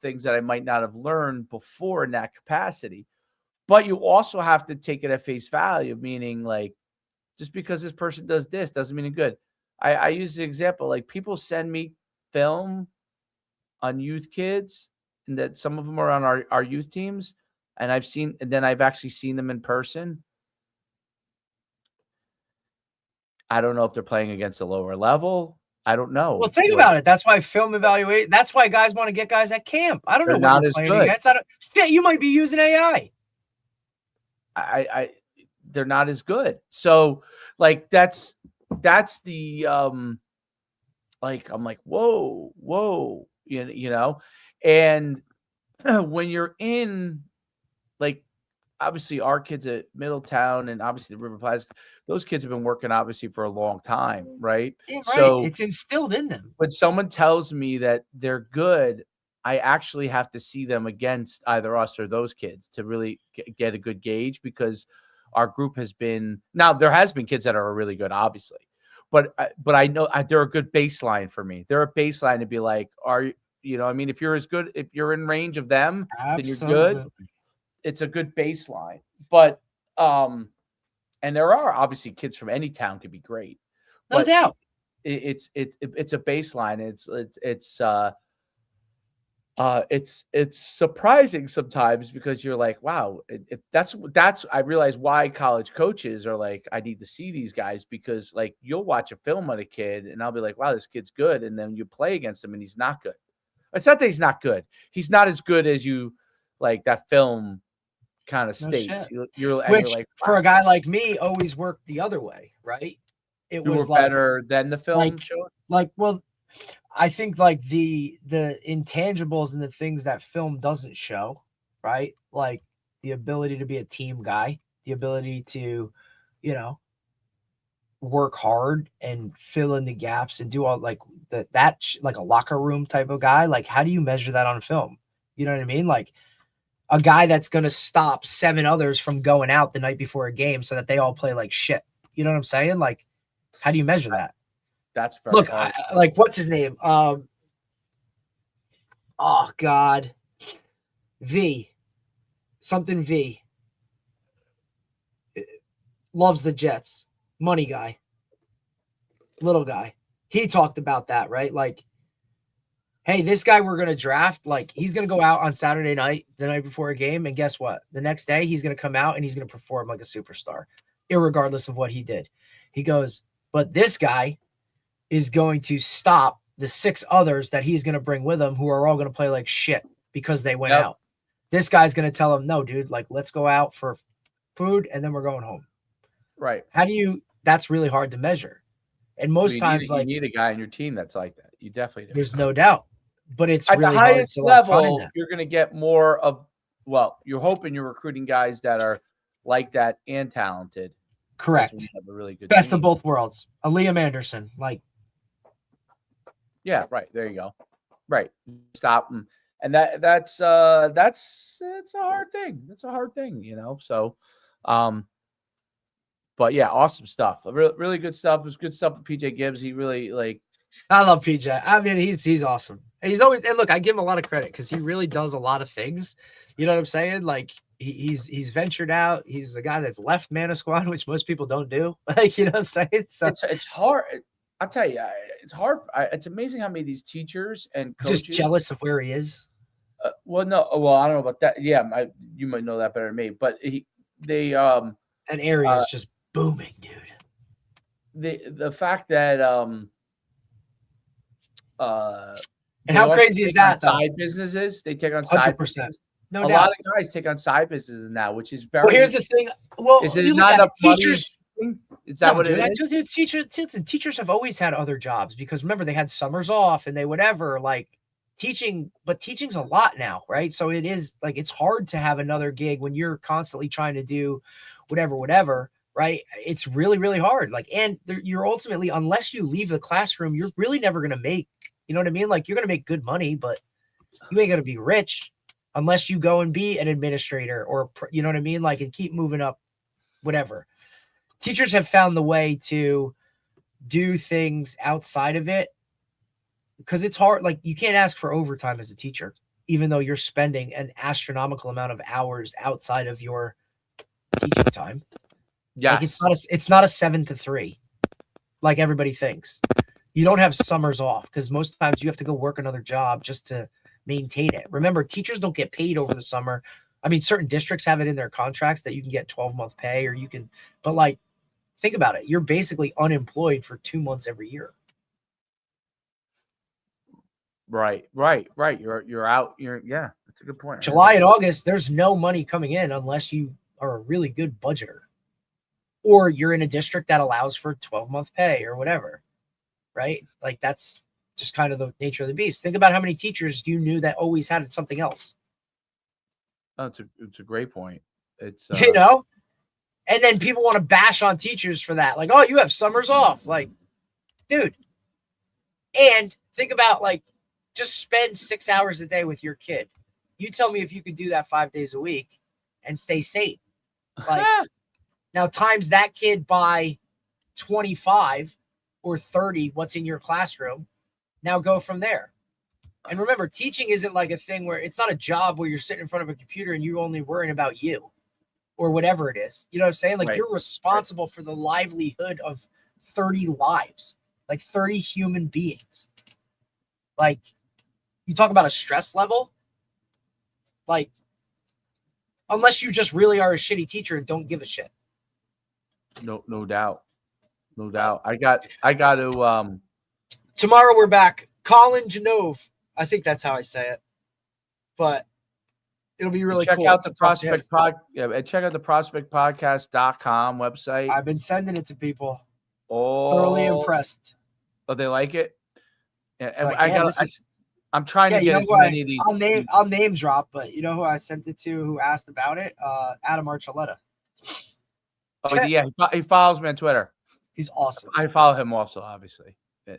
things that I might not have learned before in that capacity. But you also have to take it at face value, meaning like, just because this person does this doesn't mean it's good. I use the example, like people send me film on youth kids, and that some of them are on our youth teams, and I've actually seen them in person. I don't know if they're playing against a lower level. I don't know. Well, think about it. That's why film evaluate. That's why guys want to get guys at camp. I don't know what you're playing against. Shit, you might be using AI. They're not as good. So like that's the like I'm like, whoa, you know, and when you're in, like, obviously our kids at Middletown and obviously the River Plats, those kids have been working obviously for a long time, right? Yeah, right. So it's instilled in them. when someone tells me that they're good, I actually have to see them against either us or those kids to really get a good gauge, because our group has been, now there has been kids that are really good, obviously, but I know they're a good baseline for me. They're a baseline to be like, I mean, if you're in range of them, then you're good. It's a good baseline. But and there are obviously kids from any town could be great. No doubt. It's a baseline. It's surprising sometimes, because you're like, wow, that's I realize why college coaches are like, I need to see these guys, because like you'll watch a film on a kid and I'll be like, wow, this kid's good, and then you play against him and he's not good. It's not that he's not good. He's not as good as you like that film kind of states. You're like, wow, for a guy like me, always worked the other way, right? It was like better than the film showed. Like, well, I think like the intangibles and the things that film doesn't show, right? Like the ability to be a team guy, the ability to, work hard and fill in the gaps and do all like like a locker room type of guy. Like, how do you measure that on film? You know what I mean? Like a guy that's going to stop 7 others from going out the night before a game so that they all play like shit. You know what I'm saying? Like, how do you measure that? That's very Look, hard. like, what's his name? Oh God, something V. Loves the Jets, money guy. little guy. He talked about that, right? Like, hey, this guy we're going to draft, like, he's going to go out on Saturday night, the night before a game, and guess what? The next day, he's going to come out and he's going to perform like a superstar, irregardless of what he did. He goes, but this guy is going to stop the 6 others that he's going to bring with him who are all going to play like shit because they went out. This guy's going to tell him, no, dude, like, let's go out for food and then we're going home. Right. That's really hard to measure. And most times, you need a guy on your team that's like that. You definitely do. There's no doubt. But it's at really the highest hard to level, find that. you're going to get more of, well, you're hoping you're recruiting guys that are like that and talented. Correct. You have a really good best team. of both worlds. A Liam Anderson, like. Yeah, right. There you go. Right. Stop him. And that's a hard thing. That's a hard thing, you know. So, but yeah, awesome stuff. Really good stuff. It was good stuff with PJ Gibbs. He really I love PJ. I mean, he's awesome. He's always, and look, I give him a lot of credit because he really does a lot of things. You know what I'm saying? Like he's ventured out. He's a guy that's left Mana Squad, which most people don't do. Like, you know what I'm saying? So it's hard. I'll tell you, it's hard. It's amazing how many of these teachers and coaches just jealous of where he is. I don't know about that. Yeah, you might know that better than me. But that area is just booming, dude. The fact that and how crazy is that? Side businesses, they take on side 100%. businesses. No doubt. A lot of guys take on side businesses now, which is very. Well, here's the thing. Well, is it not enough teachers? Is that what it is? Dude, teachers have always had other jobs because remember they had summers off and they whatever like teaching, but teaching's a lot now, right? So it is like it's hard to have another gig when you're constantly trying to do whatever, right? It's really, really hard. Like, and you're ultimately, unless you leave the classroom, you're really never going to make, you know what I mean? Like you're going to make good money, but you ain't going to be rich unless you go and be an administrator or, you know what I mean? Like, and keep moving up, whatever. Teachers have found the way to do things outside of it because it's hard. Like you can't ask for overtime as a teacher, even though you're spending an astronomical amount of hours outside of your teaching time. Yeah, like it's not a 7 to 3 like everybody thinks. You don't have summers off because most times you have to go work another job just to maintain it. Remember, teachers don't get paid over the summer. I mean, certain districts have it in their contracts that you can get 12-month pay or you can, but like, think about it. You're basically unemployed for 2 months every year. Right. You're out. Yeah, that's a good point. July and August, there's no money coming in unless you are a really good budgeter or you're in a district that allows for 12-month pay or whatever, right? Like that's just kind of the nature of the beast. Think about how many teachers you knew that always had something else. Oh, it's a great point. It's you know, and then people want to bash on teachers for that. Like, oh, you have summers off. Like, dude. And think about like, just spend 6 hours a day with your kid. You tell me if you could do that 5 days a week and stay sane. Like, now times that kid by 25 or 30, what's in your classroom. Now go from there. And remember, teaching isn't like a thing where it's not a job where you're sitting in front of a computer and you're only worrying about you or whatever it is. You know what I'm saying? Like you're responsible for the livelihood of 30 lives, like 30 human beings. Like you talk about a stress level, like unless you just really are a shitty teacher and don't give a shit. No doubt. I got to tomorrow we're back. Colin Genove. I think that's how I say it. But it'll be really cool. Check out the Prospect check out the prospectpodcast.com website. I've been sending it to people. Oh, thoroughly impressed. Oh, they like it? Yeah, like, I'm trying to get as many of these. I'll name drop, but you know who I sent it to who asked about it? Adam Archuleta. Oh, yeah. He follows me on Twitter. He's awesome. I follow him also, obviously. Yeah,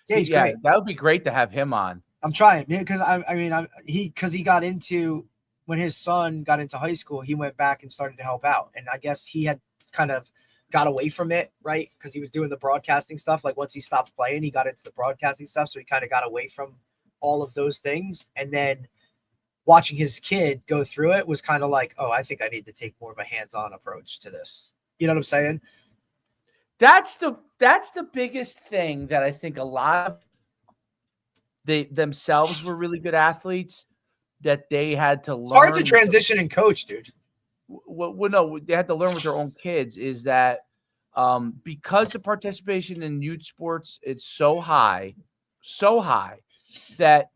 he's great. That would be great to have him on. I'm trying because he got into when his son got into high school, he went back and started to help out. And I guess he had kind of got away from it, right? Because he was doing the broadcasting stuff. Like once he stopped playing, he got into the broadcasting stuff. So he kind of got away from all of those things. And then watching his kid go through it was kind of like, oh, I think I need to take more of a hands-on approach to this. You know what I'm saying? That's that's the biggest thing that I think a lot of they themselves were really good athletes that they had to learn. It's hard to transition and coach, dude. Well, no, they had to learn with their own kids is that because the participation in youth sports is so high that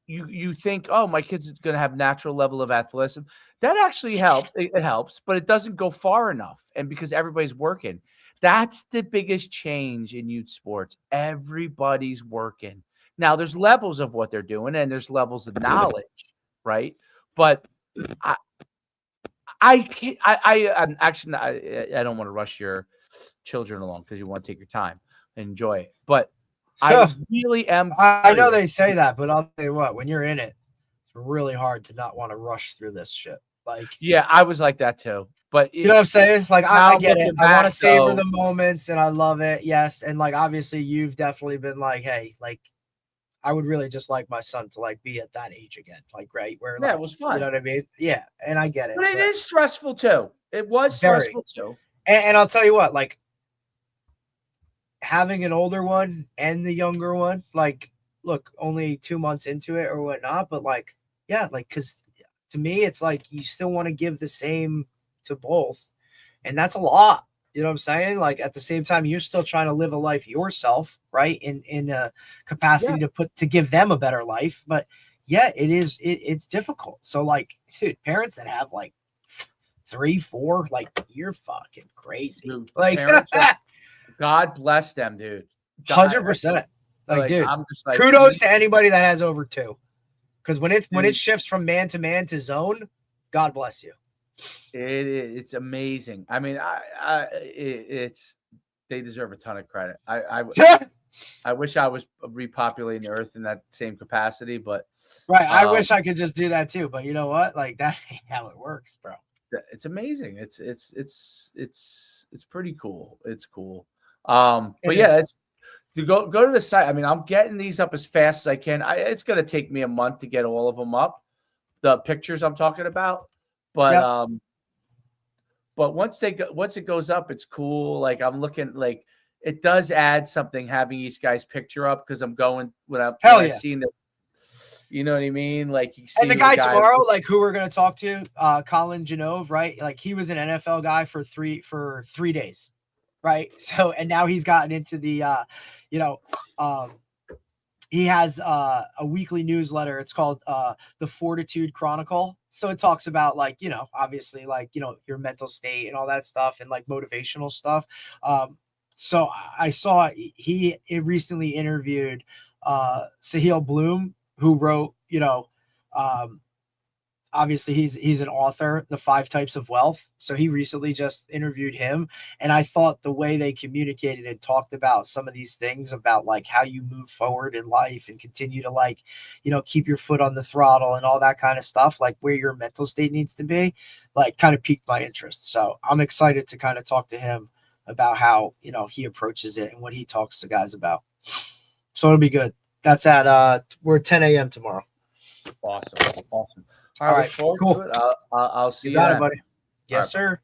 you think, oh, my kid's going to have natural level of athleticism. That actually helps. It helps, but it doesn't go far enough. And because everybody's working, that's the biggest change in youth sports. Everybody's working. Now, there's levels of what they're doing, and there's levels of knowledge, right? But I'm actually not, I don't want to rush your children along because you want to take your time and enjoy it. But I really am. I know they say that, but I'll tell you what, when you're in it, it's really hard to not want to rush through this shit. Like, yeah, I was like that too. But you know what I'm saying? Like, I get it. I want to savor the though, moments, and I love it. Yes, and like obviously, you've definitely been like, hey, like, I would really just like my son to like be at that age again, like, right? Where yeah, it was fun. You know what I mean? Yeah, and I get it. But it is stressful too. It was stressful too. And I'll tell you what, like, having an older one and the younger one, like, look, only 2 months into it or whatnot, but like, yeah, like, because to me, it's like you still want to give the same to both, and that's a lot. You know what I'm saying? Like, at the same time, you're still trying to live a life yourself, right? In a capacity to give them a better life. But yeah, it's difficult. So like, dude, parents that have like 3, 4, like, you're fucking crazy. Dude, like, God bless them, dude. 100%. Like, dude, I'm just like, kudos to anybody that has over 2. Because when it shifts from man to zone, God bless you. It's amazing. I mean, they deserve a ton of credit. I wish I was repopulating the earth in that same capacity, but right. I wish I could just do that too. But you know what? Like, that ain't how it works, bro. It's amazing. It's pretty cool. It's cool. But yeah, it's to go to the site. I mean, I'm getting these up as fast as I can. It's going to take me a month to get all of them up, the pictures I'm talking about. But but once it goes up, it's cool. Like, I'm looking, like, it does add something having each guy's picture up because I'm going when I've seen the, you know what I mean? Like, you see and the guy tomorrow, like, who we're going to talk to, Colin Genove, right? Like, he was an NFL guy for 3 days. Right. So, and now he's gotten into the, he has a weekly newsletter. It's called the Fortitude Chronicle. So it talks about, like, you know, obviously, like, you know, your mental state and all that stuff and like motivational stuff. So I saw he recently interviewed Sahil Bloom, who wrote, you know, obviously he's an author, The 5 Types of Wealth. So he recently just interviewed him. And I thought the way they communicated and talked about some of these things about like how you move forward in life and continue to, like, you know, keep your foot on the throttle and all that kind of stuff, like where your mental state needs to be, like, kind of piqued my interest. So I'm excited to kind of talk to him about how, you know, he approaches it and what he talks to guys about. So it'll be good. That's at we're 10 a.m. tomorrow. Awesome. All right, cool. I'll see you. Got it, buddy. Yes, sir.